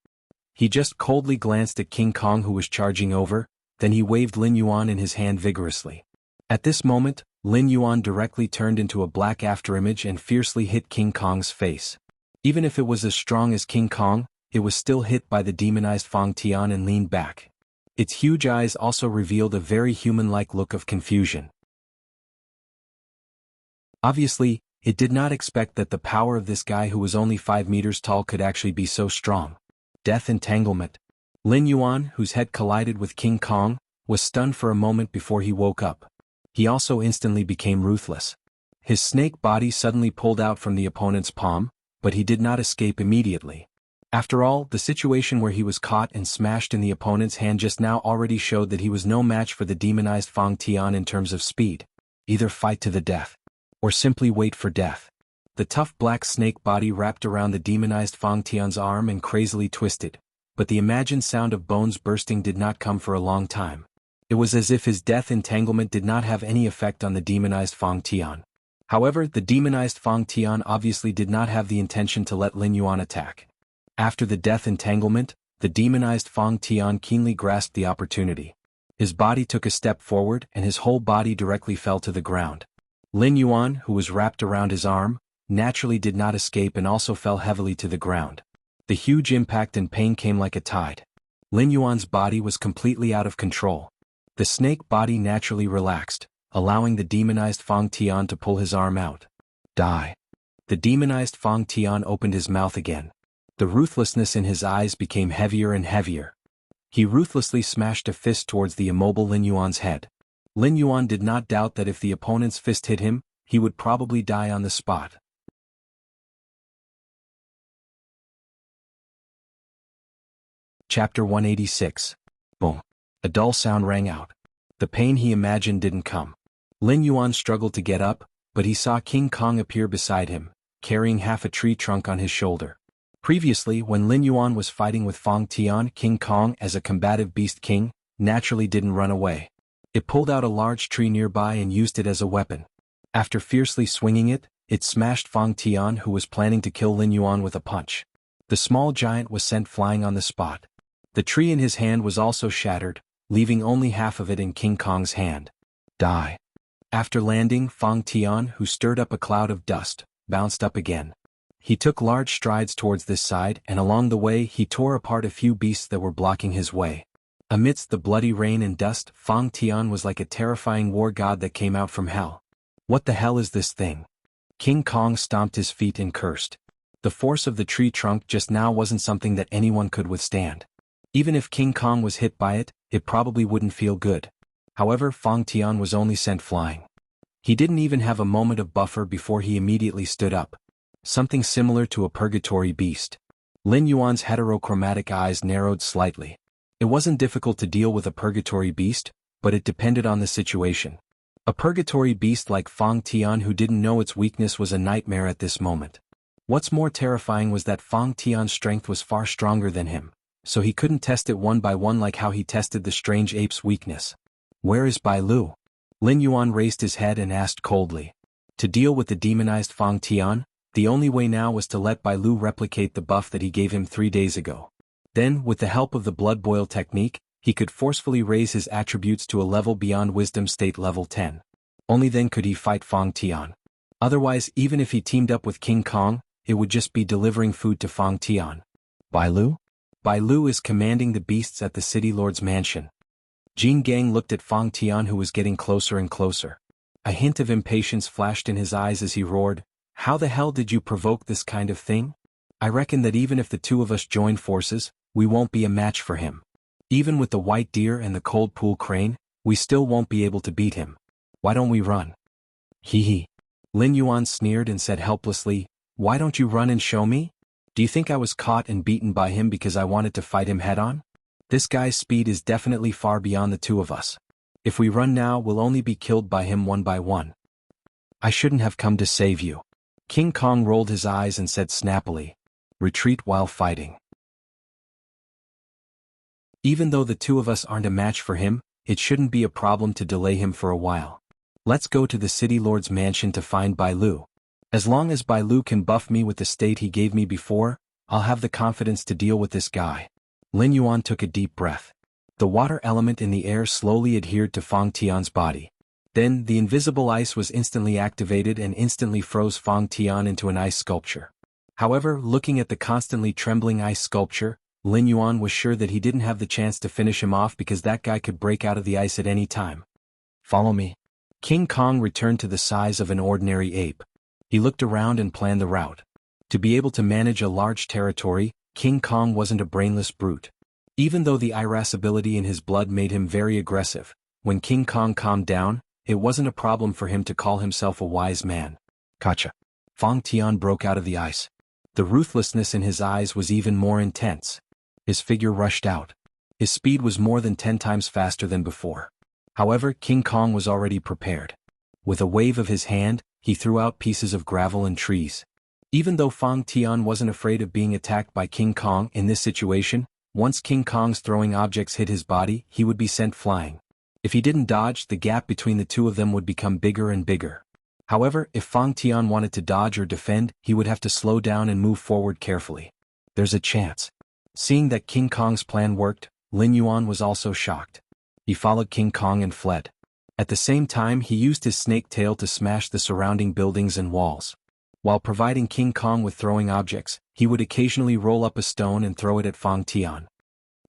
He just coldly glanced at King Kong who was charging over, then he waved Lin Yuan in his hand vigorously. At this moment, Lin Yuan directly turned into a black afterimage and fiercely hit King Kong's face. Even if it was as strong as King Kong, it was still hit by the demonized Fang Tian and leaned back. Its huge eyes also revealed a very human-like look of confusion. Obviously, it did not expect that the power of this guy who was only 5 meters tall could actually be so strong. Death entanglement. Lin Yuan, whose head collided with King Kong, was stunned for a moment before he woke up. He also instantly became ruthless. His snake body suddenly pulled out from the opponent's palm, but he did not escape immediately. After all, the situation where he was caught and smashed in the opponent's hand just now already showed that he was no match for the demonized Fang Tian in terms of speed. Either fight to the death, or simply wait for death. The tough black snake body wrapped around the demonized Fang Tian's arm and crazily twisted, but the imagined sound of bones bursting did not come for a long time. It was as if his death entanglement did not have any effect on the demonized Fang Tian. However, the demonized Fang Tian obviously did not have the intention to let Lin Yuan attack. After the death entanglement, the demonized Fang Tian keenly grasped the opportunity. His body took a step forward and his whole body directly fell to the ground. Lin Yuan, who was wrapped around his arm, naturally did not escape and also fell heavily to the ground. The huge impact and pain came like a tide. Lin Yuan's body was completely out of control. The snake body naturally relaxed, allowing the demonized Fang Tian to pull his arm out. Die. The demonized Fang Tian opened his mouth again. The ruthlessness in his eyes became heavier and heavier. He ruthlessly smashed a fist towards the immobile Lin Yuan's head. Lin Yuan did not doubt that if the opponent's fist hit him, he would probably die on the spot. Chapter 186. Boom. A dull sound rang out. The pain he imagined didn't come. Lin Yuan struggled to get up, but he saw King Kong appear beside him, carrying half a tree trunk on his shoulder. Previously, when Lin Yuan was fighting with Fang Tian, King Kong, as a combative beast king, naturally didn't run away. It pulled out a large tree nearby and used it as a weapon. After fiercely swinging it, it smashed Fang Tian, who was planning to kill Lin Yuan with a punch. The small giant was sent flying on the spot. The tree in his hand was also shattered, leaving only half of it in King Kong's hand. Die. After landing, Fang Tian, who stirred up a cloud of dust, bounced up again. He took large strides towards this side and along the way he tore apart a few beasts that were blocking his way. Amidst the bloody rain and dust, Fang Tian was like a terrifying war god that came out from hell. What the hell is this thing? King Kong stomped his feet and cursed. The force of the tree trunk just now wasn't something that anyone could withstand. Even if King Kong was hit by it, it probably wouldn't feel good. However, Fang Tian was only sent flying. He didn't even have a moment of buffer before he immediately stood up. Something similar to a purgatory beast. Lin Yuan's heterochromatic eyes narrowed slightly. It wasn't difficult to deal with a purgatory beast, but it depended on the situation. A purgatory beast like Fang Tian who didn't know its weakness was a nightmare at this moment. What's more terrifying was that Fang Tian's strength was far stronger than him, so he couldn't test it one by one like how he tested the strange ape's weakness. Where is Bai Lu? Lin Yuan raised his head and asked coldly. To deal with the demonized Fang Tian, the only way now was to let Bai Lu replicate the buff that he gave him 3 days ago. Then, with the help of the blood boil technique, he could forcefully raise his attributes to a level beyond wisdom state level 10. Only then could he fight Fang Tian. Otherwise, even if he teamed up with King Kong, it would just be delivering food to Fang Tian. Bai Lu? Bai Lu is commanding the beasts at the city lord's mansion. Jin Gang looked at Fang Tian who was getting closer and closer. A hint of impatience flashed in his eyes as he roared, "How the hell did you provoke this kind of thing? I reckon that even if the two of us join forces, we won't be a match for him. Even with the white deer and the cold pool crane, we still won't be able to beat him. Why don't we run?" Hee hee. Lin Yuan sneered and said helplessly, "Why don't you run and show me? Do you think I was caught and beaten by him because I wanted to fight him head-on? This guy's speed is definitely far beyond the two of us. If we run now, we'll only be killed by him one by one. I shouldn't have come to save you." King Kong rolled his eyes and said snappily, "Retreat while fighting. Even though the two of us aren't a match for him, it shouldn't be a problem to delay him for a while. Let's go to the city lord's mansion to find Bai Lu. As long as Bai Lu can buff me with the state he gave me before, I'll have the confidence to deal with this guy." Lin Yuan took a deep breath. The water element in the air slowly adhered to Fang Tian's body. Then, the invisible ice was instantly activated and instantly froze Fang Tian into an ice sculpture. However, looking at the constantly trembling ice sculpture, Lin Yuan was sure that he didn't have the chance to finish him off because that guy could break out of the ice at any time. Follow me. King Kong returned to the size of an ordinary ape. He looked around and planned the route. To be able to manage a large territory, King Kong wasn't a brainless brute. Even though the irascibility in his blood made him very aggressive, when King Kong calmed down, it wasn't a problem for him to call himself a wise man. Gotcha. Fang Tian broke out of the ice. The ruthlessness in his eyes was even more intense. His figure rushed out. His speed was more than 10 times faster than before. However, King Kong was already prepared. With a wave of his hand, he threw out pieces of gravel and trees. Even though Fang Tian wasn't afraid of being attacked by King Kong in this situation, once King Kong's throwing objects hit his body, he would be sent flying. If he didn't dodge, the gap between the two of them would become bigger and bigger. However, if Fang Tian wanted to dodge or defend, he would have to slow down and move forward carefully. There's a chance. Seeing that King Kong's plan worked, Lin Yuan was also shocked. He followed King Kong and fled. At the same time, he used his snake tail to smash the surrounding buildings and walls. While providing King Kong with throwing objects, he would occasionally roll up a stone and throw it at Fang Tian.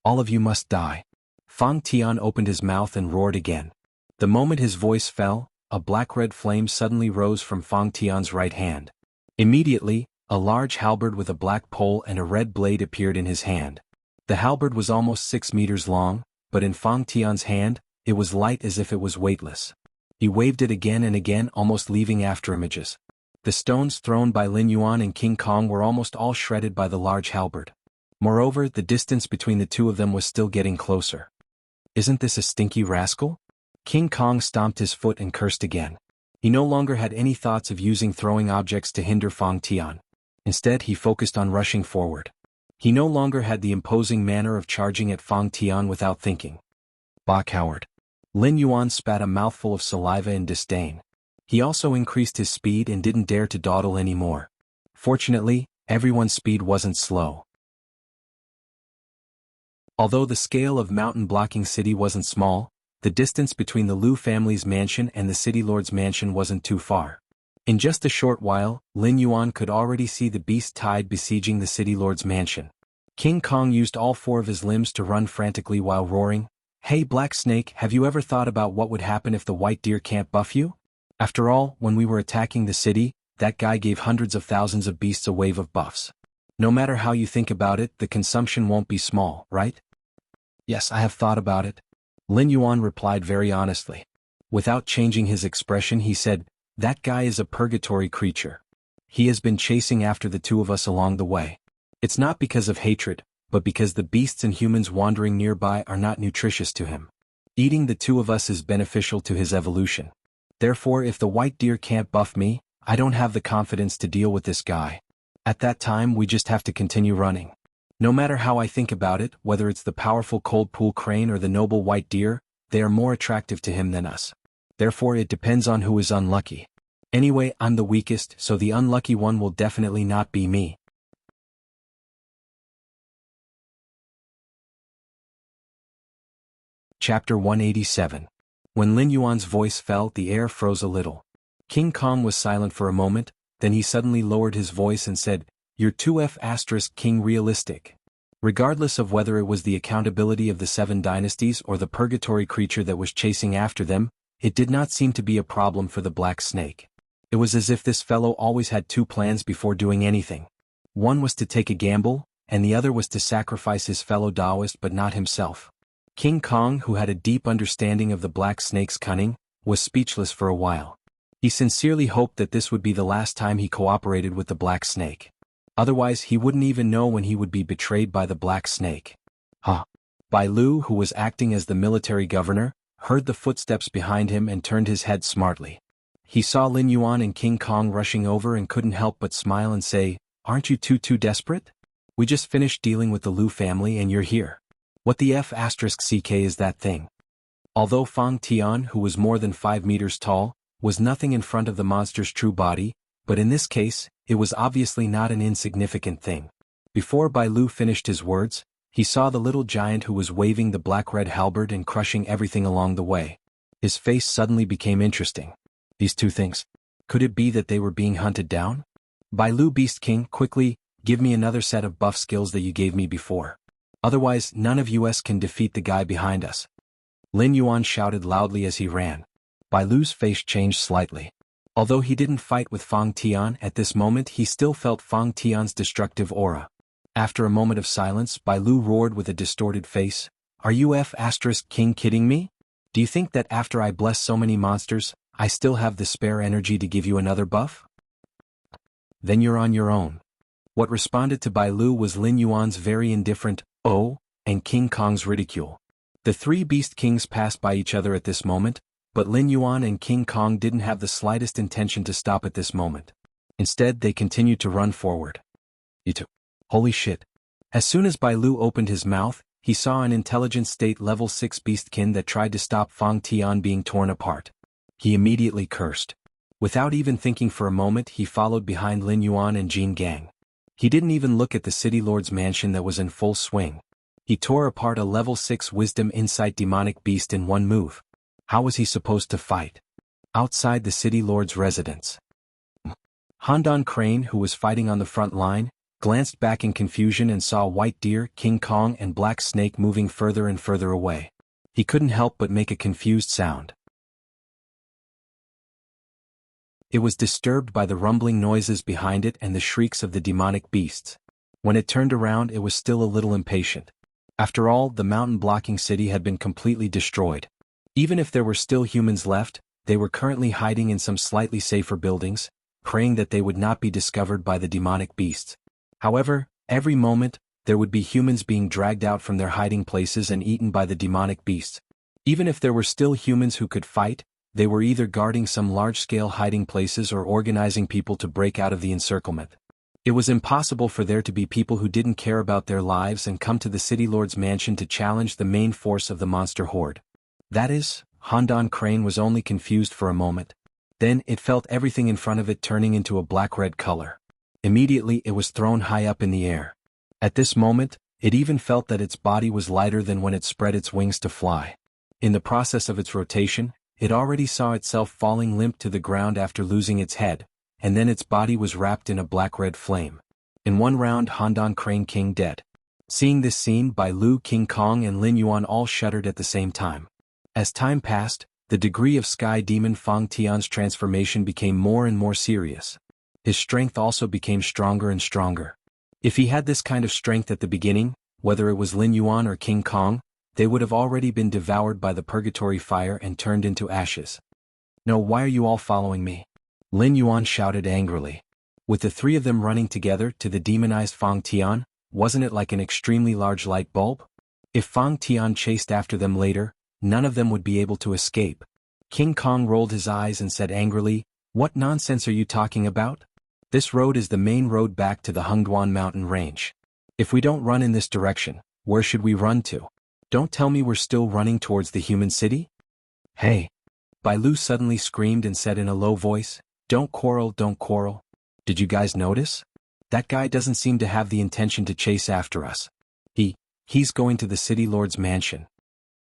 All of you must die. Fang Tian opened his mouth and roared again. The moment his voice fell, a black-red flame suddenly rose from Fang Tian's right hand. Immediately, a large halberd with a black pole and a red blade appeared in his hand. The halberd was almost 6 meters long, but in Fang Tian's hand, it was light as if it was weightless. He waved it again and again, almost leaving afterimages. The stones thrown by Lin Yuan and King Kong were almost all shredded by the large halberd. Moreover, the distance between the two of them was still getting closer. Isn't this a stinky rascal? King Kong stomped his foot and cursed again. He no longer had any thoughts of using throwing objects to hinder Fang Tian. Instead, he focused on rushing forward. He no longer had the imposing manner of charging at Fang Tian without thinking. Bah, coward. Lin Yuan spat a mouthful of saliva in disdain. He also increased his speed and didn't dare to dawdle anymore. Fortunately, everyone's speed wasn't slow. Although the scale of mountain-blocking city wasn't small, the distance between the Lu family's mansion and the city lord's mansion wasn't too far. In just a short while, Lin Yuan could already see the beast tide besieging the city lord's mansion. King Kong used all 4 of his limbs to run frantically while roaring, "Hey Black Snake, have you ever thought about what would happen if the white deer can't buff you? After all, when we were attacking the city, that guy gave hundreds of thousands of beasts a wave of buffs. No matter how you think about it, the consumption won't be small, right?" "Yes, I have thought about it." Lin Yuan replied very honestly. Without changing his expression, he said, "That guy is a purgatory creature. He has been chasing after the two of us along the way. It's not because of hatred, but because the beasts and humans wandering nearby are not nutritious to him. Eating the two of us is beneficial to his evolution. Therefore, if the white deer can't buff me, I don't have the confidence to deal with this guy. At that time, we just have to continue running. No matter how I think about it, whether it's the powerful cold pool crane or the noble white deer, they are more attractive to him than us. Therefore, it depends on who is unlucky. Anyway, I'm the weakest, so the unlucky one will definitely not be me." Chapter 187. When Lin Yuan's voice fell, the air froze a little. King Kong was silent for a moment, then he suddenly lowered his voice and said, "You're too King realistic." Regardless of whether it was the accountability of the 7 dynasties or the purgatory creature that was chasing after them, it did not seem to be a problem for the Black Snake. It was as if this fellow always had 2 plans before doing anything. One was to take a gamble, and the other was to sacrifice his fellow Taoist but not himself. King Kong, who had a deep understanding of the Black Snake's cunning, was speechless for a while. He sincerely hoped that this would be the last time he cooperated with the Black Snake. Otherwise, he wouldn't even know when he would be betrayed by the Black Snake. Bai Lu, who was acting as the military governor, heard the footsteps behind him and turned his head smartly. He saw Lin Yuan and King Kong rushing over and couldn't help but smile and say, "Aren't you too desperate? We just finished dealing with the Lu family and you're here. What the F***ck is that thing?" Although Fang Tian, who was more than 5 meters tall, was nothing in front of the monster's true body, but in this case, it was obviously not an insignificant thing. Before Bai Lu finished his words, He saw the little giant who was waving the black-red halberd and crushing everything along the way. His face suddenly became interesting. These two things. Could it be that they were being hunted down? Bailu Beast King, quickly, give me another set of buff skills that you gave me before. Otherwise, none of us can defeat the guy behind us. Lin Yuan shouted loudly as he ran. Bailu's face changed slightly. Although he didn't fight with Fang Tian at this moment, he still felt Fang Tian's destructive aura. After a moment of silence, Bailu roared with a distorted face, "Are you King kidding me? Do you think that after I bless so many monsters, I still have the spare energy to give you another buff? Then you're on your own." What responded to Bailu was Lin Yuan's very indifferent, "Oh," and King Kong's ridicule. The three Beast Kings passed by each other at this moment, but Lin Yuan and King Kong didn't have the slightest intention to stop at this moment. Instead, they continued to run forward. Holy shit. As soon as Bailu opened his mouth, he saw an intelligence state level 6 beastkin that tried to stop Fang Tian being torn apart. He immediately cursed. Without even thinking for a moment, he followed behind Lin Yuan and Jin Gang. He didn't even look at the city lord's mansion that was in full swing. He tore apart a level 6 wisdom insight demonic beast in one move. How was he supposed to fight? Outside the city lord's residence. Handan Crane, who was fighting on the front line, glanced back in confusion and saw White Deer, King Kong and Black Snake moving further and further away. He couldn't help but make a confused sound. It was disturbed by the rumbling noises behind it and the shrieks of the demonic beasts. When it turned around, it was still a little impatient. After all, the mountain-blocking city had been completely destroyed. Even if there were still humans left, they were currently hiding in some slightly safer buildings, praying that they would not be discovered by the demonic beasts. However, every moment, there would be humans being dragged out from their hiding places and eaten by the demonic beasts. Even if there were still humans who could fight, they were either guarding some large-scale hiding places or organizing people to break out of the encirclement. It was impossible for there to be people who didn't care about their lives and come to the city lord's mansion to challenge the main force of the monster horde. That is, Handan Crane was only confused for a moment. Then it felt everything in front of it turning into a black-red color. Immediately it was thrown high up in the air. At this moment, it even felt that its body was lighter than when it spread its wings to fly. In the process of its rotation, it already saw itself falling limp to the ground after losing its head, and then its body was wrapped in a black-red flame. In one round, Handan Crane King dead. Seeing this scene, Bailu, King Kong and Lin Yuan all shuddered at the same time. As time passed, the degree of Sky Demon Fang Tian's transformation became more and more serious. His strength also became stronger and stronger. If he had this kind of strength at the beginning, whether it was Lin Yuan or King Kong, they would have already been devoured by the purgatory fire and turned into ashes. "No, why are you all following me?" Lin Yuan shouted angrily. With the three of them running together to the demonized Fang Tian, wasn't it like an extremely large light bulb? If Fang Tian chased after them later, none of them would be able to escape. King Kong rolled his eyes and said angrily, "What nonsense are you talking about? This road is the main road back to the Hengduan mountain range. If we don't run in this direction, where should we run to? Don't tell me we're still running towards the human city?" "Hey!" Bailu suddenly screamed and said in a low voice, don't quarrel. Did you guys notice? That guy doesn't seem to have the intention to chase after us. He's going to the city lord's mansion."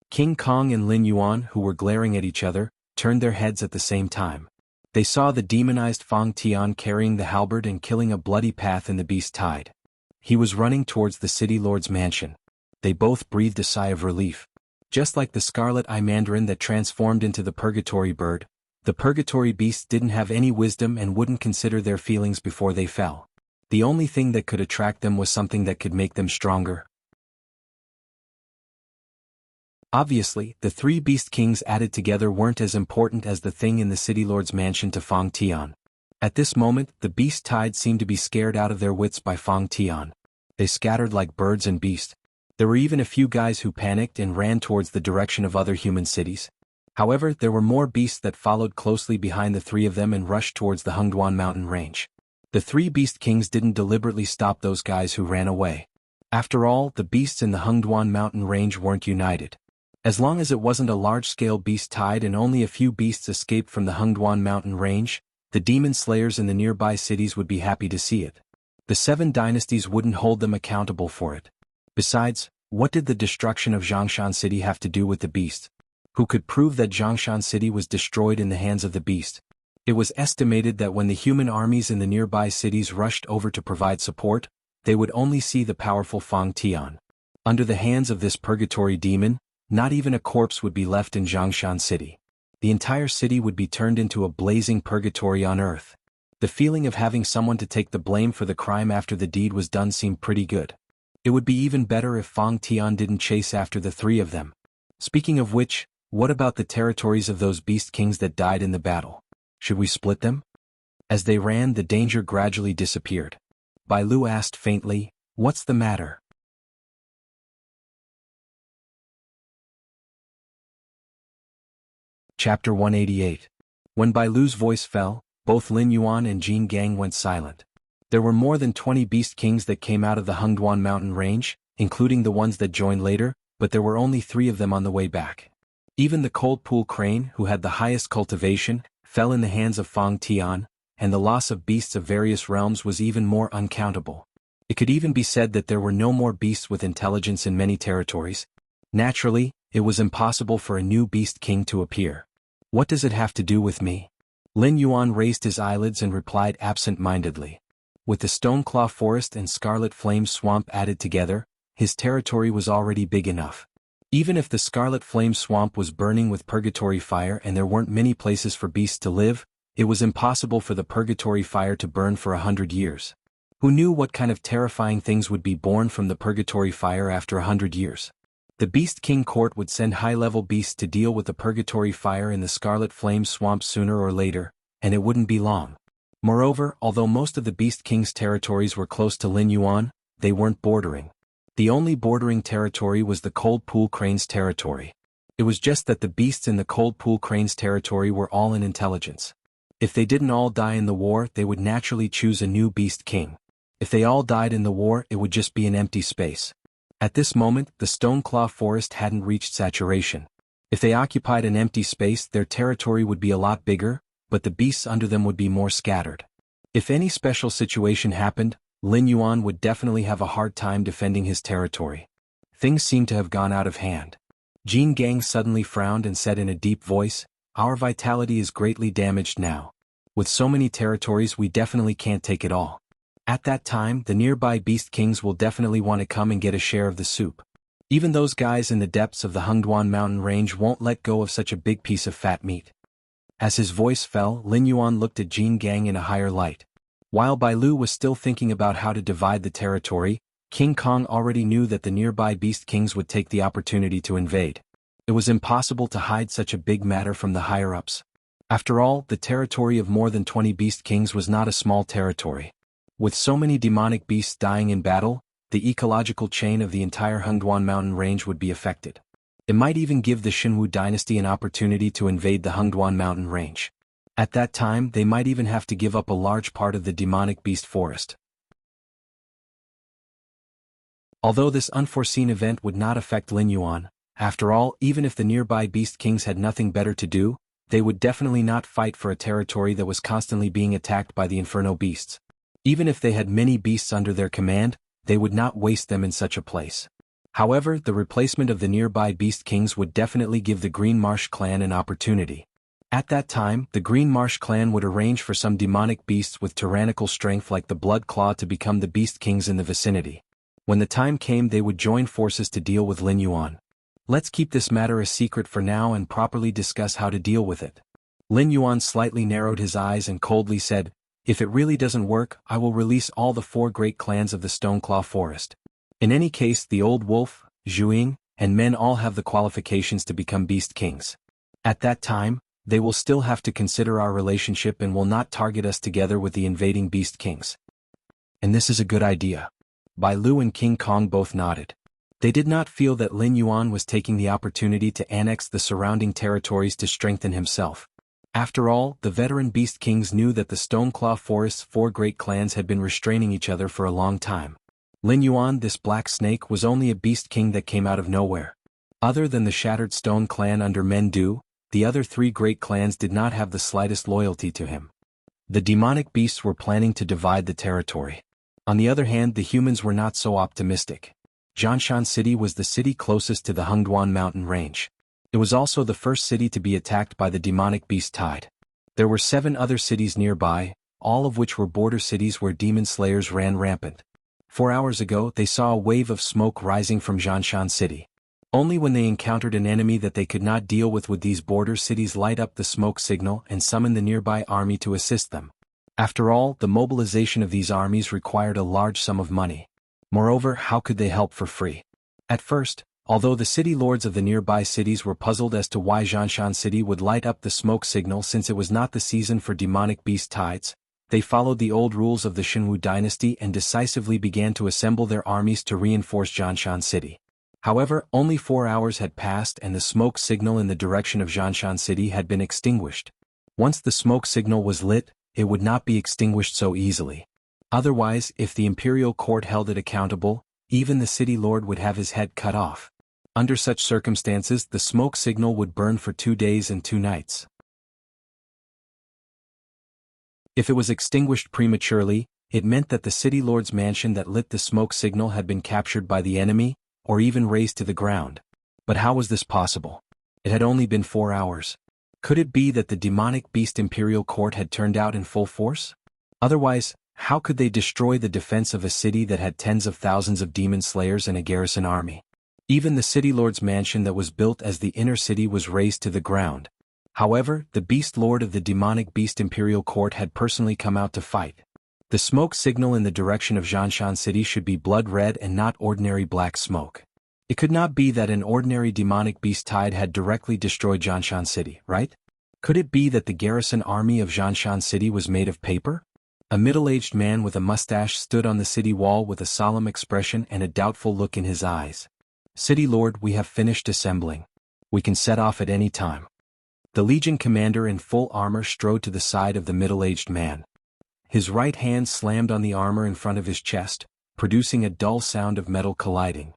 King Kong and Lin Yuan, who were glaring at each other, turned their heads at the same time. They saw the demonized Fang Tian carrying the halberd and killing a bloody path in the beast tide. He was running towards the city lord's mansion. They both breathed a sigh of relief. Just like the scarlet eye mandarin that transformed into the purgatory bird, the purgatory beasts didn't have any wisdom and wouldn't consider their feelings before they fell. The only thing that could attract them was something that could make them stronger. Obviously, the three beast kings added together weren't as important as the thing in the city lord's mansion to Fang Tian. At this moment, the beast tide seemed to be scared out of their wits by Fang Tian. They scattered like birds and beasts. There were even a few guys who panicked and ran towards the direction of other human cities. However, there were more beasts that followed closely behind the three of them and rushed towards the Hengduan mountain range. The three beast kings didn't deliberately stop those guys who ran away. After all, the beasts in the Hengduan mountain range weren't united. As long as it wasn't a large-scale beast tide and only a few beasts escaped from the Hengduan mountain range, the demon slayers in the nearby cities would be happy to see it. The 7 dynasties wouldn't hold them accountable for it. Besides, What did the destruction of Zhongshan City have to do with the beast? Who could prove that Zhongshan City was destroyed in the hands of the beast? It was estimated that when the human armies in the nearby cities rushed over to provide support, they would only see the powerful Fang Tian. Under the hands of this purgatory demon, not even a corpse would be left in Zhongshan City. The entire city would be turned into a blazing purgatory on earth. The feeling of having someone to take the blame for the crime after the deed was done seemed pretty good. It would be even better if Fang Tian didn't chase after the three of them. Speaking of which, what about the territories of those beast kings that died in the battle? Should we split them? As they ran, the danger gradually disappeared. Bai Lu asked faintly, "What's the matter?" Chapter 188. When Bai Lu's voice fell, both Lin Yuan and Jin Gang went silent. There were more than 20 beast kings that came out of the Hengduan mountain range, including the ones that joined later, but there were only 3 of them on the way back. Even the cold pool crane, who had the highest cultivation, fell in the hands of Fang Tian, and the loss of beasts of various realms was even more uncountable. It could even be said that there were no more beasts with intelligence in many territories. Naturally, it was impossible for a new beast king to appear. What does it have to do with me? Lin Yuan raised his eyelids and replied absent-mindedly. With the Stoneclaw Forest and Scarlet Flame Swamp added together, his territory was already big enough. Even if the Scarlet Flame Swamp was burning with purgatory fire and there weren't many places for beasts to live, it was impossible for the purgatory fire to burn for 100 years. Who knew what kind of terrifying things would be born from the purgatory fire after 100 years? The Beast King Court would send high-level beasts to deal with the purgatory fire in the Scarlet Flame Swamp sooner or later, and it wouldn't be long. Moreover, although most of the Beast King's territories were close to Lin Yuan, they weren't bordering. The only bordering territory was the Cold Pool Crane's territory. It was just that the beasts in the Cold Pool Crane's territory were all in intelligence. If they didn't all die in the war, they would naturally choose a new Beast King. If they all died in the war, it would just be an empty space. At this moment, the Stoneclaw Forest hadn't reached saturation. If they occupied an empty space, their territory would be a lot bigger, but the beasts under them would be more scattered. If any special situation happened, Lin Yuan would definitely have a hard time defending his territory. Things seemed to have gone out of hand. Jin Gang suddenly frowned and said in a deep voice, "Our vitality is greatly damaged now. With so many territories, we definitely can't take it all. At that time, the nearby Beast Kings will definitely want to come and get a share of the soup. Even those guys in the depths of the Hengduan mountain range won't let go of such a big piece of fat meat." As his voice fell, Lin Yuan looked at Jin Gang in a higher light. While Bai Lu was still thinking about how to divide the territory, King Kong already knew that the nearby Beast Kings would take the opportunity to invade. It was impossible to hide such a big matter from the higher-ups. After all, the territory of more than 20 Beast Kings was not a small territory. With so many demonic beasts dying in battle, the ecological chain of the entire Hengduan mountain range would be affected. It might even give the Xinwu dynasty an opportunity to invade the Hengduan mountain range. At that time, they might even have to give up a large part of the demonic beast forest. Although this unforeseen event would not affect Lin Yuan, after all, even if the nearby Beast Kings had nothing better to do, they would definitely not fight for a territory that was constantly being attacked by the Inferno beasts. Even if they had many beasts under their command, they would not waste them in such a place. However, the replacement of the nearby Beast Kings would definitely give the Green Marsh clan an opportunity. At that time, the Green Marsh clan would arrange for some demonic beasts with tyrannical strength like the Blood Claw to become the Beast Kings in the vicinity. When the time came, they would join forces to deal with Lin Yuan. Let's keep this matter a secret for now and properly discuss how to deal with it. Lin Yuan slightly narrowed his eyes and coldly said, "If it really doesn't work, I will release all the 4 great clans of the Stoneclaw Forest. In any case, the Old Wolf, Zhuing, and Men all have the qualifications to become Beast Kings. At that time, they will still have to consider our relationship and will not target us together with the invading Beast Kings." And this is a good idea. Bai Lu and King Kong both nodded. They did not feel that Lin Yuan was taking the opportunity to annex the surrounding territories to strengthen himself. After all, the veteran Beast Kings knew that the Stoneclaw Forest's 4 great clans had been restraining each other for a long time. Lin Yuan, this black snake, was only a Beast King that came out of nowhere. Other than the Shattered Stone clan under Men Du, the other 3 great clans did not have the slightest loyalty to him. The demonic beasts were planning to divide the territory. On the other hand, the humans were not so optimistic. Jianshan City was the city closest to the Hengduan mountain range. It was also the first city to be attacked by the demonic beast tide. There were 7 other cities nearby, all of which were border cities where demon slayers ran rampant. 4 hours ago they saw a wave of smoke rising from Jianshan City. Only when they encountered an enemy that they could not deal with would these border cities light up the smoke signal and summon the nearby army to assist them. After all, the mobilization of these armies required a large sum of money. Moreover, how could they help for free? At first, although the city lords of the nearby cities were puzzled as to why Jianshan City would light up the smoke signal since it was not the season for demonic beast tides, they followed the old rules of the Xinwu dynasty and decisively began to assemble their armies to reinforce Jianshan City. However, only 4 hours had passed and the smoke signal in the direction of Jianshan City had been extinguished. Once the smoke signal was lit, it would not be extinguished so easily. Otherwise, if the imperial court held it accountable, even the city lord would have his head cut off. Under such circumstances, the smoke signal would burn for 2 days and 2 nights. If it was extinguished prematurely, it meant that the city lord's mansion that lit the smoke signal had been captured by the enemy, or even razed to the ground. But how was this possible? It had only been 4 hours. Could it be that the demonic beast imperial court had turned out in full force? Otherwise, how could they destroy the defense of a city that had tens of thousands of demon slayers and a garrison army? Even the city lord's mansion that was built as the inner city was razed to the ground. However, the beast lord of the demonic beast imperial court had personally come out to fight. The smoke signal in the direction of Jianshan City should be blood red and not ordinary black smoke. It could not be that an ordinary demonic beast tide had directly destroyed Jianshan City, right? Could it be that the garrison army of Jianshan City was made of paper? A middle-aged man with a mustache stood on the city wall with a solemn expression and a doubtful look in his eyes. "City Lord, we have finished assembling. We can set off at any time." The legion commander in full armor strode to the side of the middle-aged man. His right hand slammed on the armor in front of his chest, producing a dull sound of metal colliding.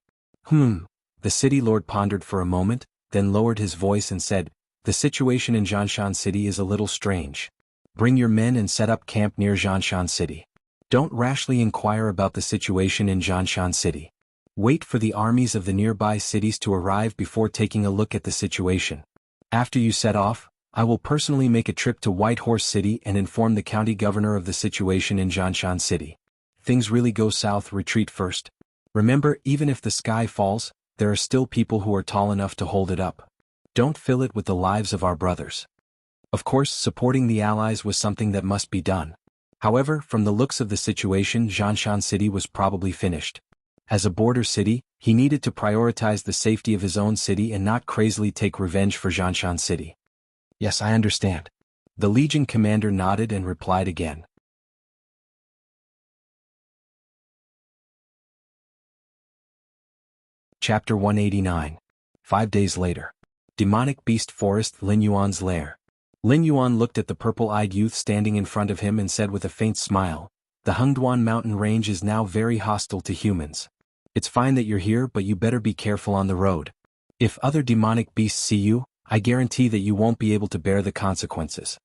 The city lord pondered for a moment, then lowered his voice and said, "The situation in Jianshan City is a little strange. Bring your men and set up camp near Jianshan City. Don't rashly inquire about the situation in Jianshan City. Wait for the armies of the nearby cities to arrive before taking a look at the situation. After you set off, I will personally make a trip to White Horse City and inform the county governor of the situation in Jianshan City. Things really go south, retreat first. Remember, even if the sky falls, there are still people who are tall enough to hold it up. Don't fill it with the lives of our brothers." Of course, supporting the allies was something that must be done. However, from the looks of the situation, Jianshan City was probably finished. As a border city, he needed to prioritize the safety of his own city and not crazily take revenge for Jianshan City. "Yes, I understand." The legion commander nodded and replied again. Chapter 189. 5 days later. Demonic Beast Forest, Lin Yuan's lair. Lin Yuan looked at the purple-eyed youth standing in front of him and said with a faint smile, "The Hengduan mountain range is now very hostile to humans. It's fine that you're here, but you better be careful on the road. If other demonic beasts see you, I guarantee that you won't be able to bear the consequences."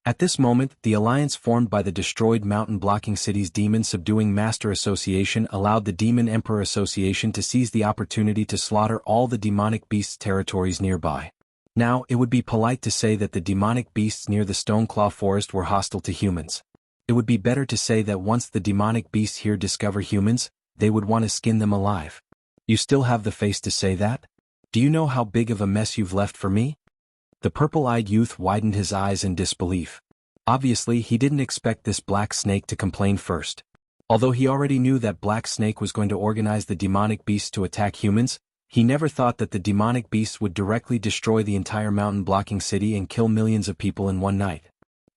At this moment, the alliance formed by the destroyed mountain-blocking cities Demon Subduing Master Association allowed the Demon Emperor Association to seize the opportunity to slaughter all the demonic beasts' territories nearby. Now, it would be polite to say that the demonic beasts near the Stoneclaw Forest were hostile to humans. It would be better to say that once the demonic beasts here discover humans, they would want to skin them alive. You still have the face to say that? Do you know how big of a mess you've left for me? The purple-eyed youth widened his eyes in disbelief. Obviously, he didn't expect this Black Snake to complain first. Although he already knew that Black Snake was going to organize the demonic beasts to attack humans, he never thought that the demonic beasts would directly destroy the entire mountain-blocking city and kill millions of people in one night.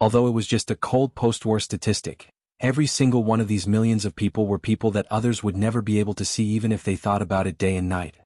Although it was just a cold post-war statistic, every single one of these millions of people were people that others would never be able to see even if they thought about it day and night.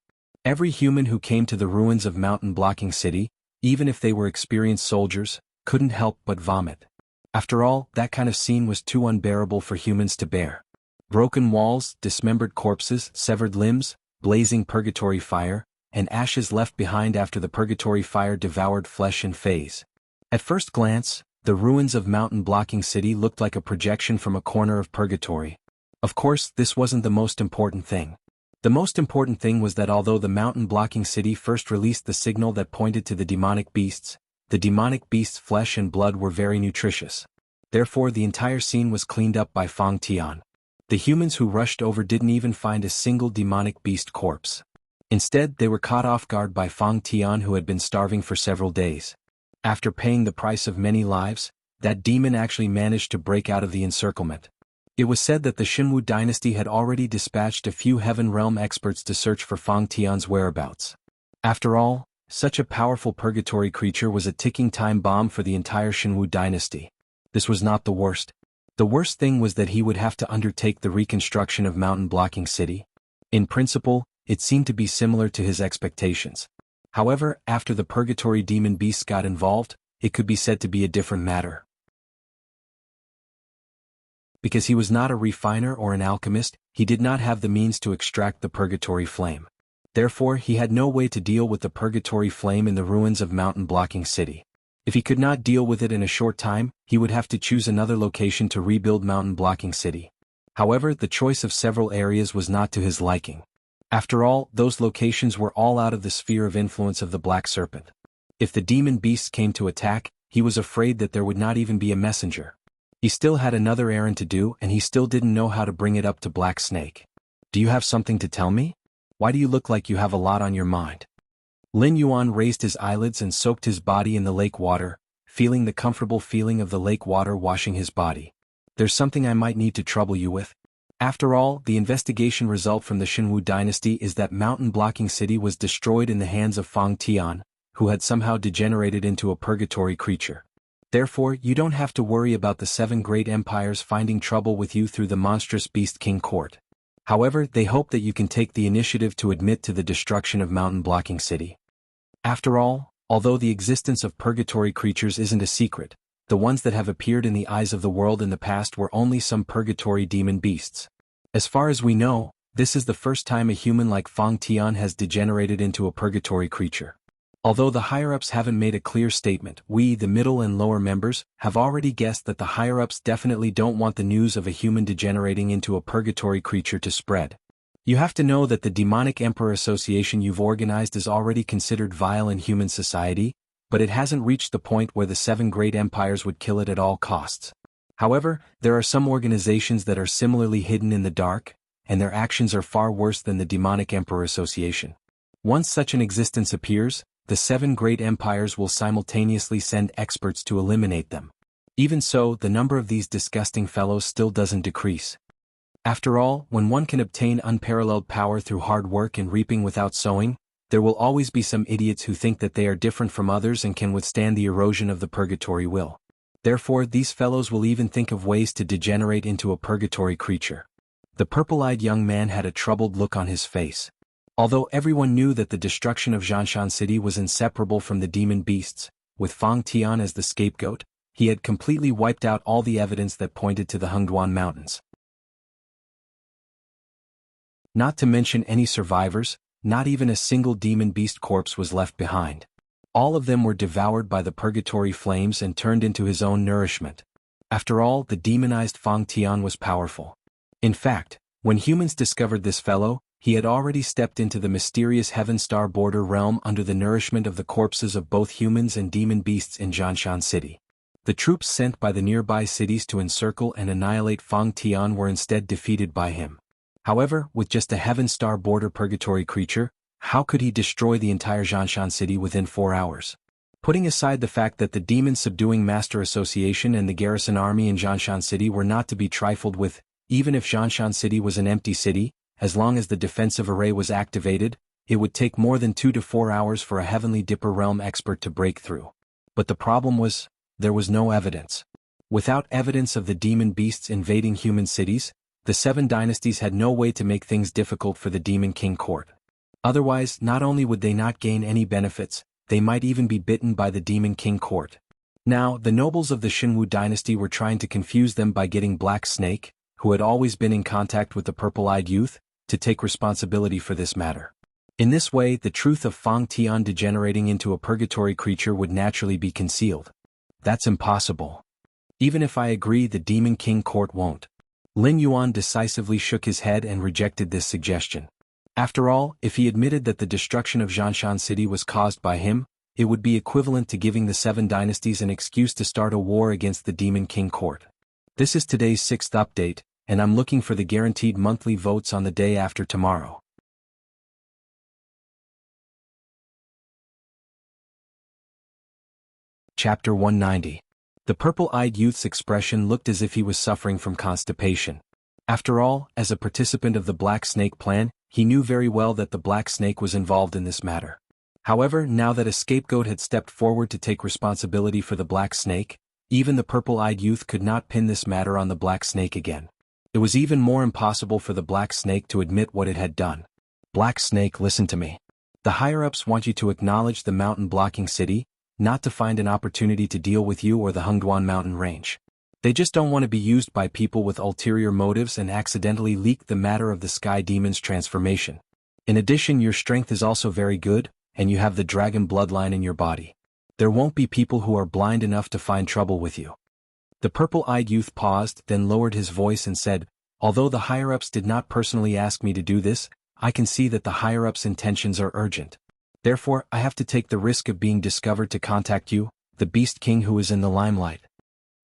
Every human who came to the ruins of mountain-blocking city, even if they were experienced soldiers, couldn't help but vomit. After all, that kind of scene was too unbearable for humans to bear. Broken walls, dismembered corpses, severed limbs, blazing purgatory fire, and ashes left behind after the purgatory fire devoured flesh and phase. At first glance, the ruins of mountain-blocking city looked like a projection from a corner of purgatory. Of course, this wasn't the most important thing. The most important thing was that although the mountain-blocking city first released the signal that pointed to the demonic beasts' flesh and blood were very nutritious. Therefore the entire scene was cleaned up by Fang Tian. The humans who rushed over didn't even find a single demonic beast corpse. Instead, they were caught off guard by Fang Tian, who had been starving for several days. After paying the price of many lives, that demon actually managed to break out of the encirclement. It was said that the Xinwu dynasty had already dispatched a few Heaven Realm experts to search for Fang Tian's whereabouts. After all, such a powerful purgatory creature was a ticking time bomb for the entire Xinwu dynasty. This was not the worst. The worst thing was that he would have to undertake the reconstruction of mountain-blocking city. In principle, it seemed to be similar to his expectations. However, after the purgatory demon beasts got involved, it could be said to be a different matter. Because he was not a refiner or an alchemist, he did not have the means to extract the purgatory flame. Therefore, he had no way to deal with the purgatory flame in the ruins of mountain-blocking city. If he could not deal with it in a short time, he would have to choose another location to rebuild mountain-blocking city. However, the choice of several areas was not to his liking. After all, those locations were all out of the sphere of influence of the Black Serpent. If the demon beasts came to attack, he was afraid that there would not even be a messenger. He still had another errand to do, and he still didn't know how to bring it up to Black Snake. "Do you have something to tell me? Why do you look like you have a lot on your mind?" Lin Yuan raised his eyelids and soaked his body in the lake water, feeling the comfortable feeling of the lake water washing his body. "There's something I might need to trouble you with. After all, the investigation result from the Xinwu dynasty is that mountain-blocking city was destroyed in the hands of Fang Tian, who had somehow degenerated into a purgatory creature. Therefore, you don't have to worry about the 7 great empires finding trouble with you through the monstrous Beast King court. However, they hope that you can take the initiative to admit to the destruction of mountain-blocking city. After all, although the existence of purgatory creatures isn't a secret, the ones that have appeared in the eyes of the world in the past were only some purgatory demon beasts. As far as we know, this is the first time a human like Fang Tian has degenerated into a purgatory creature. Although the higher-ups haven't made a clear statement, we, the middle and lower members, have already guessed that the higher-ups definitely don't want the news of a human degenerating into a purgatory creature to spread. You have to know that the Demonic Emperor Association you've organized is already considered vile in human society, but it hasn't reached the point where the 7 great empires would kill it at all costs. However, there are some organizations that are similarly hidden in the dark, and their actions are far worse than the Demonic Emperor Association. Once such an existence appears, the 7 great empires will simultaneously send experts to eliminate them. Even so, the number of these disgusting fellows still doesn't decrease. After all, when one can obtain unparalleled power through hard work and reaping without sowing, there will always be some idiots who think that they are different from others and can withstand the erosion of the purgatory will. Therefore, these fellows will even think of ways to degenerate into a purgatory creature. The purple-eyed young man had a troubled look on his face. Although everyone knew that the destruction of Zhanshan City was inseparable from the demon beasts, with Fang Tian as the scapegoat, he had completely wiped out all the evidence that pointed to the Hengduan Mountains. Not to mention any survivors, not even a single demon beast corpse was left behind. All of them were devoured by the purgatory flames and turned into his own nourishment. After all, the demonized Fang Tian was powerful. In fact, when humans discovered this fellow, he had already stepped into the mysterious Heaven Star border realm under the nourishment of the corpses of both humans and demon beasts in Zhanshan City. The troops sent by the nearby cities to encircle and annihilate Fang Tian were instead defeated by him. However, with just a Heaven Star border purgatory creature, how could he destroy the entire Zhanshan City within 4 hours? Putting aside the fact that the Demon Subduing Master Association and the garrison army in Zhanshan City were not to be trifled with, even if Zhanshan City was an empty city, as long as the defensive array was activated, it would take more than 2 to 4 hours for a Heavenly Dipper Realm expert to break through. But the problem was, there was no evidence. Without evidence of the demon beasts invading human cities, the 7 dynasties had no way to make things difficult for the Demon King Court. Otherwise, not only would they not gain any benefits, they might even be bitten by the Demon King Court. Now, the nobles of the Xinwu dynasty were trying to confuse them by getting Black Snake, who had always been in contact with the purple-eyed youth, to take responsibility for this matter. In this way, the truth of Fang Tian degenerating into a purgatory creature would naturally be concealed. That's impossible. Even if I agree, the Demon King Court won't. Lin Yuan decisively shook his head and rejected this suggestion. After all, if he admitted that the destruction of Zhanshan City was caused by him, it would be equivalent to giving the Seven Dynasties an excuse to start a war against the Demon King Court. This is today's 6th update, and I'm looking for the guaranteed monthly votes on the day after tomorrow. Chapter 190. The purple-eyed youth's expression looked as if he was suffering from constipation. After all, as a participant of the Black Snake plan, he knew very well that the Black Snake was involved in this matter. However, now that a scapegoat had stepped forward to take responsibility for the Black Snake, even the purple-eyed youth could not pin this matter on the Black Snake again. It was even more impossible for the Black Snake to admit what it had done. Black Snake, listen to me. The higher-ups want you to acknowledge the mountain-blocking city, not to find an opportunity to deal with you or the Hengduan mountain range. They just don't want to be used by people with ulterior motives and accidentally leak the matter of the Sky Demon's transformation. In addition, your strength is also very good, and you have the dragon bloodline in your body. There won't be people who are blind enough to find trouble with you. The purple-eyed youth paused, then lowered his voice and said, although the higher-ups did not personally ask me to do this, I can see that the higher-ups' intentions are urgent. Therefore, I have to take the risk of being discovered to contact you, the Beast King who is in the limelight.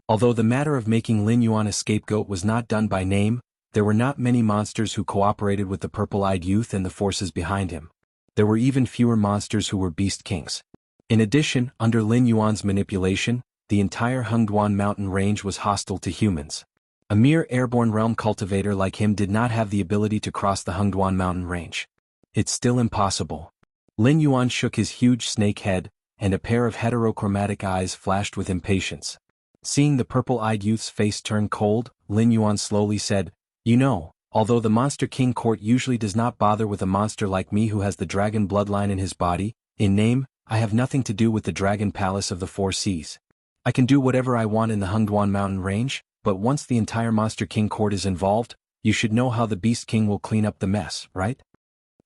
Although the matter of making Lin Yuan a scapegoat was not done by name, there were not many monsters who cooperated with the purple-eyed youth and the forces behind him. There were even fewer monsters who were Beast Kings. In addition, under Lin Yuan's manipulation, the entire Hengduan mountain range was hostile to humans. A mere airborne realm cultivator like him did not have the ability to cross the Hengduan mountain range. It's still impossible. Lin Yuan shook his huge snake head, and a pair of heterochromatic eyes flashed with impatience. Seeing the purple-eyed youth's face turn cold, Lin Yuan slowly said, you know, although the Monster King Court usually does not bother with a monster like me who has the dragon bloodline in his body, in name, I have nothing to do with the Dragon Palace of the Four Seas. I can do whatever I want in the Hengduan mountain range, but once the entire Monster King Court is involved, you should know how the Beast King will clean up the mess, right?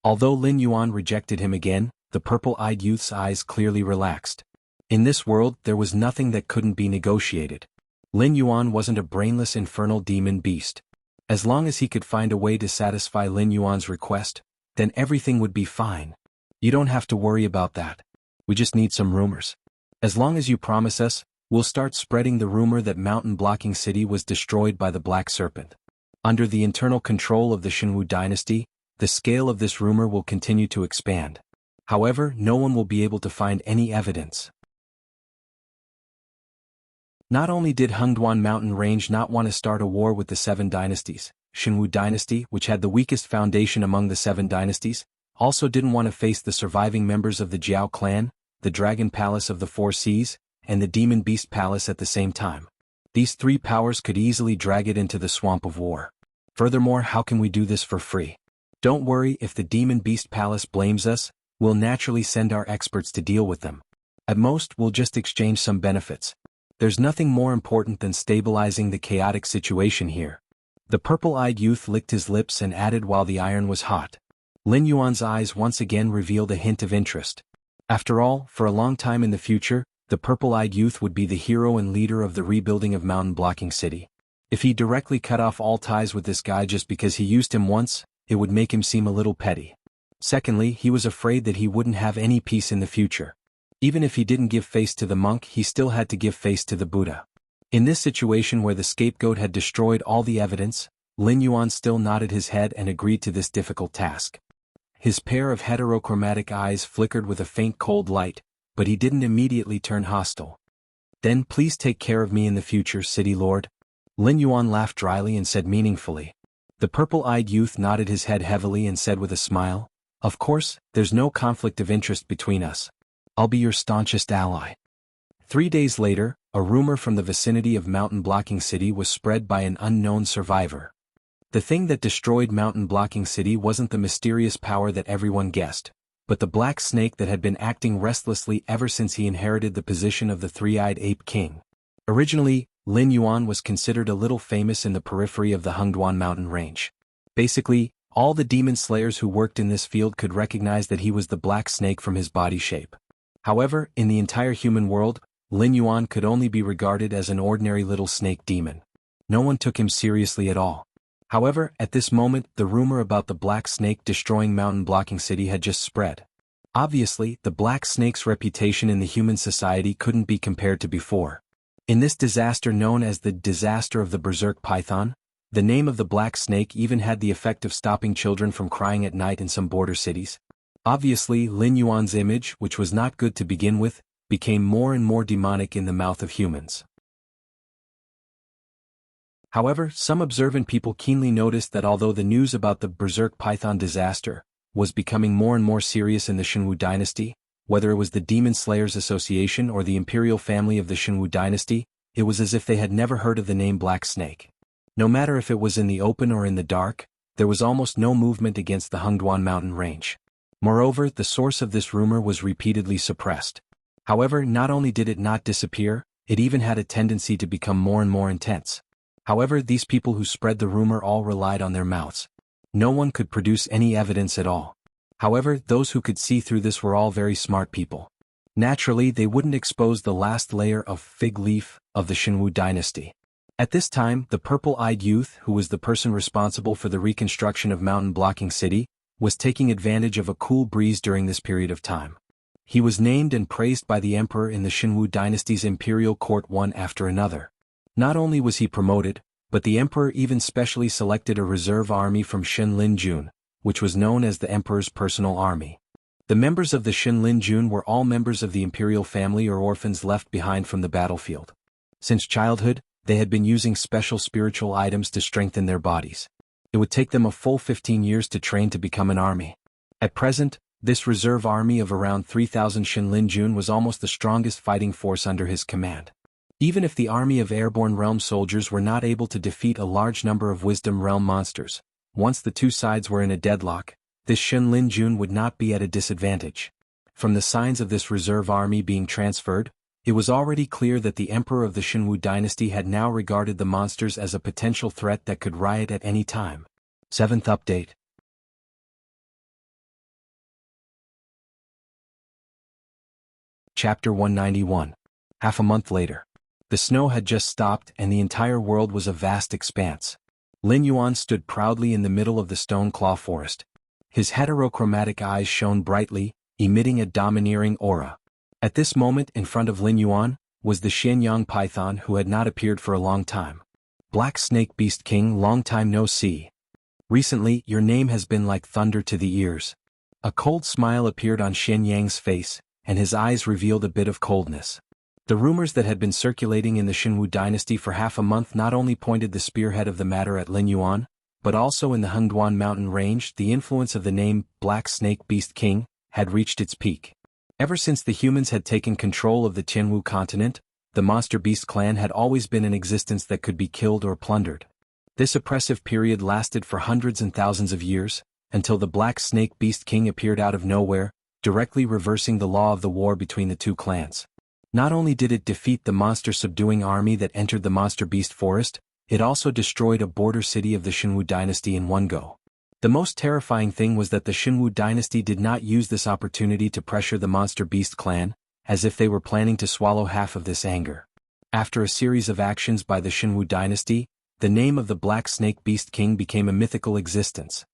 Although Lin Yuan rejected him again, the purple-eyed youth's eyes clearly relaxed. In this world, there was nothing that couldn't be negotiated. Lin Yuan wasn't a brainless infernal demon beast. As long as he could find a way to satisfy Lin Yuan's request, then everything would be fine. You don't have to worry about that. We just need some rumors. As long as you promise us, we'll start spreading the rumor that Mountain Blocking City was destroyed by the Black Serpent. Under the internal control of the Shenwu dynasty, the scale of this rumor will continue to expand. However, no one will be able to find any evidence. Not only did Hengduan Mountain Range not want to start a war with the Seven Dynasties, Shenwu Dynasty, which had the weakest foundation among the Seven Dynasties, also didn't want to face the surviving members of the Jiao clan, the Dragon Palace of the Four Seas, and the Demon Beast Palace at the same time. These three powers could easily drag it into the swamp of war. Furthermore, how can we do this for free? Don't worry, if the Demon Beast Palace blames us, we'll naturally send our experts to deal with them. At most, we'll just exchange some benefits. There's nothing more important than stabilizing the chaotic situation here. The purple-eyed youth licked his lips and added while the iron was hot. Lin Yuan's eyes once again revealed a hint of interest. After all, for a long time in the future, the purple-eyed youth would be the hero and leader of the rebuilding of Mountain Blocking City. If he directly cut off all ties with this guy just because he used him once, it would make him seem a little petty. Secondly, he was afraid that he wouldn't have any peace in the future. Even if he didn't give face to the monk, he still had to give face to the Buddha. In this situation where the scapegoat had destroyed all the evidence, Lin Yuan still nodded his head and agreed to this difficult task. His pair of heterochromatic eyes flickered with a faint cold light, but he didn't immediately turn hostile. Then please take care of me in the future, City Lord. Lin Yuan laughed dryly and said meaningfully. The purple-eyed youth nodded his head heavily and said with a smile, of course, there's no conflict of interest between us. I'll be your staunchest ally. 3 days later, a rumor from the vicinity of Mountain Blocking City was spread by an unknown survivor. The thing that destroyed Mountain Blocking City wasn't the mysterious power that everyone guessed, but the black snake that had been acting restlessly ever since he inherited the position of the three-eyed ape king. Originally, Lin Yuan was considered a little famous in the periphery of the Hengduan mountain range. Basically, all the demon slayers who worked in this field could recognize that he was the black snake from his body shape. However, in the entire human world, Lin Yuan could only be regarded as an ordinary little snake demon. No one took him seriously at all. However, at this moment, the rumor about the Black Snake destroying mountain blocking city had just spread. Obviously, the Black Snake's reputation in the human society couldn't be compared to before. In this disaster known as the disaster of the Berserk Python, the name of the Black Snake even had the effect of stopping children from crying at night in some border cities. Obviously, Lin Yuan's image, which was not good to begin with, became more and more demonic in the mouth of humans. However, some observant people keenly noticed that although the news about the Berserk Python disaster was becoming more and more serious in the Shenwu dynasty, whether it was the Demon Slayers Association or the imperial family of the Shenwu dynasty, it was as if they had never heard of the name Black Snake. No matter if it was in the open or in the dark, there was almost no movement against the Hengduan mountain range. Moreover, the source of this rumor was repeatedly suppressed. However, not only did it not disappear, it even had a tendency to become more and more intense. However, these people who spread the rumor all relied on their mouths. No one could produce any evidence at all. However, those who could see through this were all very smart people. Naturally, they wouldn't expose the last layer of fig leaf of the Shenwu dynasty. At this time, the purple-eyed youth, who was the person responsible for the reconstruction of mountain blocking city, was taking advantage of a cool breeze during this period of time. He was named and praised by the emperor in the Shenwu dynasty's imperial court one after another. Not only was he promoted, but the emperor even specially selected a reserve army from Shenlin Jun, which was known as the emperor's personal army. The members of the Shenlin Jun were all members of the imperial family or orphans left behind from the battlefield. Since childhood, they had been using special spiritual items to strengthen their bodies. It would take them a full 15 years to train to become an army. At present, this reserve army of around 3,000 Shenlin Jun was almost the strongest fighting force under his command. Even if the army of airborne realm soldiers were not able to defeat a large number of wisdom realm monsters, once the two sides were in a deadlock, this Shenlin Jun would not be at a disadvantage. From the signs of this reserve army being transferred, it was already clear that the emperor of the Shenwu dynasty had now regarded the monsters as a potential threat that could riot at any time. 7th update. Chapter 191. Half a month later. The snow had just stopped and the entire world was a vast expanse. Lin Yuan stood proudly in the middle of the stone claw forest. His heterochromatic eyes shone brightly, emitting a domineering aura. At this moment in front of Lin Yuan, was the Xianyang python who had not appeared for a long time. Black Snake Beast King, long time no see. Recently, your name has been like thunder to the ears. A cold smile appeared on Xianyang's face, and his eyes revealed a bit of coldness. The rumors that had been circulating in the Shenwu dynasty for half a month not only pointed the spearhead of the matter at Lin Yuan, but also in the Hengduan mountain range the influence of the name Black Snake Beast King had reached its peak. Ever since the humans had taken control of the Tianwu continent, the monster beast clan had always been in existence that could be killed or plundered. This oppressive period lasted for hundreds and thousands of years, until the Black Snake Beast King appeared out of nowhere, directly reversing the law of the war between the two clans. Not only did it defeat the monster-subduing army that entered the monster beast forest, it also destroyed a border city of the Shenwu dynasty in one go. The most terrifying thing was that the Shenwu dynasty did not use this opportunity to pressure the monster beast clan, as if they were planning to swallow half of this anger. After a series of actions by the Shenwu dynasty, the name of the Black Snake Beast King became a mythical existence.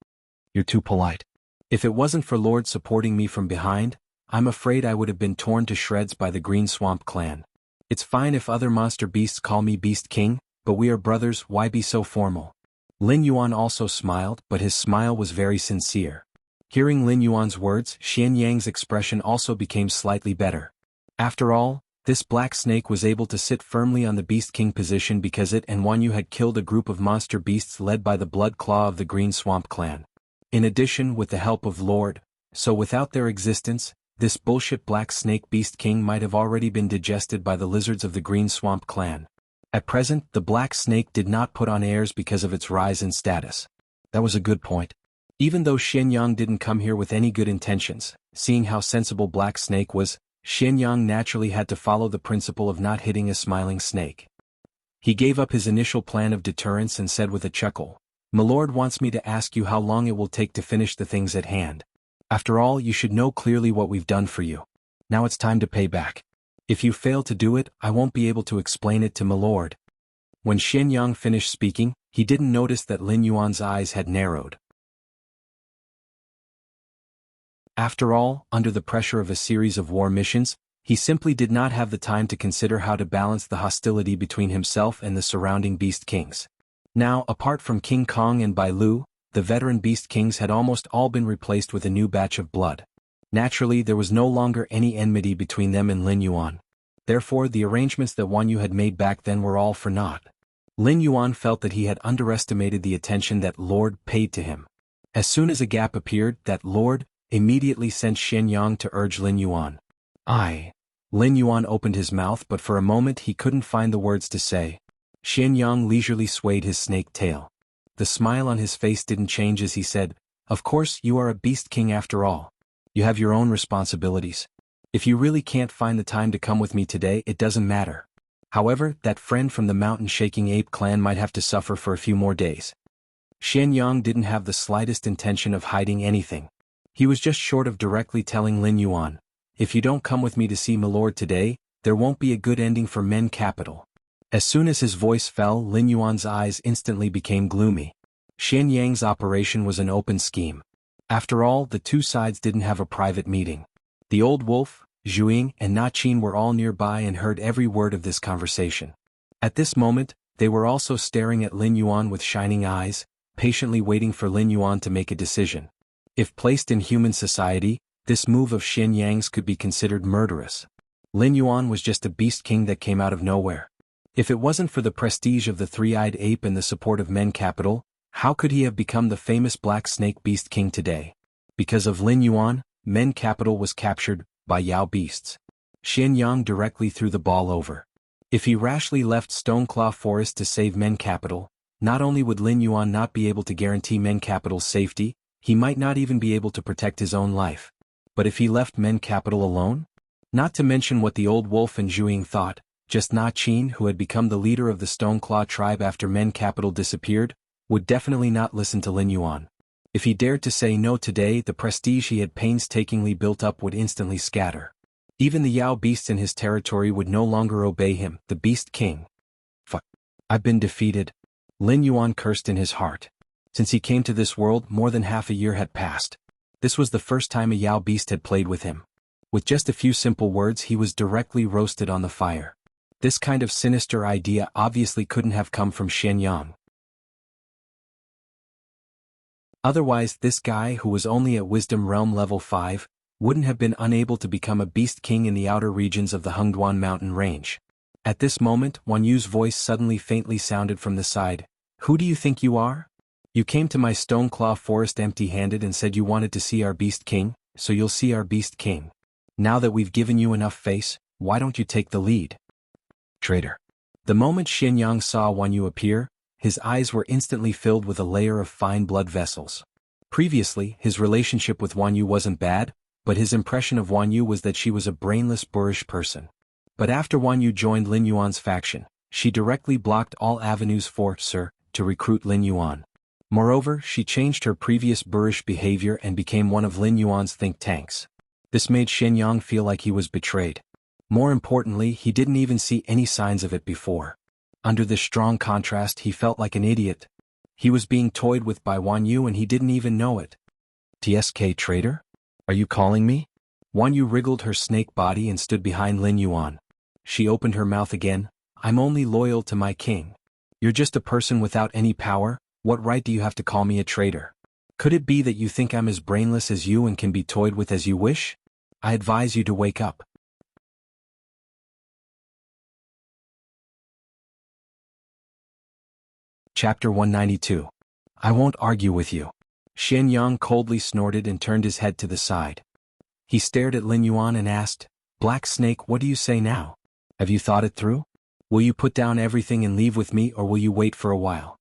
You're too polite. If it wasn't for Lord supporting me from behind, I'm afraid I would have been torn to shreds by the Green Swamp clan. It's fine if other monster beasts call me Beast King, but we are brothers, why be so formal? Lin Yuan also smiled, but his smile was very sincere. Hearing Lin Yuan's words, Xianyang's expression also became slightly better. After all, this black snake was able to sit firmly on the Beast King position because it and Wanyu had killed a group of monster beasts led by the Blood Claw of the Green Swamp clan. In addition, with the help of Lord, so without their existence, this bullshit Black Snake Beast King might have already been digested by the lizards of the Green Swamp clan. At present, the Black Snake did not put on airs because of its rise in status. That was a good point. Even though Xianyang didn't come here with any good intentions, seeing how sensible Black Snake was, Xianyang naturally had to follow the principle of not hitting a smiling snake. He gave up his initial plan of deterrence and said with a chuckle, "My lord wants me to ask you how long it will take to finish the things at hand. After all, you should know clearly what we've done for you. Now it's time to pay back. If you fail to do it, I won't be able to explain it to my lord." When Xianyang finished speaking, he didn't notice that Lin Yuan's eyes had narrowed. After all, under the pressure of a series of war missions, he simply did not have the time to consider how to balance the hostility between himself and the surrounding Beast Kings. Now, apart from King Kong and Bai Lu, the veteran Beast Kings had almost all been replaced with a new batch of blood. Naturally, there was no longer any enmity between them and Lin Yuan. Therefore, the arrangements that Guan Yu had made back then were all for naught. Lin Yuan felt that he had underestimated the attention that Lord paid to him. As soon as a gap appeared, that Lord immediately sent Xian Yang to urge Lin Yuan. Lin Yuan opened his mouth, but for a moment he couldn't find the words to say. Xian Yang leisurely swayed his snake tail. The smile on his face didn't change as he said, "Of course, you are a Beast King after all. You have your own responsibilities. If you really can't find the time to come with me today, it doesn't matter. However, that friend from the mountain-shaking ape clan might have to suffer for a few more days." Xian Yang didn't have the slightest intention of hiding anything. He was just short of directly telling Lin Yuan, "If you don't come with me to see Milord today, there won't be a good ending for Men Capital." As soon as his voice fell, Lin Yuan's eyes instantly became gloomy. Xian Yang's operation was an open scheme. After all, the two sides didn't have a private meeting. The old wolf, Zhuing, and Na Qin were all nearby and heard every word of this conversation. At this moment, they were also staring at Lin Yuan with shining eyes, patiently waiting for Lin Yuan to make a decision. If placed in human society, this move of Xian Yang's could be considered murderous. Lin Yuan was just a Beast King that came out of nowhere. If it wasn't for the prestige of the three-eyed ape and the support of Men Capital, how could he have become the famous Black Snake Beast King today? Because of Lin Yuan, Men Capital was captured by Yao beasts. Xian Yang directly threw the ball over. If he rashly left Stoneclaw Forest to save Men Capital, not only would Lin Yuan not be able to guarantee Men Capital's safety, he might not even be able to protect his own life. But if he left Men Capital alone? Not to mention what the old wolf and Zhuing thought, just Na Qin, who had become the leader of the Stoneclaw tribe after Men Capital disappeared, would definitely not listen to Lin Yuan. If he dared to say no today, the prestige he had painstakingly built up would instantly scatter. Even the Yao beasts in his territory would no longer obey him, the Beast King. Fuck. I've been defeated. Lin Yuan cursed in his heart. Since he came to this world, more than half a year had passed. This was the first time a Yao beast had played with him. With just a few simple words, he was directly roasted on the fire. This kind of sinister idea obviously couldn't have come from Xian Yang. Otherwise, this guy, who was only at Wisdom Realm level 5, wouldn't have been unable to become a Beast King in the outer regions of the Hengduan mountain range. At this moment, Guan Yu's voice suddenly faintly sounded from the side. "Who do you think you are? You came to my Stoneclaw Forest empty-handed and said you wanted to see our Beast King, so you'll see our Beast King. Now that we've given you enough face, why don't you take the lead?" Traitor. The moment Xian Yang saw Guan Yu appear, his eyes were instantly filled with a layer of fine blood vessels. Previously, his relationship with Guan Yu wasn't bad, but his impression of Guan Yu was that she was a brainless, boorish person. But after Guan Yu joined Lin Yuan's faction, she directly blocked all avenues for Sir to recruit Lin Yuan. Moreover, she changed her previous boorish behavior and became one of Lin Yuan's think tanks. This made Xian Yang feel like he was betrayed. More importantly, he didn't even see any signs of it before. Under this strong contrast, he felt like an idiot. He was being toyed with by Guan Yu and he didn't even know it. "TSK traitor? Are you calling me?" Guan Yu wriggled her snake body and stood behind Lin Yuan. She opened her mouth again. "I'm only loyal to my king. You're just a person without any power. What right do you have to call me a traitor? Could it be that you think I'm as brainless as you and can be toyed with as you wish? I advise you to wake up." Chapter 192. I won't argue with you. Xian Yang coldly snorted and turned his head to the side. He stared at Lin Yuan and asked, "Black Snake, what do you say now? Have you thought it through? Will you put down everything and leave with me, or will you wait for a while?"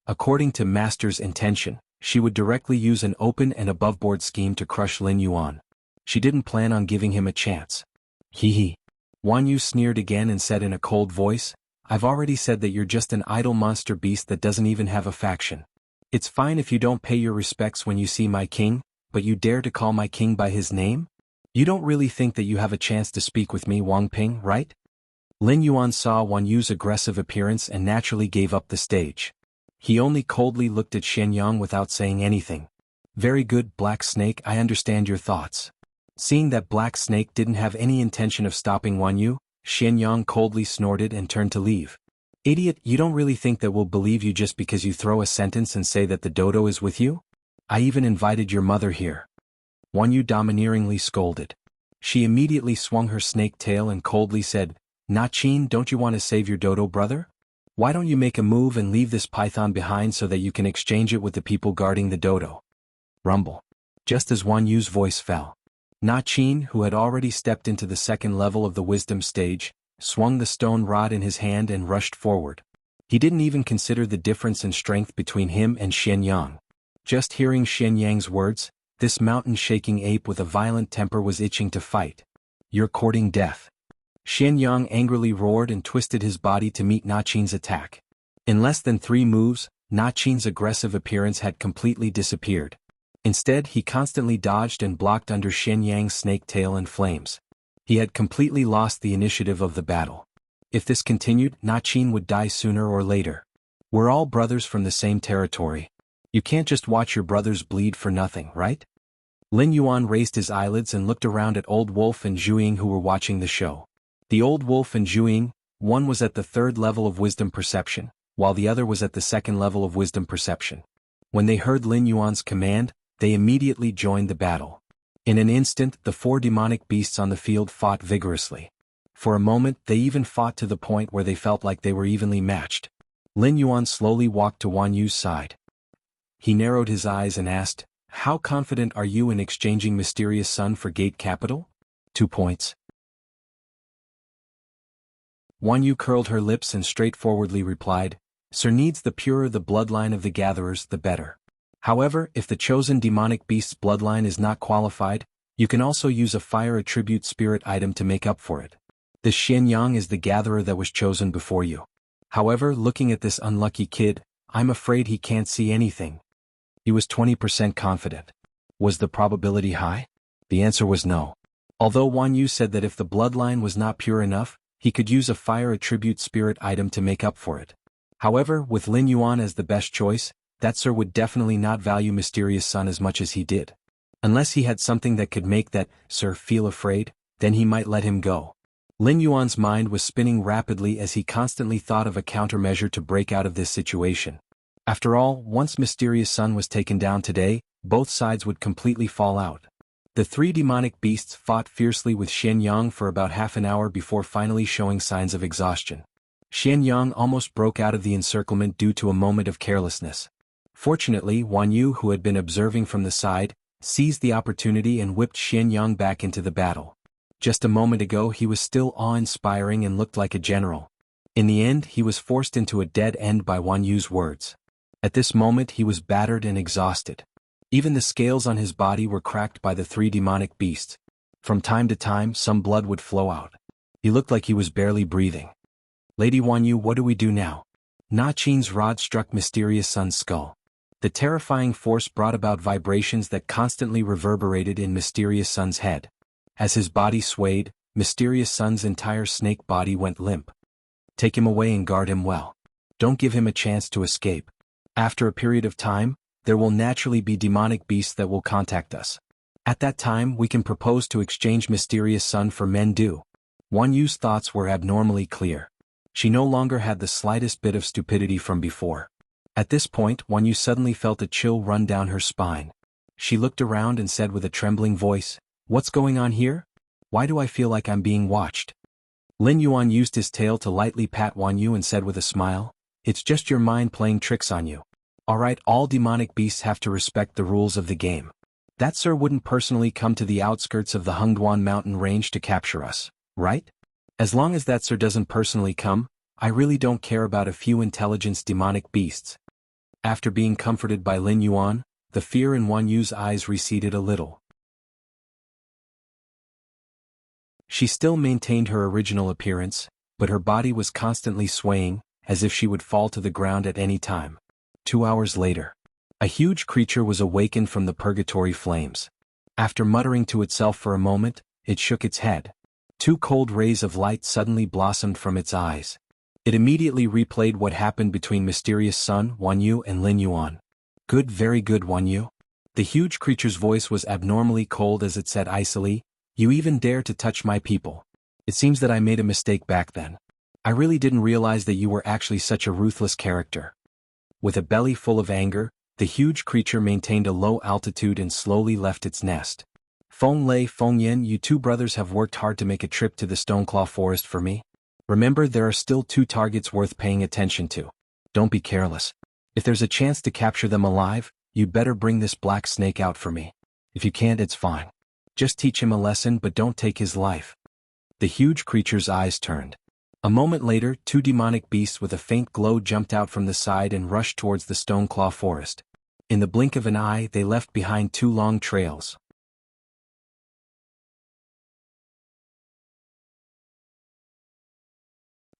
According to Master's intention, she would directly use an open and above-board scheme to crush Lin Yuan. She didn't plan on giving him a chance. Hee hee. Guan Yu sneered again and said in a cold voice, "I've already said that you're just an idle monster beast that doesn't even have a faction. It's fine if you don't pay your respects when you see my king, but you dare to call my king by his name? You don't really think that you have a chance to speak with me, Wang Ping, right?" Lin Yuan saw Guan Yu's aggressive appearance and naturally gave up the stage. He only coldly looked at Xianyang without saying anything. Very good, Black Snake, I understand your thoughts. Seeing that Black Snake didn't have any intention of stopping Wan Yu, Xianyang coldly snorted and turned to leave. Idiot, you don't really think that we'll believe you just because you throw a sentence and say that the dodo is with you? I even invited your mother here. Wan Yu domineeringly scolded. She immediately swung her snake tail and coldly said, Na-chin, don't you want to save your dodo brother? Why don't you make a move and leave this python behind so that you can exchange it with the people guarding the dodo? Rumble. Just as Wan Yu's voice fell, Na-chin, who had already stepped into the second level of the wisdom stage, swung the stone rod in his hand and rushed forward. He didn't even consider the difference in strength between him and Xianyang. Just hearing Xianyang's words, this mountain-shaking ape with a violent temper was itching to fight. You're courting death. Xianyang angrily roared and twisted his body to meet Na-chin's attack. In less than 3 moves, Na-chin's aggressive appearance had completely disappeared. Instead, he constantly dodged and blocked under Xianyang's snake tail and flames. He had completely lost the initiative of the battle. If this continued, Na-chin would die sooner or later. We're all brothers from the same territory. You can't just watch your brothers bleed for nothing, right? Lin Yuan raised his eyelids and looked around at Old Wolf and Zhuying who were watching the show. The Old Wolf and Zhuying, one was at the 3rd level of wisdom perception, while the other was at the 2nd level of wisdom perception. When they heard Lin Yuan's command, they immediately joined the battle. In an instant, the 4 demonic beasts on the field fought vigorously. For a moment, they even fought to the point where they felt like they were evenly matched. Lin Yuan slowly walked to Wan Yu's side. He narrowed his eyes and asked, How confident are you in exchanging Mysterious Sun for Gate Capital? 2 points. Wan Yu curled her lips and straightforwardly replied, Sir, needs the purer the bloodline of the gatherers, the better. However, if the chosen demonic beast's bloodline is not qualified, you can also use a fire attribute spirit item to make up for it. This Xianyang is the gatherer that was chosen before you. However, looking at this unlucky kid, I'm afraid he can't see anything. He was 20% confident. Was the probability high? The answer was no. Although Wan Yu said that if the bloodline was not pure enough, he could use a fire attribute spirit item to make up for it. However, with Lin Yuan as the best choice, that sir would definitely not value Mysterious Sun as much as he did. Unless he had something that could make that sir feel afraid, then he might let him go. Lin Yuan's mind was spinning rapidly as he constantly thought of a countermeasure to break out of this situation. After all, once Mysterious Sun was taken down today, both sides would completely fall out. The 3 demonic beasts fought fiercely with Xianyang for about half an hour before finally showing signs of exhaustion. Xianyang almost broke out of the encirclement due to a moment of carelessness. Fortunately, Wan Yu, who had been observing from the side, seized the opportunity and whipped Xianyang back into the battle. Just a moment ago he was still awe-inspiring and looked like a general. In the end, he was forced into a dead end by Wan Yu's words. At this moment he was battered and exhausted. Even the scales on his body were cracked by the 3 demonic beasts. From time to time, some blood would flow out. He looked like he was barely breathing. Lady Wan Yu, what do we do now? Na-chin's rod struck Mysterious Sun's skull. The terrifying force brought about vibrations that constantly reverberated in Mysterious Sun's head. As his body swayed, Mysterious Sun's entire snake body went limp. Take him away and guard him well. Don't give him a chance to escape. After a period of time, there will naturally be demonic beasts that will contact us. At that time we can propose to exchange Mysterious Sun for Mendu. Wan Yu's thoughts were abnormally clear. She no longer had the slightest bit of stupidity from before. At this point Wan Yu suddenly felt a chill run down her spine. She looked around and said with a trembling voice, What's going on here? Why do I feel like I'm being watched? Lin Yuan used his tail to lightly pat Wan Yu and said with a smile, It's just your mind playing tricks on you. Alright, all demonic beasts have to respect the rules of the game. That sir wouldn't personally come to the outskirts of the Hengduan mountain range to capture us, right? As long as that sir doesn't personally come, I really don't care about a few intelligence demonic beasts. After being comforted by Lin Yuan, the fear in Wan Yu's eyes receded a little. She still maintained her original appearance, but her body was constantly swaying, as if she would fall to the ground at any time. 2 hours later, a huge creature was awakened from the purgatory flames. After muttering to itself for a moment, it shook its head. 2 cold rays of light suddenly blossomed from its eyes. It immediately replayed what happened between mysterious Sun, Wanyu and Lin Yuan. Good, very good, Wanyu. The huge creature's voice was abnormally cold as it said icily, "You even dare to touch my people. It seems that I made a mistake back then. I really didn't realize that you were actually such a ruthless character." With a belly full of anger, the huge creature maintained a low altitude and slowly left its nest. "Feng Lei, Feng Yin, you two brothers have worked hard to make a trip to the Stoneclaw Forest for me. Remember, there are still 2 targets worth paying attention to. Don't be careless. If there's a chance to capture them alive, you'd better bring this black snake out for me. If you can't, it's fine. Just teach him a lesson, but don't take his life." The huge creature's eyes turned. A moment later, 2 demonic beasts with a faint glow jumped out from the side and rushed towards the Stoneclaw Forest. In the blink of an eye, they left behind 2 long trails.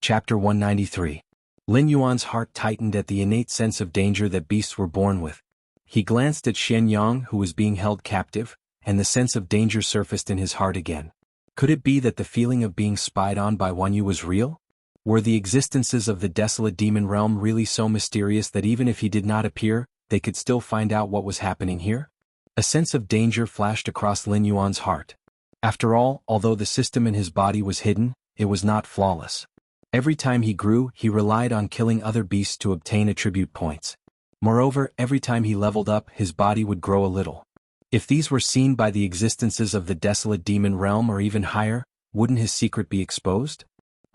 Chapter 193. Lin Yuan's heart tightened at the innate sense of danger that beasts were born with. He glanced at Xian Yang, who was being held captive, and the sense of danger surfaced in his heart again. Could it be that the feeling of being spied on by Wanyu was real? Were the existences of the desolate demon realm really so mysterious that even if he did not appear, they could still find out what was happening here? A sense of danger flashed across Lin Yuan's heart. After all, although the system in his body was hidden, it was not flawless. Every time he grew, he relied on killing other beasts to obtain attribute points. Moreover, every time he leveled up, his body would grow a little. If these were seen by the existences of the desolate demon realm or even higher, wouldn't his secret be exposed?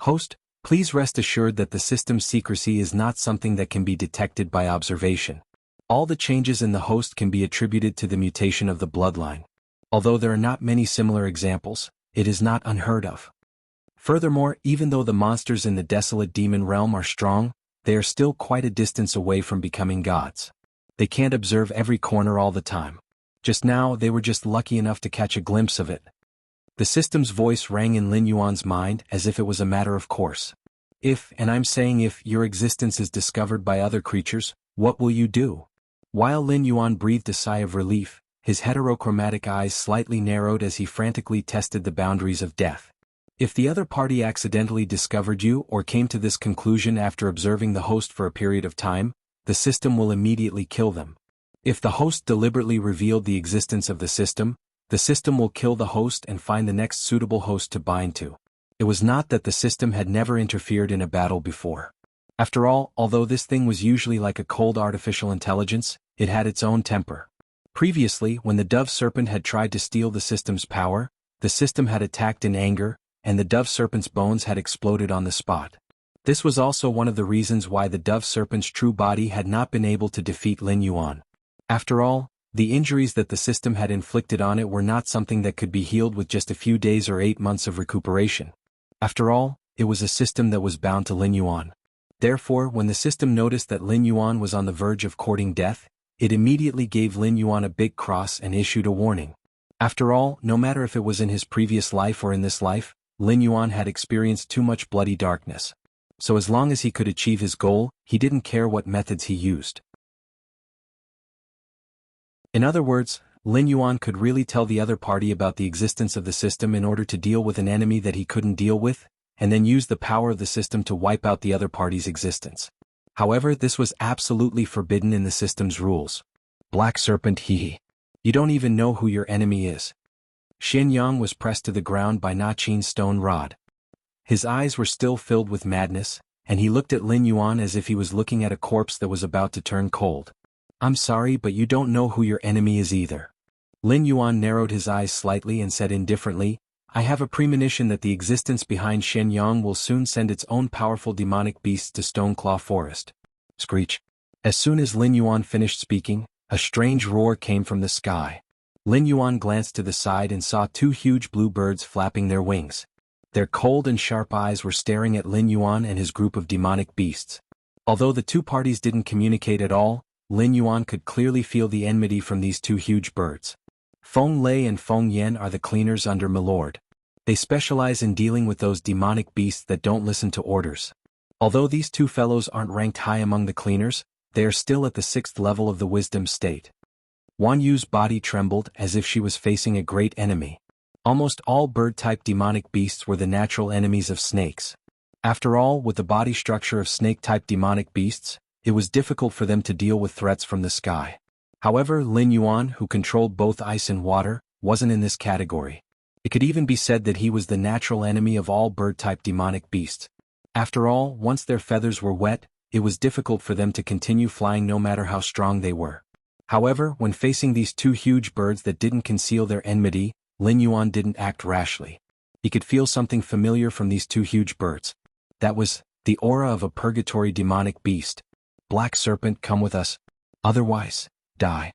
Host, please rest assured that the system's secrecy is not something that can be detected by observation. All the changes in the host can be attributed to the mutation of the bloodline. Although there are not many similar examples, it is not unheard of. Furthermore, even though the monsters in the desolate demon realm are strong, they are still quite a distance away from becoming gods. They can't observe every corner all the time. Just now, they were just lucky enough to catch a glimpse of it. The system's voice rang in Lin Yuan's mind as if it was a matter of course. If, and I'm saying if, your existence is discovered by other creatures, what will you do? While Lin Yuan breathed a sigh of relief, his heterochromatic eyes slightly narrowed as he frantically tested the boundaries of death. If the other party accidentally discovered you or came to this conclusion after observing the host for a period of time, the system will immediately kill them. If the host deliberately revealed the existence of the system will kill the host and find the next suitable host to bind to. It was not that the system had never interfered in a battle before. After all, although this thing was usually like a cold artificial intelligence, it had its own temper. Previously, when the dove serpent had tried to steal the system's power, the system had attacked in anger, and the dove serpent's bones had exploded on the spot. This was also one of the reasons why the dove serpent's true body had not been able to defeat Lin Yuan. After all, the injuries that the system had inflicted on it were not something that could be healed with just a few days or 8 months of recuperation. After all, it was a system that was bound to Lin Yuan. Therefore, when the system noticed that Lin Yuan was on the verge of courting death, it immediately gave Lin Yuan a big cross and issued a warning. After all, no matter if it was in his previous life or in this life, Lin Yuan had experienced too much bloody darkness. So as long as he could achieve his goal, he didn't care what methods he used. In other words, Lin Yuan could really tell the other party about the existence of the system in order to deal with an enemy that he couldn't deal with, and then use the power of the system to wipe out the other party's existence. However, this was absolutely forbidden in the system's rules. Black Serpent, hee. You don't even know who your enemy is. Xian Yang was pressed to the ground by Na Qin's stone rod. His eyes were still filled with madness, and he looked at Lin Yuan as if he was looking at a corpse that was about to turn cold. I'm sorry, but you don't know who your enemy is either. Lin Yuan narrowed his eyes slightly and said indifferently, I have a premonition that the existence behind Xian Yang will soon send its own powerful demonic beasts to Stoneclaw Forest. Screech. As soon as Lin Yuan finished speaking, a strange roar came from the sky. Lin Yuan glanced to the side and saw 2 huge blue birds flapping their wings. Their cold and sharp eyes were staring at Lin Yuan and his group of demonic beasts. Although the 2 parties didn't communicate at all, Lin Yuan could clearly feel the enmity from these 2 huge birds. Feng Lei and Feng Yin are the cleaners under Milord. They specialize in dealing with those demonic beasts that don't listen to orders. Although these 2 fellows aren't ranked high among the cleaners, they are still at the 6th level of the wisdom state. Wan Yu's body trembled as if she was facing a great enemy. Almost all bird-type demonic beasts were the natural enemies of snakes. After all, with the body structure of snake-type demonic beasts, it was difficult for them to deal with threats from the sky. However, Lin Yuan, who controlled both ice and water, wasn't in this category. It could even be said that he was the natural enemy of all bird-type demonic beasts. After all, once their feathers were wet, it was difficult for them to continue flying no matter how strong they were. However, when facing these two huge birds that didn't conceal their enmity, Lin Yuan didn't act rashly. He could feel something familiar from these two huge birds. That was the aura of a purgatory demonic beast. Black serpent, come with us. Otherwise, die.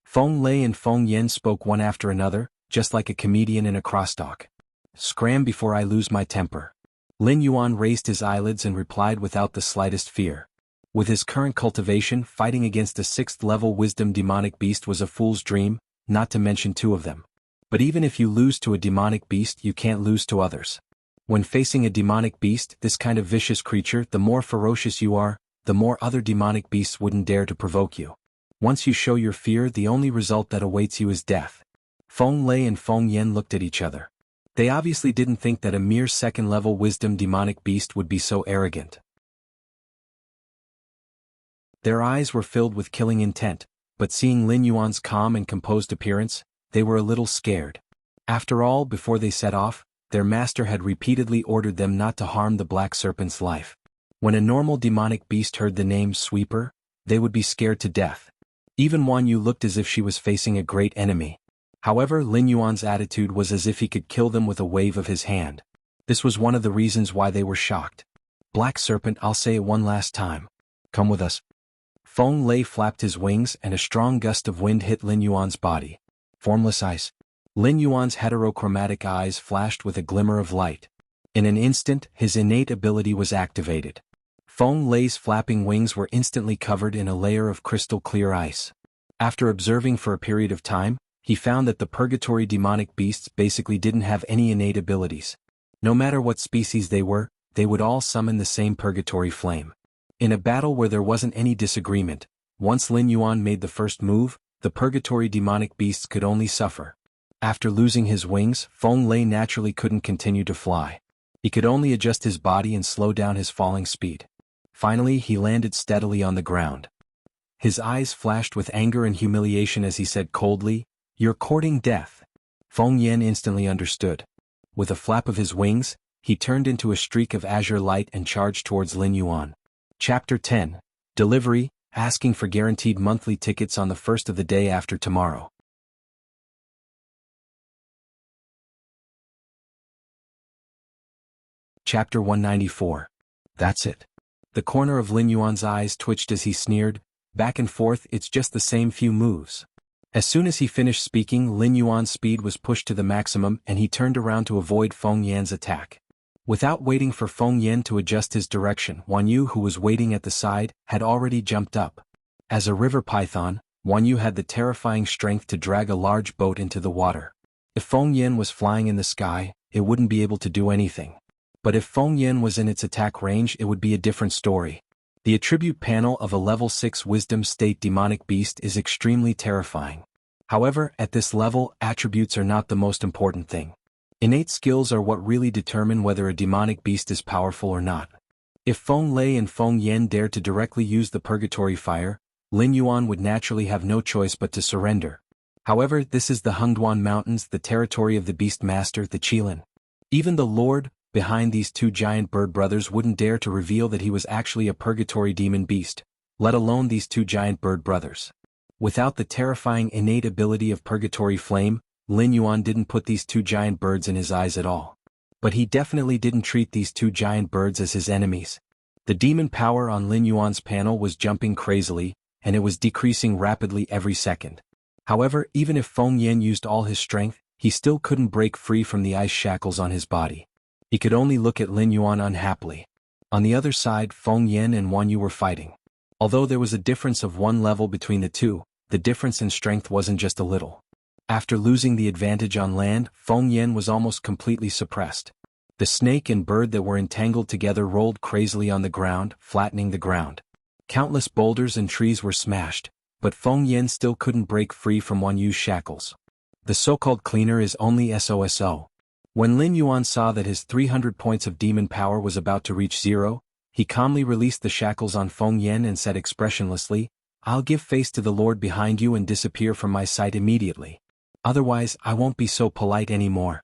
Feng Lei and Feng Yan spoke one after another, just like a comedian in a crosstalk. Scram before I lose my temper. Lin Yuan raised his eyelids and replied without the slightest fear. With his current cultivation, fighting against a 6th-level wisdom demonic beast was a fool's dream, not to mention two of them. But even if you lose to a demonic beast, you can't lose to others. When facing a demonic beast, this kind of vicious creature, the more ferocious you are, the more other demonic beasts wouldn't dare to provoke you. Once you show your fear, the only result that awaits you is death. Feng Lei and Feng Yan looked at each other. They obviously didn't think that a mere 2nd-level wisdom demonic beast would be so arrogant. Their eyes were filled with killing intent, but seeing Lin Yuan's calm and composed appearance, they were a little scared. After all, before they set off, their master had repeatedly ordered them not to harm the black serpent's life. When a normal demonic beast heard the name Sweeper, they would be scared to death. Even Wan Yu looked as if she was facing a great enemy. However, Lin Yuan's attitude was as if he could kill them with a wave of his hand. This was one of the reasons why they were shocked. Black serpent, I'll say it one last time. Come with us. Feng Lei flapped his wings and a strong gust of wind hit Lin Yuan's body. Formless ice. Lin Yuan's heterochromatic eyes flashed with a glimmer of light. In an instant, his innate ability was activated. Feng Lei's flapping wings were instantly covered in a layer of crystal-clear ice. After observing for a period of time, he found that the purgatory demonic beasts basically didn't have any innate abilities. No matter what species they were, they would all summon the same purgatory flame. In a battle where there wasn't any disagreement, once Lin Yuan made the first move, the purgatory demonic beasts could only suffer. After losing his wings, Feng Lei naturally couldn't continue to fly. He could only adjust his body and slow down his falling speed. Finally, he landed steadily on the ground. His eyes flashed with anger and humiliation as he said coldly, "You're courting death." Feng Yan instantly understood. With a flap of his wings, he turned into a streak of azure light and charged towards Lin Yuan. Chapter 10. Delivery, asking for guaranteed monthly tickets on the first of the day after tomorrow. Chapter 194. That's it. The corner of Lin Yuan's eyes twitched as he sneered, back and forth, it's just the same few moves. As soon as he finished speaking, Lin Yuan's speed was pushed to the maximum and he turned around to avoid Feng Yan's attack. Without waiting for Feng Yan to adjust his direction, Wan Yu, who was waiting at the side, had already jumped up. As a river python, Wan Yu had the terrifying strength to drag a large boat into the water. If Feng Yan was flying in the sky, it wouldn't be able to do anything. But if Feng Yan was in its attack range, it would be a different story. The attribute panel of a level 6 wisdom state demonic beast is extremely terrifying. However, at this level, attributes are not the most important thing. Innate skills are what really determine whether a demonic beast is powerful or not. If Feng Lei and Feng Yan dared to directly use the purgatory fire, Lin Yuan would naturally have no choice but to surrender. However, this is the Hengduan Mountains, the territory of the beast master, the Qilin. Even the lord behind these two giant bird brothers wouldn't dare to reveal that he was actually a purgatory demon beast, let alone these two giant bird brothers. Without the terrifying innate ability of purgatory flame, Lin Yuan didn't put these two giant birds in his eyes at all. But he definitely didn't treat these two giant birds as his enemies. The demon power on Lin Yuan's panel was jumping crazily, and it was decreasing rapidly every second. However, even if Feng Yan used all his strength, he still couldn't break free from the ice shackles on his body. He could only look at Lin Yuan unhappily. On the other side, Feng Yan and Wan Yu were fighting. Although there was a difference of one level between the two, the difference in strength wasn't just a little. After losing the advantage on land, Feng Yan was almost completely suppressed. The snake and bird that were entangled together rolled crazily on the ground, flattening the ground. Countless boulders and trees were smashed, but Feng Yan still couldn't break free from Wan Yu's shackles. The so-called cleaner is only SOSO. When Lin Yuan saw that his 300 points of demon power was about to reach zero, he calmly released the shackles on Feng Yan and said expressionlessly, "I'll give face to the Lord behind you and disappear from my sight immediately. Otherwise, I won't be so polite anymore."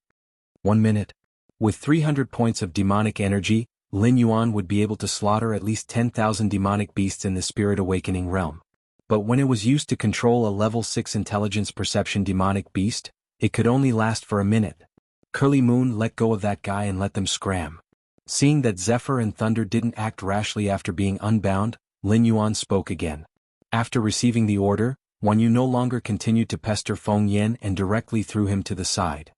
1 minute. With 300 points of demonic energy, Lin Yuan would be able to slaughter at least 10,000 demonic beasts in the Spirit Awakening realm. But when it was used to control a level 6 intelligence perception demonic beast, it could only last for a minute. Curly Moon let go of that guy and let them scram. Seeing that Zephyr and Thunder didn't act rashly after being unbound, Lin Yuan spoke again. After receiving the order, Wan Yu no longer continued to pester Feng Yan and directly threw him to the side.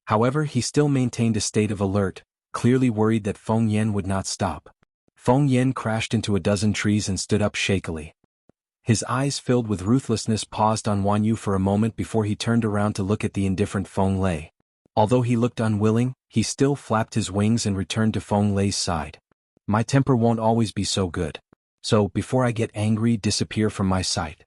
However, he still maintained a state of alert, clearly worried that Feng Yan would not stop. Feng Yan crashed into a dozen trees and stood up shakily. His eyes filled with ruthlessness paused on Wan Yu for a moment before he turned around to look at the indifferent Feng Lei. Although he looked unwilling, he still flapped his wings and returned to Feng Lei's side. "My temper won't always be so good. So, before I get angry, disappear from my sight."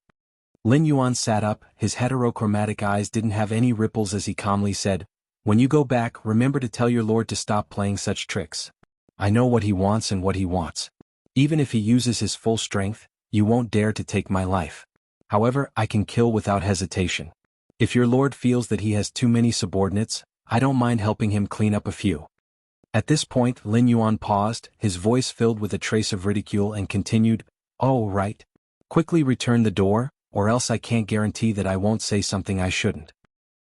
Lin Yuan sat up, his heterochromatic eyes didn't have any ripples as he calmly said, "When you go back, remember to tell your lord to stop playing such tricks. I know what he wants and what he wants. Even if he uses his full strength, you won't dare to take my life. However, I can kill without hesitation. If your lord feels that he has too many subordinates, I don't mind helping him clean up a few." At this point, Lin Yuan paused, his voice filled with a trace of ridicule and continued, "Oh right. Quickly return the door, or else I can't guarantee that I won't say something I shouldn't."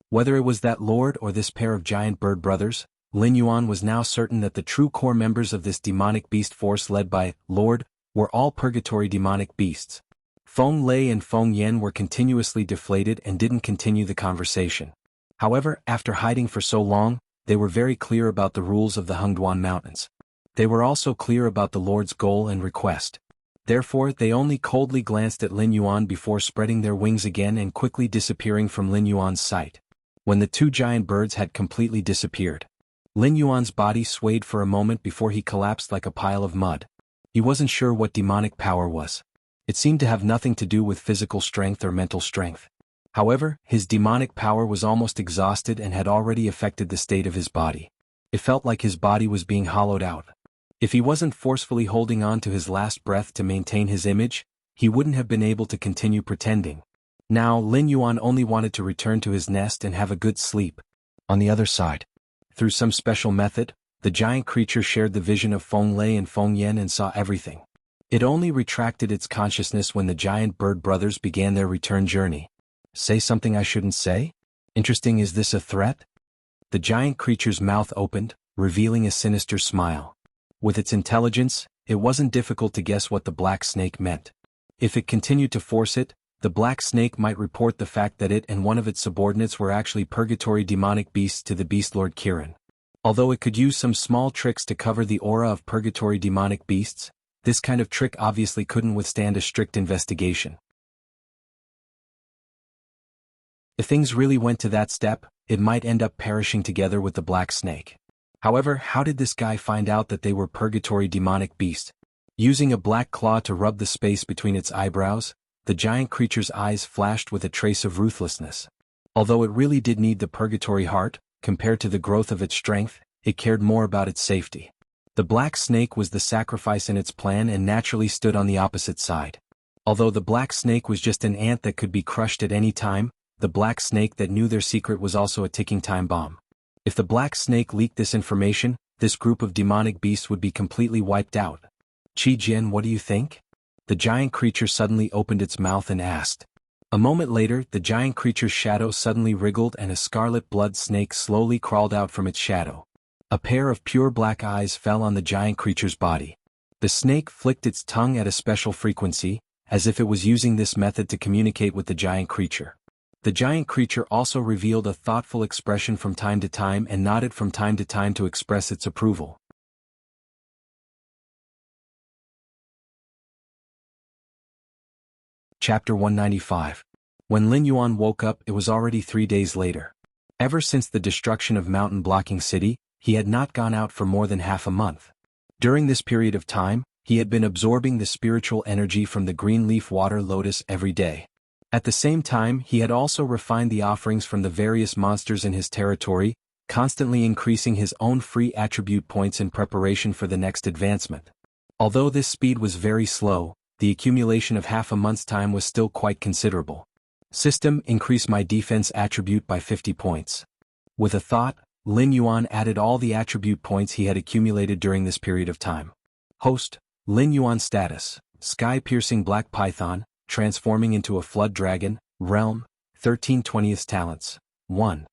Whether it was that lord or this pair of giant bird brothers, Lin Yuan was now certain that the true core members of this demonic beast force led by Lord were all purgatory demonic beasts. Feng Lei and Feng Yan were continuously deflated and didn't continue the conversation. However, after hiding for so long, they were very clear about the rules of the Hengduan Mountains. They were also clear about the Lord's goal and request. Therefore, they only coldly glanced at Lin Yuan before spreading their wings again and quickly disappearing from Lin Yuan's sight. When the two giant birds had completely disappeared, Lin Yuan's body swayed for a moment before he collapsed like a pile of mud. He wasn't sure what demonic power was. It seemed to have nothing to do with physical strength or mental strength. However, his demonic power was almost exhausted and had already affected the state of his body. It felt like his body was being hollowed out. If he wasn't forcefully holding on to his last breath to maintain his image, he wouldn't have been able to continue pretending. Now, Lin Yuan only wanted to return to his nest and have a good sleep. On the other side, through some special method, the giant creature shared the vision of Feng Lei and Feng Yan and saw everything. It only retracted its consciousness when the giant bird brothers began their return journey. Say something I shouldn't say? Interesting, is this a threat? The giant creature's mouth opened, revealing a sinister smile. With its intelligence, it wasn't difficult to guess what the black snake meant. If it continued to force it, the black snake might report the fact that it and one of its subordinates were actually purgatory demonic beasts to the Beast Lord Kirin. Although it could use some small tricks to cover the aura of purgatory demonic beasts, this kind of trick obviously couldn't withstand a strict investigation. If things really went to that step, it might end up perishing together with the black snake. However, how did this guy find out that they were purgatory demonic beasts? Using a black claw to rub the space between its eyebrows, the giant creature's eyes flashed with a trace of ruthlessness. Although it really did need the purgatory heart, compared to the growth of its strength, it cared more about its safety. The black snake was the sacrifice in its plan and naturally stood on the opposite side. Although the black snake was just an ant that could be crushed at any time, the black snake that knew their secret was also a ticking time bomb. If the black snake leaked this information, this group of demonic beasts would be completely wiped out. Qi Jian, what do you think? The giant creature suddenly opened its mouth and asked. A moment later, the giant creature's shadow suddenly wriggled and a scarlet blood snake slowly crawled out from its shadow. A pair of pure black eyes fell on the giant creature's body. The snake flicked its tongue at a special frequency, as if it was using this method to communicate with the giant creature. The giant creature also revealed a thoughtful expression from time to time and nodded from time to time to express its approval. Chapter 195. When Lin Yuan woke up, it was already 3 days later. Ever since the destruction of Mountain Blocking City, he had not gone out for more than half a month. During this period of time, he had been absorbing the spiritual energy from the green leaf water lotus every day. At the same time, he had also refined the offerings from the various monsters in his territory, constantly increasing his own free attribute points in preparation for the next advancement. Although this speed was very slow, the accumulation of half a month's time was still quite considerable. System: increase my defense attribute by 50 points. With a thought, Lin Yuan added all the attribute points he had accumulated during this period of time. Host: Lin Yuan status: Sky-piercing black python, transforming into a flood dragon, realm, 13/20 talents. 1.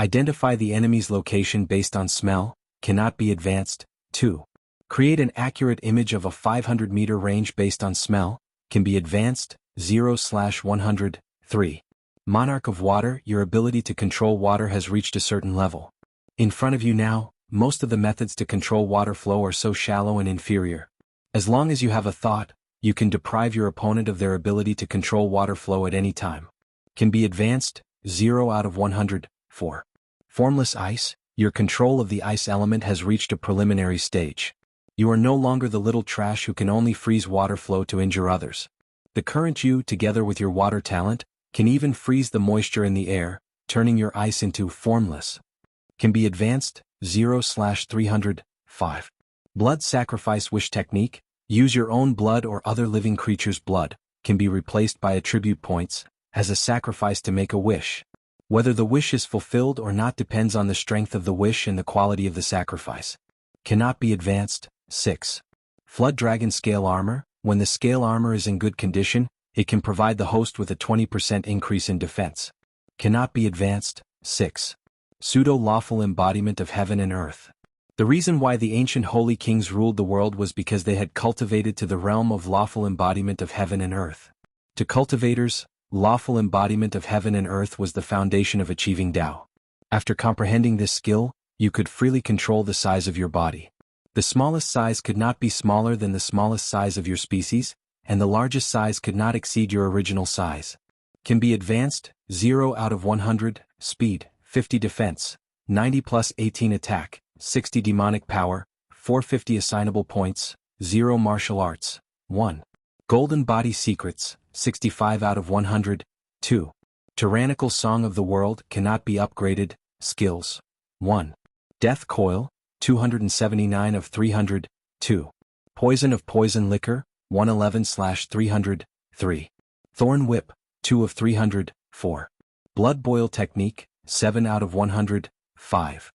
Identify the enemy's location based on smell, cannot be advanced. 2. Create an accurate image of a 500-meter range based on smell, can be advanced, 0/100. 3. Monarch of Water, your ability to control water has reached a certain level. In front of you now, most of the methods to control water flow are so shallow and inferior. As long as you have a thought, you can deprive your opponent of their ability to control water flow at any time. Can be advanced, 0/100. 4. Formless Ice, your control of the ice element has reached a preliminary stage. You are no longer the little trash who can only freeze water flow to injure others. The current you, together with your water talent, can even freeze the moisture in the air, turning your ice into formless. Can be advanced, 0/300. 5. Blood Sacrifice Wish Technique, use your own blood or other living creature's blood, can be replaced by attribute points, as a sacrifice to make a wish. Whether the wish is fulfilled or not depends on the strength of the wish and the quality of the sacrifice. Cannot be advanced. 6. Flood Dragon Scale Armor, when the scale armor is in good condition, it can provide the host with a 20% increase in defense. Cannot be advanced. 6. Pseudo-lawful embodiment of heaven and earth. The reason why the ancient holy kings ruled the world was because they had cultivated to the realm of lawful embodiment of heaven and earth. To cultivators, lawful embodiment of heaven and earth was the foundation of achieving Tao. After comprehending this skill, you could freely control the size of your body. The smallest size could not be smaller than the smallest size of your species, and the largest size could not exceed your original size. Can be advanced, 0/100, speed, 50 defense, 90+18 attack, 60 demonic power, 450 assignable points, 0 martial arts. 1. Golden Body Secrets, 65/100. 2. Tyrannical Song of the World, cannot be upgraded, skills. 1. Death Coil, 279/300. 2. Poison of Poison Liquor, 111/300. 3. Thorn Whip, 2/300. 4. Blood Boil Technique, 7/100. 5.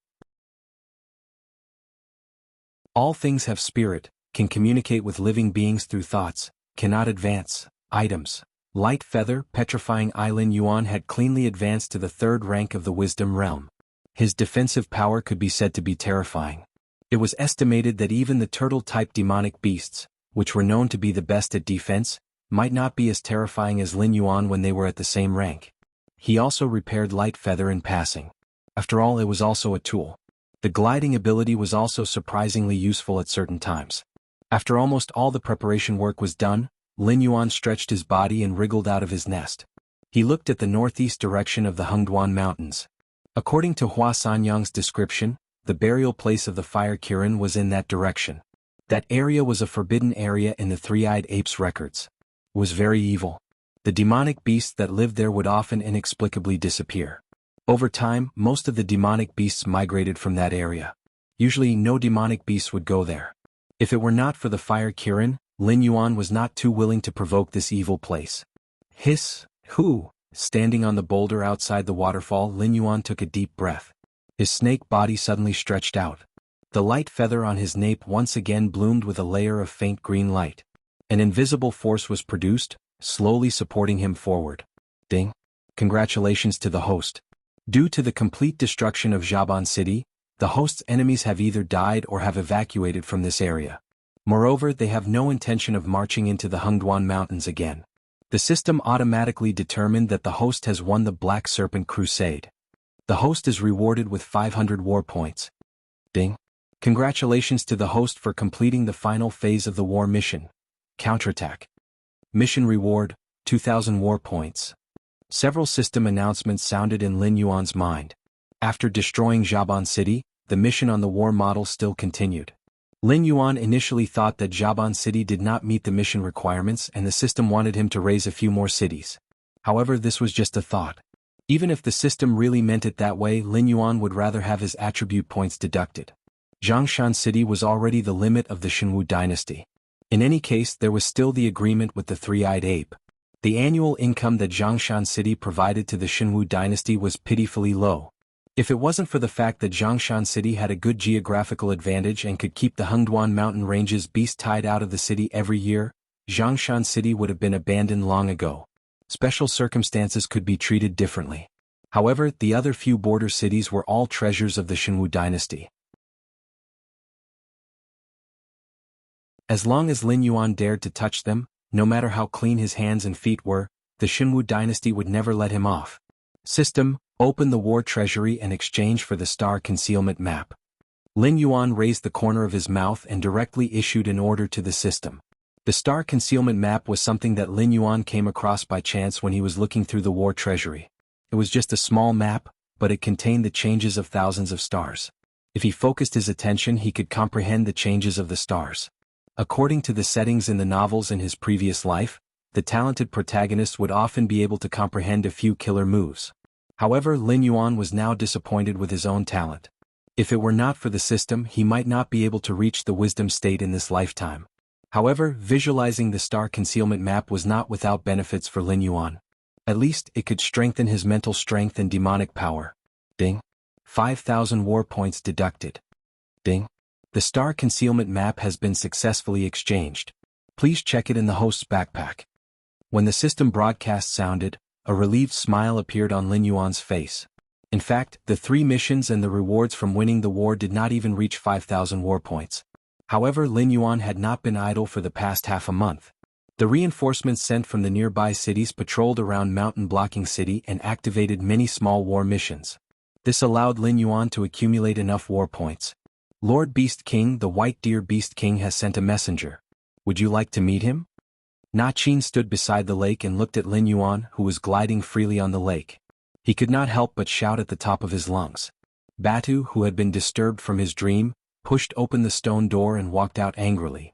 All things have spirit, can communicate with living beings through thoughts, cannot advance. Items. Light Feather Petrifying Eye. Lin Yuan had cleanly advanced to the 3rd rank of the Wisdom Realm. His defensive power could be said to be terrifying. It was estimated that even the turtle-type demonic beasts, which were known to be the best at defense, might not be as terrifying as Lin Yuan when they were at the same rank. He also repaired Light Feather in passing. After all, it was also a tool. The gliding ability was also surprisingly useful at certain times. After almost all the preparation work was done, Lin Yuan stretched his body and wriggled out of his nest. He looked at the northeast direction of the Hengduan Mountains. According to Hua Sanyang's description, the burial place of the Fire Kirin was in that direction. That area was a forbidden area in the Three-Eyed Ape's records. It was very evil. The demonic beasts that lived there would often inexplicably disappear. Over time, most of the demonic beasts migrated from that area. Usually no demonic beasts would go there. If it were not for the Fire Kirin, Lin Yuan was not too willing to provoke this evil place. Hiss, hoo, standing on the boulder outside the waterfall, Lin Yuan took a deep breath. His snake body suddenly stretched out. The light feather on his nape once again bloomed with a layer of faint green light. An invisible force was produced, slowly supporting him forward. Ding! Congratulations to the host. Due to the complete destruction of Zhaban City, the host's enemies have either died or have evacuated from this area. Moreover, they have no intention of marching into the Hengduan Mountains again. The system automatically determined that the host has won the Black Serpent Crusade. The host is rewarded with 500 war points. Ding! Congratulations to the host for completing the final phase of the war mission. Counterattack. Mission reward, 2,000 war points. Several system announcements sounded in Lin Yuan's mind. After destroying Zhaban City, the mission on the war model still continued. Lin Yuan initially thought that Zhaban City did not meet the mission requirements and the system wanted him to raise a few more cities. However, this was just a thought. Even if the system really meant it that way, Lin Yuan would rather have his attribute points deducted. Zhongshan City was already the limit of the Shenwu dynasty. In any case, there was still the agreement with the three-eyed ape. The annual income that Zhongshan City provided to the Shenwu dynasty was pitifully low. If it wasn't for the fact that Zhongshan City had a good geographical advantage and could keep the Hengduan mountain ranges beast tied out of the city every year, Zhongshan City would have been abandoned long ago. Special circumstances could be treated differently. However, the other few border cities were all treasures of the Shenwu dynasty. As long as Lin Yuan dared to touch them, no matter how clean his hands and feet were, the Shenwu dynasty would never let him off. System: open the war treasury and exchange for the star concealment map. Lin Yuan raised the corner of his mouth and directly issued an order to the system. The star concealment map was something that Lin Yuan came across by chance when he was looking through the war treasury. It was just a small map, but it contained the changes of thousands of stars. If he focused his attention, he could comprehend the changes of the stars. According to the settings in the novels in his previous life, the talented protagonist would often be able to comprehend a few killer moves. However, Lin Yuan was now disappointed with his own talent. If it were not for the system, he might not be able to reach the wisdom state in this lifetime. However, visualizing the star concealment map was not without benefits for Lin Yuan. At least, it could strengthen his mental strength and demonic power. Ding. 5,000 war points deducted. Ding. The star concealment map has been successfully exchanged. Please check it in the host's backpack. When the system broadcast sounded, a relieved smile appeared on Lin Yuan's face. In fact, the 3 missions and the rewards from winning the war did not even reach 5,000 war points. However, Lin Yuan had not been idle for the past half a month. The reinforcements sent from the nearby cities patrolled around Mountain Blocking City and activated many small war missions. This allowed Lin Yuan to accumulate enough war points. Lord Beast King, the White Deer Beast King, has sent a messenger. Would you like to meet him? Na Qin stood beside the lake and looked at Lin Yuan, who was gliding freely on the lake. He could not help but shout at the top of his lungs. Batu, who had been disturbed from his dream, pushed open the stone door and walked out angrily.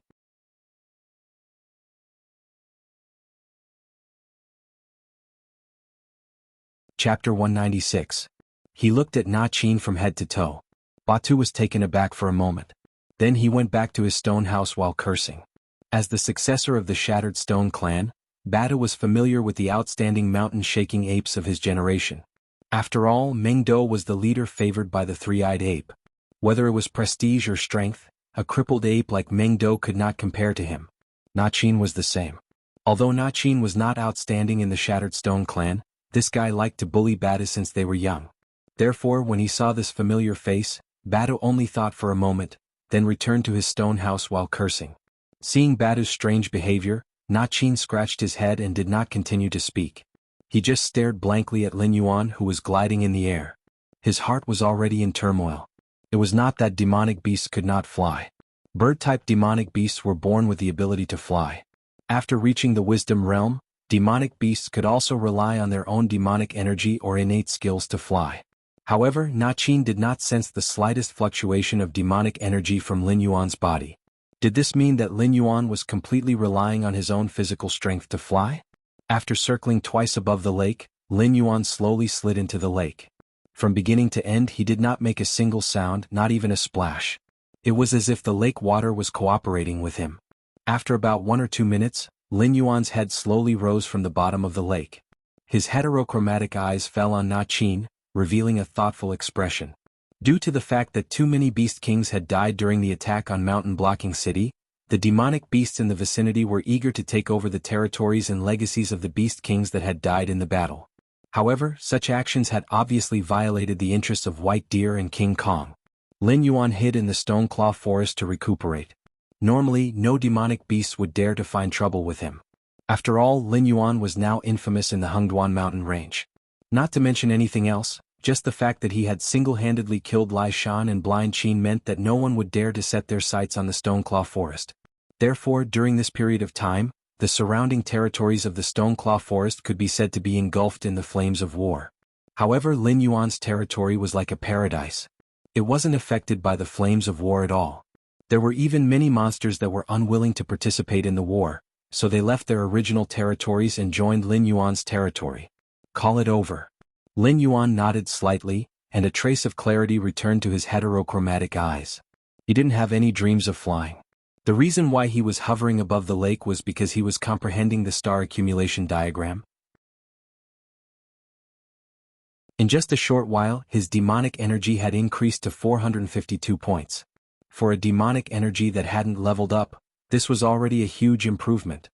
Chapter 196. He looked at Na Qin from head to toe. Batu was taken aback for a moment. Then he went back to his stone house while cursing. As the successor of the Shattered Stone clan, Batu was familiar with the outstanding mountain-shaking apes of his generation. After all, Mengdo was the leader favored by the three-eyed ape. Whether it was prestige or strength, a crippled ape like Mengdo could not compare to him. Na Qin was the same. Although Na Qin was not outstanding in the Shattered Stone clan, this guy liked to bully Batu since they were young. Therefore, when he saw this familiar face, Batu only thought for a moment, then returned to his stone house while cursing. Seeing Batu's strange behavior, Na Qin scratched his head and did not continue to speak. He just stared blankly at Lin Yuan, who was gliding in the air. His heart was already in turmoil. It was not that demonic beasts could not fly. Bird-type demonic beasts were born with the ability to fly. After reaching the wisdom realm, demonic beasts could also rely on their own demonic energy or innate skills to fly. However, Na Qin did not sense the slightest fluctuation of demonic energy from Lin Yuan's body. Did this mean that Lin Yuan was completely relying on his own physical strength to fly? After circling twice above the lake, Lin Yuan slowly slid into the lake. From beginning to end, he did not make a single sound, not even a splash. It was as if the lake water was cooperating with him. After about 1 or 2 minutes, Lin Yuan's head slowly rose from the bottom of the lake. His heterochromatic eyes fell on Na Qin, revealing a thoughtful expression. Due to the fact that too many Beast Kings had died during the attack on Mountain Blocking City, the demonic beasts in the vicinity were eager to take over the territories and legacies of the Beast Kings that had died in the battle. However, such actions had obviously violated the interests of White Deer and King Kong. Lin Yuan hid in the Stone Claw Forest to recuperate. Normally, no demonic beasts would dare to find trouble with him. After all, Lin Yuan was now infamous in the Hengduan mountain range. Not to mention anything else, just the fact that he had single-handedly killed Lai Shan and Blind Qin meant that no one would dare to set their sights on the Stoneclaw Forest. Therefore, during this period of time, the surrounding territories of the Stoneclaw Forest could be said to be engulfed in the flames of war. However, Lin Yuan's territory was like a paradise. It wasn't affected by the flames of war at all. There were even many monsters that were unwilling to participate in the war, so they left their original territories and joined Lin Yuan's territory. Call it over. Lin Yuan nodded slightly, and a trace of clarity returned to his heterochromatic eyes. He didn't have any dreams of flying. The reason why he was hovering above the lake was because he was comprehending the star accumulation diagram. In just a short while, his demonic energy had increased to 452 points. For a demonic energy that hadn't leveled up, this was already a huge improvement.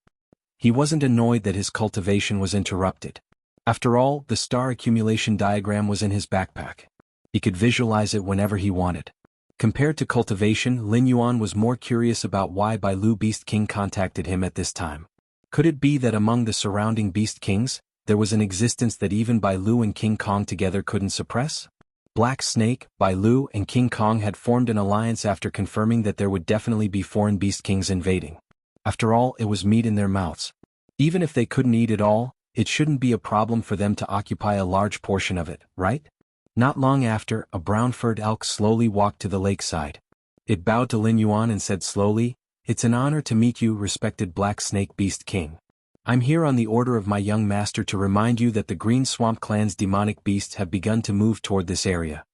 He wasn't annoyed that his cultivation was interrupted. After all, the star accumulation diagram was in his backpack. He could visualize it whenever he wanted. Compared to cultivation, Lin Yuan was more curious about why Bai Lu Beast King contacted him at this time. Could it be that among the surrounding Beast Kings, there was an existence that even Bai Lu and King Kong together couldn't suppress? Black Snake, Bai Lu, and King Kong had formed an alliance after confirming that there would definitely be foreign Beast Kings invading. After all, it was meat in their mouths. Even if they couldn't eat it all, it shouldn't be a problem for them to occupy a large portion of it, right? Not long after, a brown-furred elk slowly walked to the lakeside. It bowed to Lin Yuan and said slowly, "It's an honor to meet you, respected Black Snake Beast King. I'm here on the order of my young master to remind you that the Green Swamp Clan's demonic beasts have begun to move toward this area."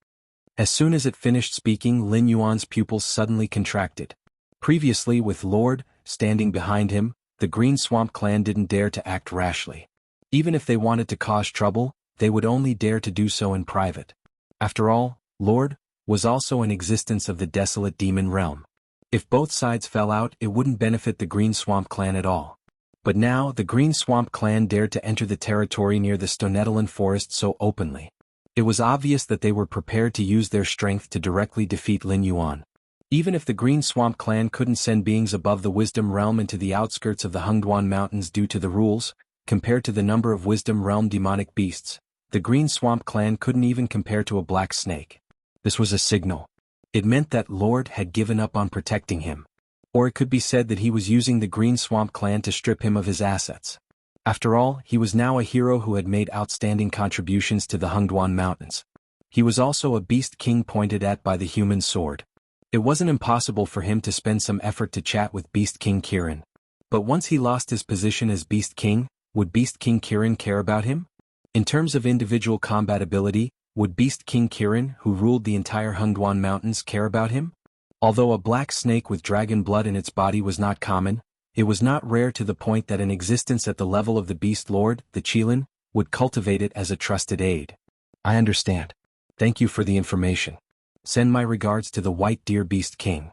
As soon as it finished speaking, Lin Yuan's pupils suddenly contracted. Previously, with Lord standing behind him, the Green Swamp Clan didn't dare to act rashly. Even if they wanted to cause trouble, they would only dare to do so in private. After all, Lord was also an existence of the desolate demon realm. If both sides fell out, it wouldn't benefit the Green Swamp Clan at all. But now, the Green Swamp Clan dared to enter the territory near the Stonetalan forest so openly. It was obvious that they were prepared to use their strength to directly defeat Lin Yuan. Even if the Green Swamp Clan couldn't send beings above the Wisdom Realm into the outskirts of the Hengduan Mountains due to the rules, compared to the number of Wisdom Realm demonic beasts, the Green Swamp Clan couldn't even compare to a black snake. This was a signal. It meant that Lord had given up on protecting him. Or it could be said that he was using the Green Swamp Clan to strip him of his assets. After all, he was now a hero who had made outstanding contributions to the Hengduan Mountains. He was also a Beast King pointed at by the human sword. It wasn't impossible for him to spend some effort to chat with Beast King Kirin. But once he lost his position as Beast King, would Beast King Kirin care about him? In terms of individual combat ability, would Beast King Kirin, who ruled the entire Hengduan Mountains, care about him? Although a black snake with dragon blood in its body was not common, it was not rare to the point that an existence at the level of the Beast Lord, the Qilin, would cultivate it as a trusted aid. I understand. Thank you for the information. Send my regards to the White Deer Beast King.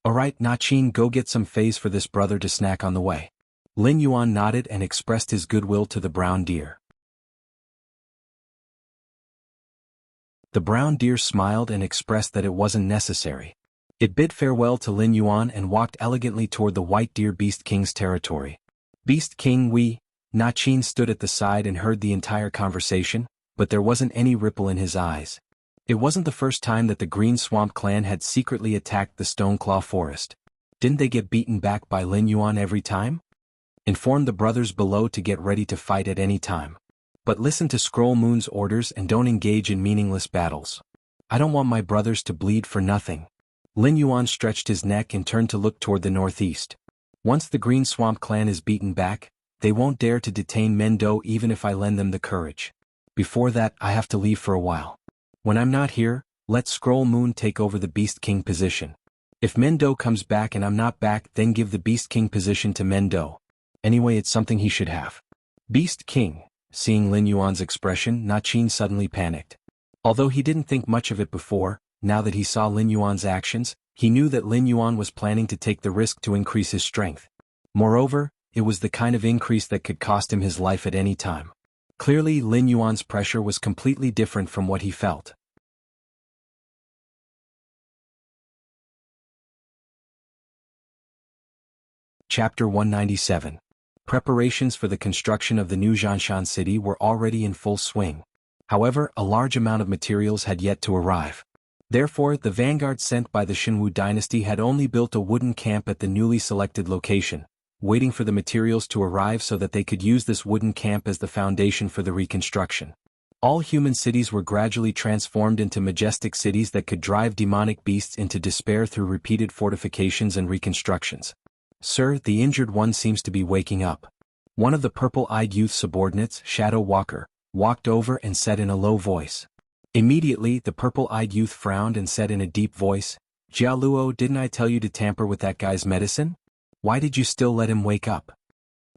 Alright, Nachin, go get some phase for this brother to snack on the way. Lin Yuan nodded and expressed his goodwill to the brown deer. The brown deer smiled and expressed that it wasn't necessary. It bid farewell to Lin Yuan and walked elegantly toward the White Deer Beast King's territory. Beast King Nachin stood at the side and heard the entire conversation, but there wasn't any ripple in his eyes. It wasn't the first time that the Green Swamp Clan had secretly attacked the Stoneclaw Forest. Didn't they get beaten back by Lin Yuan every time? Inform the brothers below to get ready to fight at any time. But listen to Scroll Moon's orders and don't engage in meaningless battles. I don't want my brothers to bleed for nothing. Lin Yuan stretched his neck and turned to look toward the northeast. Once the Green Swamp Clan is beaten back, they won't dare to detain Mendo even if I lend them the courage. Before that, I have to leave for a while. When I'm not here, let Scroll Moon take over the Beast King position. If Mendo comes back and I'm not back, then give the Beast King position to Mendo. Anyway, it's something he should have. Beast King. Seeing Lin Yuan's expression, Nachin suddenly panicked. Although he didn't think much of it before, now that he saw Lin Yuan's actions, he knew that Lin Yuan was planning to take the risk to increase his strength. Moreover, it was the kind of increase that could cost him his life at any time. Clearly, Lin Yuan's pressure was completely different from what he felt. Chapter 197. Preparations for the construction of the new Zhanshan city were already in full swing. However, a large amount of materials had yet to arrive. Therefore, the vanguard sent by the Xinwu dynasty had only built a wooden camp at the newly selected location, waiting for the materials to arrive so that they could use this wooden camp as the foundation for the reconstruction. All human cities were gradually transformed into majestic cities that could drive demonic beasts into despair through repeated fortifications and reconstructions. "Sir, the injured one seems to be waking up." One of the purple-eyed youth subordinates, Shadow Walker, walked over and said in a low voice. Immediately, the purple-eyed youth frowned and said in a deep voice, "Jialuo, didn't I tell you to tamper with that guy's medicine? Why did you still let him wake up?"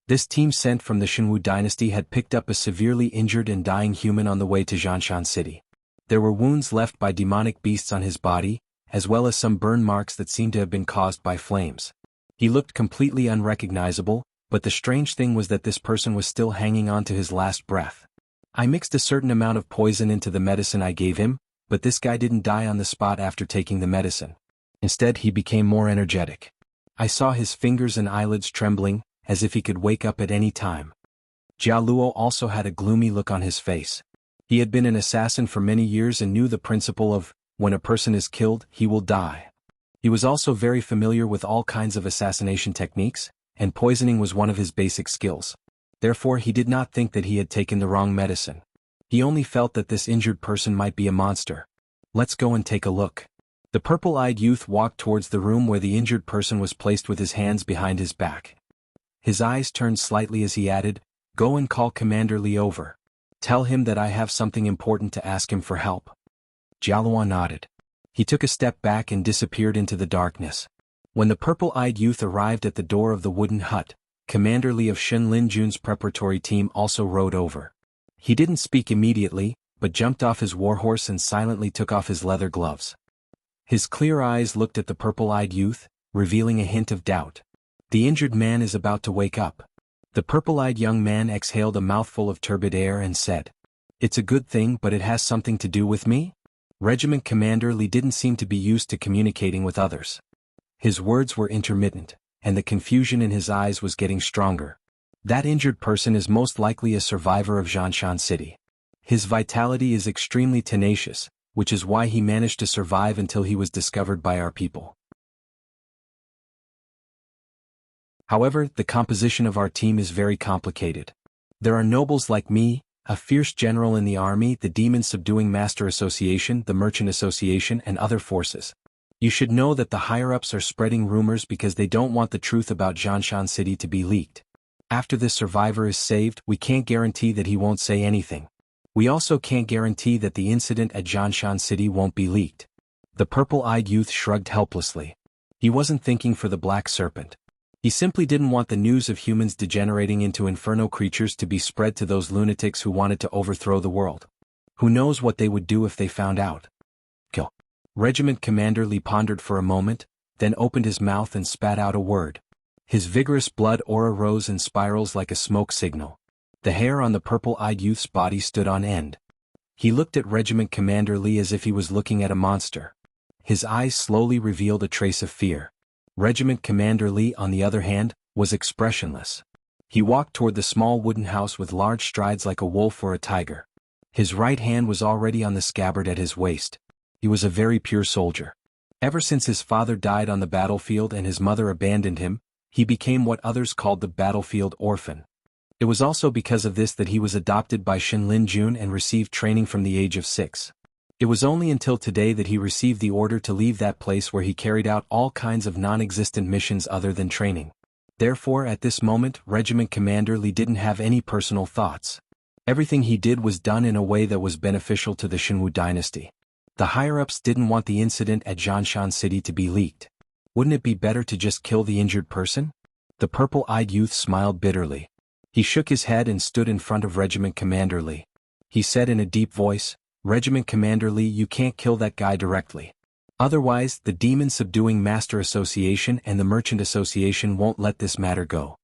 This team sent from the Shenwu dynasty had picked up a severely injured and dying human on the way to Zhanshan City. There were wounds left by demonic beasts on his body, as well as some burn marks that seemed to have been caused by flames. He looked completely unrecognizable, but the strange thing was that this person was still hanging on to his last breath. I mixed a certain amount of poison into the medicine I gave him, but this guy didn't die on the spot after taking the medicine. Instead, he became more energetic. I saw his fingers and eyelids trembling, as if he could wake up at any time. Jialuo also had a gloomy look on his face. He had been an assassin for many years and knew the principle of, when a person is killed, he will die. He was also very familiar with all kinds of assassination techniques, and poisoning was one of his basic skills. Therefore he did not think that he had taken the wrong medicine. He only felt that this injured person might be a monster. "Let's go and take a look." The purple-eyed youth walked towards the room where the injured person was placed with his hands behind his back. His eyes turned slightly as he added, "Go and call Commander Li over. Tell him that I have something important to ask him for help." Jialuo nodded. He took a step back and disappeared into the darkness. When the purple-eyed youth arrived at the door of the wooden hut, Commander Li of Shen Linjun's preparatory team also rode over. He didn't speak immediately, but jumped off his warhorse and silently took off his leather gloves. His clear eyes looked at the purple-eyed youth, revealing a hint of doubt. The injured man is about to wake up. The purple-eyed young man exhaled a mouthful of turbid air and said, "It's a good thing, but it has something to do with me?" Regiment Commander Li didn't seem to be used to communicating with others. His words were intermittent, and the confusion in his eyes was getting stronger. That injured person is most likely a survivor of Zhanshan City. His vitality is extremely tenacious, which is why he managed to survive until he was discovered by our people. However, the composition of our team is very complicated. There are nobles like me, a fierce general in the army, the demon-subduing master association, the merchant association, and other forces. You should know that the higher-ups are spreading rumors because they don't want the truth about Zhanshan City to be leaked. After this survivor is saved, we can't guarantee that he won't say anything. We also can't guarantee that the incident at Zhanshan City won't be leaked. The purple-eyed youth shrugged helplessly. He wasn't thinking for the black serpent. He simply didn't want the news of humans degenerating into inferno creatures to be spread to those lunatics who wanted to overthrow the world. Who knows what they would do if they found out? Kill. Regiment Commander Li pondered for a moment, then opened his mouth and spat out a word. His vigorous blood aura rose in spirals like a smoke signal. The hair on the purple-eyed youth's body stood on end. He looked at Regiment Commander Li as if he was looking at a monster. His eyes slowly revealed a trace of fear. Regiment Commander Li, on the other hand, was expressionless. He walked toward the small wooden house with large strides like a wolf or a tiger. His right hand was already on the scabbard at his waist. He was a very pure soldier. Ever since his father died on the battlefield and his mother abandoned him, he became what others called the battlefield orphan. It was also because of this that he was adopted by Shen Linjun and received training from the age of 6. It was only until today that he received the order to leave that place where he carried out all kinds of non-existent missions other than training. Therefore, at this moment, Regiment Commander Li didn't have any personal thoughts. Everything he did was done in a way that was beneficial to the Shenwu dynasty. The higher-ups didn't want the incident at Zhanshan City to be leaked. Wouldn't it be better to just kill the injured person? The purple-eyed youth smiled bitterly. He shook his head and stood in front of Regiment Commander Li. He said in a deep voice, "Regiment Commander Li, you can't kill that guy directly. Otherwise, the Demon-Subduing Master Association and the Merchant Association won't let this matter go."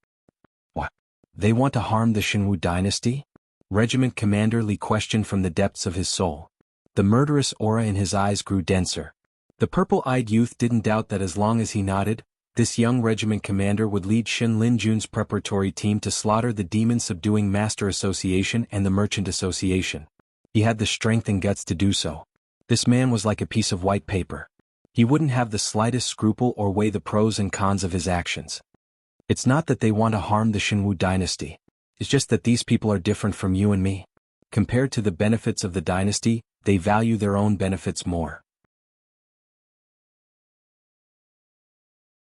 What? They want to harm the Shenwu dynasty? Regiment Commander Li questioned from the depths of his soul. The murderous aura in his eyes grew denser. The purple-eyed youth didn't doubt that as long as he nodded, this young regiment commander would lead Shen Linjun's preparatory team to slaughter the Demon-Subduing Master Association and the Merchant Association. He had the strength and guts to do so. This man was like a piece of white paper. He wouldn't have the slightest scruple or weigh the pros and cons of his actions. It's not that they want to harm the Shenwu dynasty. It's just that these people are different from you and me. Compared to the benefits of the dynasty, they value their own benefits more.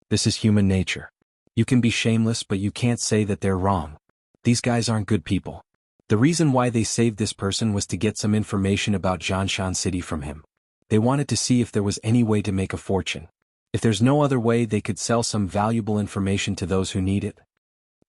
This is human nature. You can be shameless, but you can't say that they're wrong. These guys aren't good people. The reason why they saved this person was to get some information about Jianshan City from him. They wanted to see if there was any way to make a fortune. If there's no other way, they could sell some valuable information to those who need it.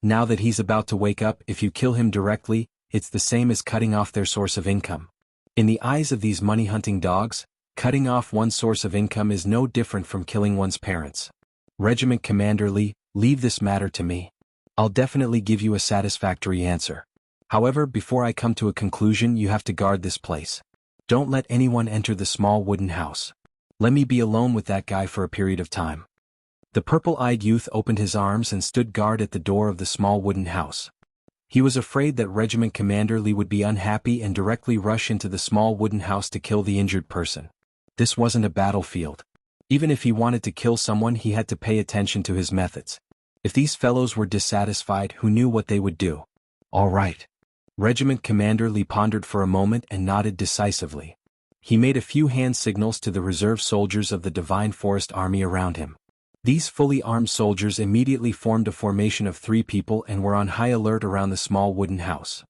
Now that he's about to wake up, if you kill him directly, it's the same as cutting off their source of income. In the eyes of these money-hunting dogs, cutting off one source of income is no different from killing one's parents. Regiment Commander Lee, leave this matter to me. I'll definitely give you a satisfactory answer. However, before I come to a conclusion, you have to guard this place. Don't let anyone enter the small wooden house. Let me be alone with that guy for a period of time. The purple-eyed youth opened his arms and stood guard at the door of the small wooden house. He was afraid that Regiment Commander Lee would be unhappy and directly rush into the small wooden house to kill the injured person. This wasn't a battlefield. Even if he wanted to kill someone, he had to pay attention to his methods. If these fellows were dissatisfied, who knew what they would do? All right. Regiment Commander Lee pondered for a moment and nodded decisively. He made a few hand signals to the reserve soldiers of the Divine Forest Army around him. These fully armed soldiers immediately formed a formation of 3 people and were on high alert around the small wooden house.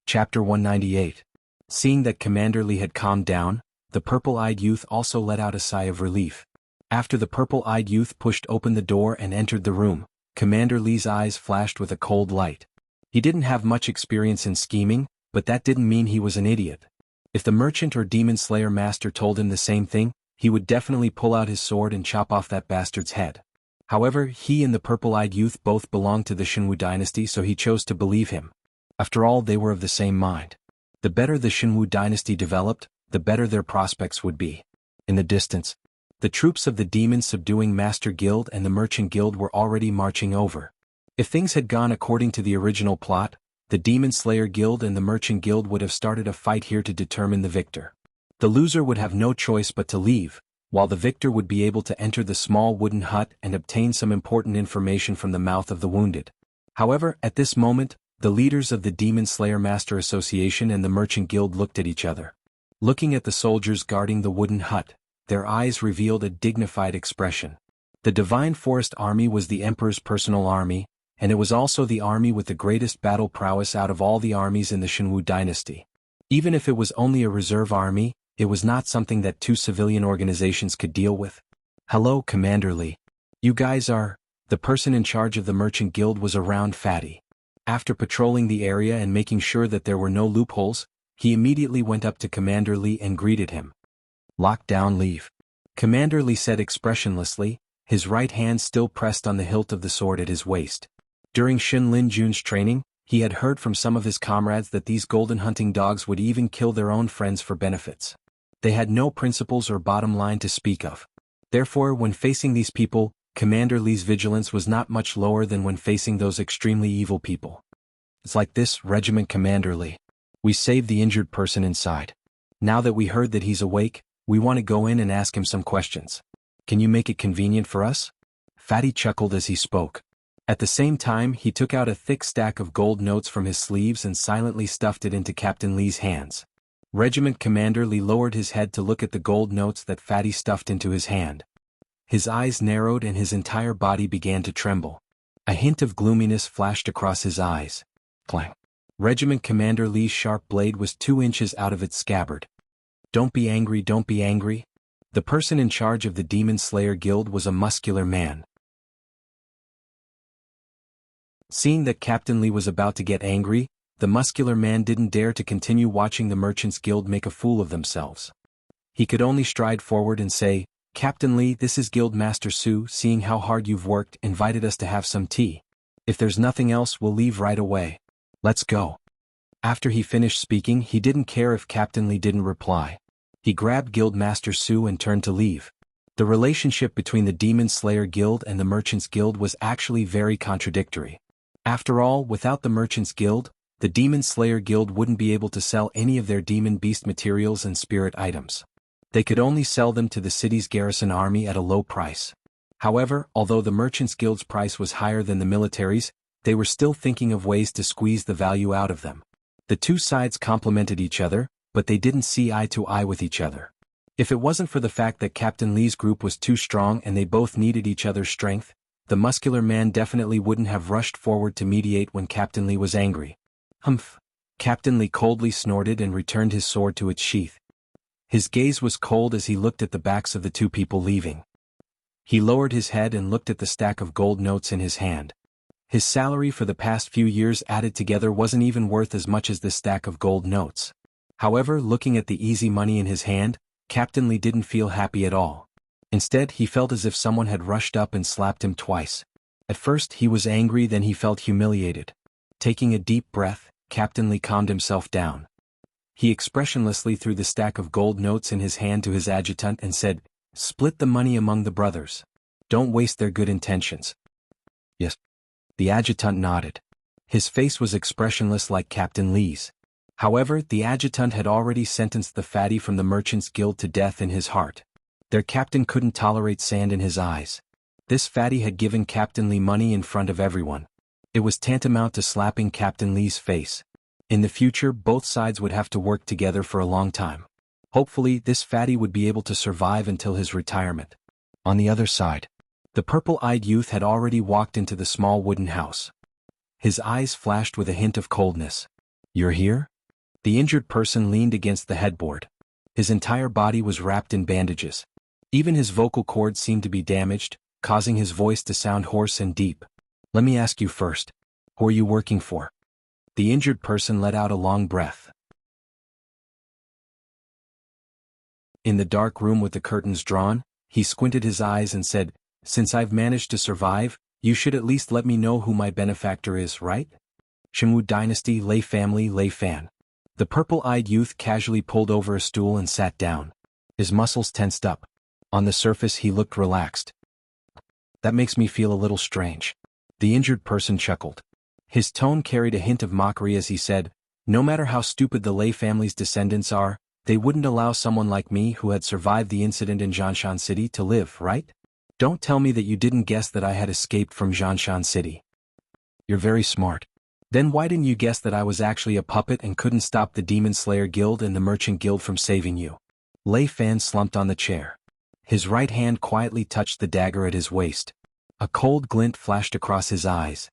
Chapter 198. Seeing that Commander Lee had calmed down, the purple-eyed youth also let out a sigh of relief. After the purple-eyed youth pushed open the door and entered the room, Commander Lee's eyes flashed with a cold light. He didn't have much experience in scheming, but that didn't mean he was an idiot. If the merchant or demon slayer master told him the same thing, he would definitely pull out his sword and chop off that bastard's head. However, he and the purple-eyed youth both belonged to the Shenwu dynasty, so he chose to believe him. After all, they were of the same mind. The better the Shenwu dynasty developed, the better their prospects would be. In the distance, the troops of the Demon Subduing Master Guild and the Merchant Guild were already marching over. If things had gone according to the original plot, the Demon Slayer Guild and the Merchant Guild would have started a fight here to determine the victor. The loser would have no choice but to leave, while the victor would be able to enter the small wooden hut and obtain some important information from the mouth of the wounded. However, at this moment, the leaders of the Demon Slayer Master Association and the Merchant Guild looked at each other. Looking at the soldiers guarding the wooden hut, their eyes revealed a dignified expression. The Divine Forest Army was the Emperor's personal army, and it was also the army with the greatest battle prowess out of all the armies in the Shenwu dynasty. Even if it was only a reserve army, it was not something that 2 civilian organizations could deal with. Hello, Commander Lee. You guys are... The person in charge of the Merchant Guild was around Fatty. After patrolling the area and making sure that there were no loopholes, he immediately went up to Commander Lee and greeted him. Lock down, leave. Commander Lee said expressionlessly, his right hand still pressed on the hilt of the sword at his waist. During Shin Lin Jun's training, he had heard from some of his comrades that these golden hunting dogs would even kill their own friends for benefits. They had no principles or bottom line to speak of. Therefore, when facing these people, Commander Lee's vigilance was not much lower than when facing those extremely evil people. It's like this, Regiment Commander Lee. We saved the injured person inside. Now that we heard that he's awake, we want to go in and ask him some questions. Can you make it convenient for us? Fatty chuckled as he spoke. At the same time, he took out a thick stack of gold notes from his sleeves and silently stuffed it into Captain Lee's hands. Regiment Commander Lee lowered his head to look at the gold notes that Fatty stuffed into his hand. His eyes narrowed and his entire body began to tremble. A hint of gloominess flashed across his eyes. Clang. Regiment Commander Lee's sharp blade was 2 inches out of its scabbard. Don't be angry, don't be angry. The person in charge of the Demon Slayer Guild was a muscular man. Seeing that Captain Lee was about to get angry, the muscular man didn't dare to continue watching the Merchants Guild make a fool of themselves. He could only stride forward and say, Captain Lee, this is Guild Master Su, seeing how hard you've worked, invited us to have some tea. If there's nothing else, we'll leave right away. Let's go. After he finished speaking, he didn't care if Captain Lee didn't reply. He grabbed Guild Master Su and turned to leave. The relationship between the Demon Slayer Guild and the Merchants Guild was actually very contradictory. After all, without the Merchants Guild, the Demon Slayer Guild wouldn't be able to sell any of their demon beast materials and spirit items. They could only sell them to the city's garrison army at a low price. However, although the Merchants Guild's price was higher than the military's, they were still thinking of ways to squeeze the value out of them. The 2 sides complemented each other, but they didn't see eye to eye with each other. If it wasn't for the fact that Captain Li's group was too strong and they both needed each other's strength, the muscular man definitely wouldn't have rushed forward to mediate when Captain Li was angry. Humph. Captain Li coldly snorted and returned his sword to its sheath. His gaze was cold as he looked at the backs of the two people leaving. He lowered his head and looked at the stack of gold notes in his hand. His salary for the past few years added together wasn't even worth as much as this stack of gold notes. However, looking at the easy money in his hand, Captain Li didn't feel happy at all. Instead, he felt as if someone had rushed up and slapped him twice. At first he was angry, then he felt humiliated. Taking a deep breath, Captain Li calmed himself down. He expressionlessly threw the stack of gold notes in his hand to his adjutant and said, "Split the money among the brothers. Don't waste their good intentions." "Yes." The adjutant nodded. His face was expressionless like Captain Li's. However, the adjutant had already sentenced the fatty from the Merchants Guild to death in his heart. Their captain couldn't tolerate sand in his eyes. This fatty had given Captain Li money in front of everyone. It was tantamount to slapping Captain Li's face. In the future, both sides would have to work together for a long time. Hopefully, this fatty would be able to survive until his retirement. On the other side, the purple-eyed youth had already walked into the small wooden house. His eyes flashed with a hint of coldness. "You're here?" The injured person leaned against the headboard. His entire body was wrapped in bandages. Even his vocal cords seemed to be damaged, causing his voice to sound hoarse and deep. "Let me ask you first. Who are you working for?" The injured person let out a long breath. In the dark room with the curtains drawn, he squinted his eyes and said, "Since I've managed to survive, you should at least let me know who my benefactor is, right? Shenwu Dynasty, Lei Family, Lei Fan." The purple-eyed youth casually pulled over a stool and sat down. His muscles tensed up. On the surface he looked relaxed. "That makes me feel a little strange." The injured person chuckled. His tone carried a hint of mockery as he said, "No matter how stupid the Lei family's descendants are, they wouldn't allow someone like me who had survived the incident in Zhanshan City to live, right? Don't tell me that you didn't guess that I had escaped from Zhanshan City. You're very smart. Then why didn't you guess that I was actually a puppet and couldn't stop the Demon Slayer Guild and the Merchant Guild from saving you?" Lei Fan slumped on the chair. His right hand quietly touched the dagger at his waist. A cold glint flashed across his eyes.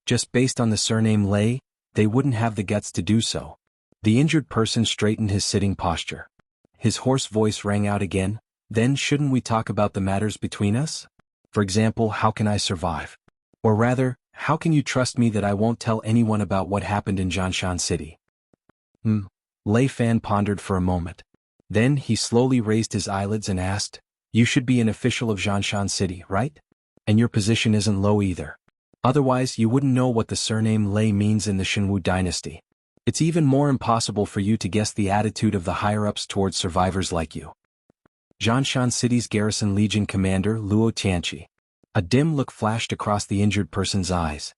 Just based on the surname Lei, they wouldn't have the guts to do so. The injured person straightened his sitting posture. His hoarse voice rang out again, "Then shouldn't we talk about the matters between us? For example, how can I survive? Or rather, how can you trust me that I won't tell anyone about what happened in Zhanshan City?" Lei Fan pondered for a moment. Then he slowly raised his eyelids and asked, "You should be an official of Zhanshan City, right? And your position isn't low either. Otherwise you wouldn't know what the surname Lei means in the Shenwu dynasty. It's even more impossible for you to guess the attitude of the higher-ups towards survivors like you." Zhanshan City's garrison legion commander Luo Tianqi. A dim look flashed across the injured person's eyes.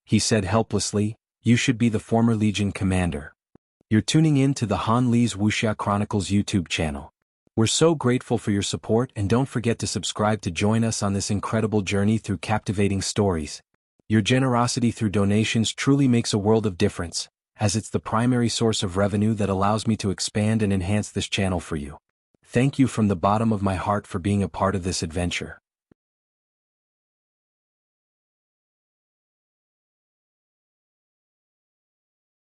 He said helplessly, "You should be the former legion commander. You're tuning in to the Han Li's Wuxia Chronicles YouTube channel. We're so grateful for your support, and don't forget to subscribe to join us on this incredible journey through captivating stories. Your generosity through donations truly makes a world of difference, as it's the primary source of revenue that allows me to expand and enhance this channel for you. Thank you from the bottom of my heart for being a part of this adventure.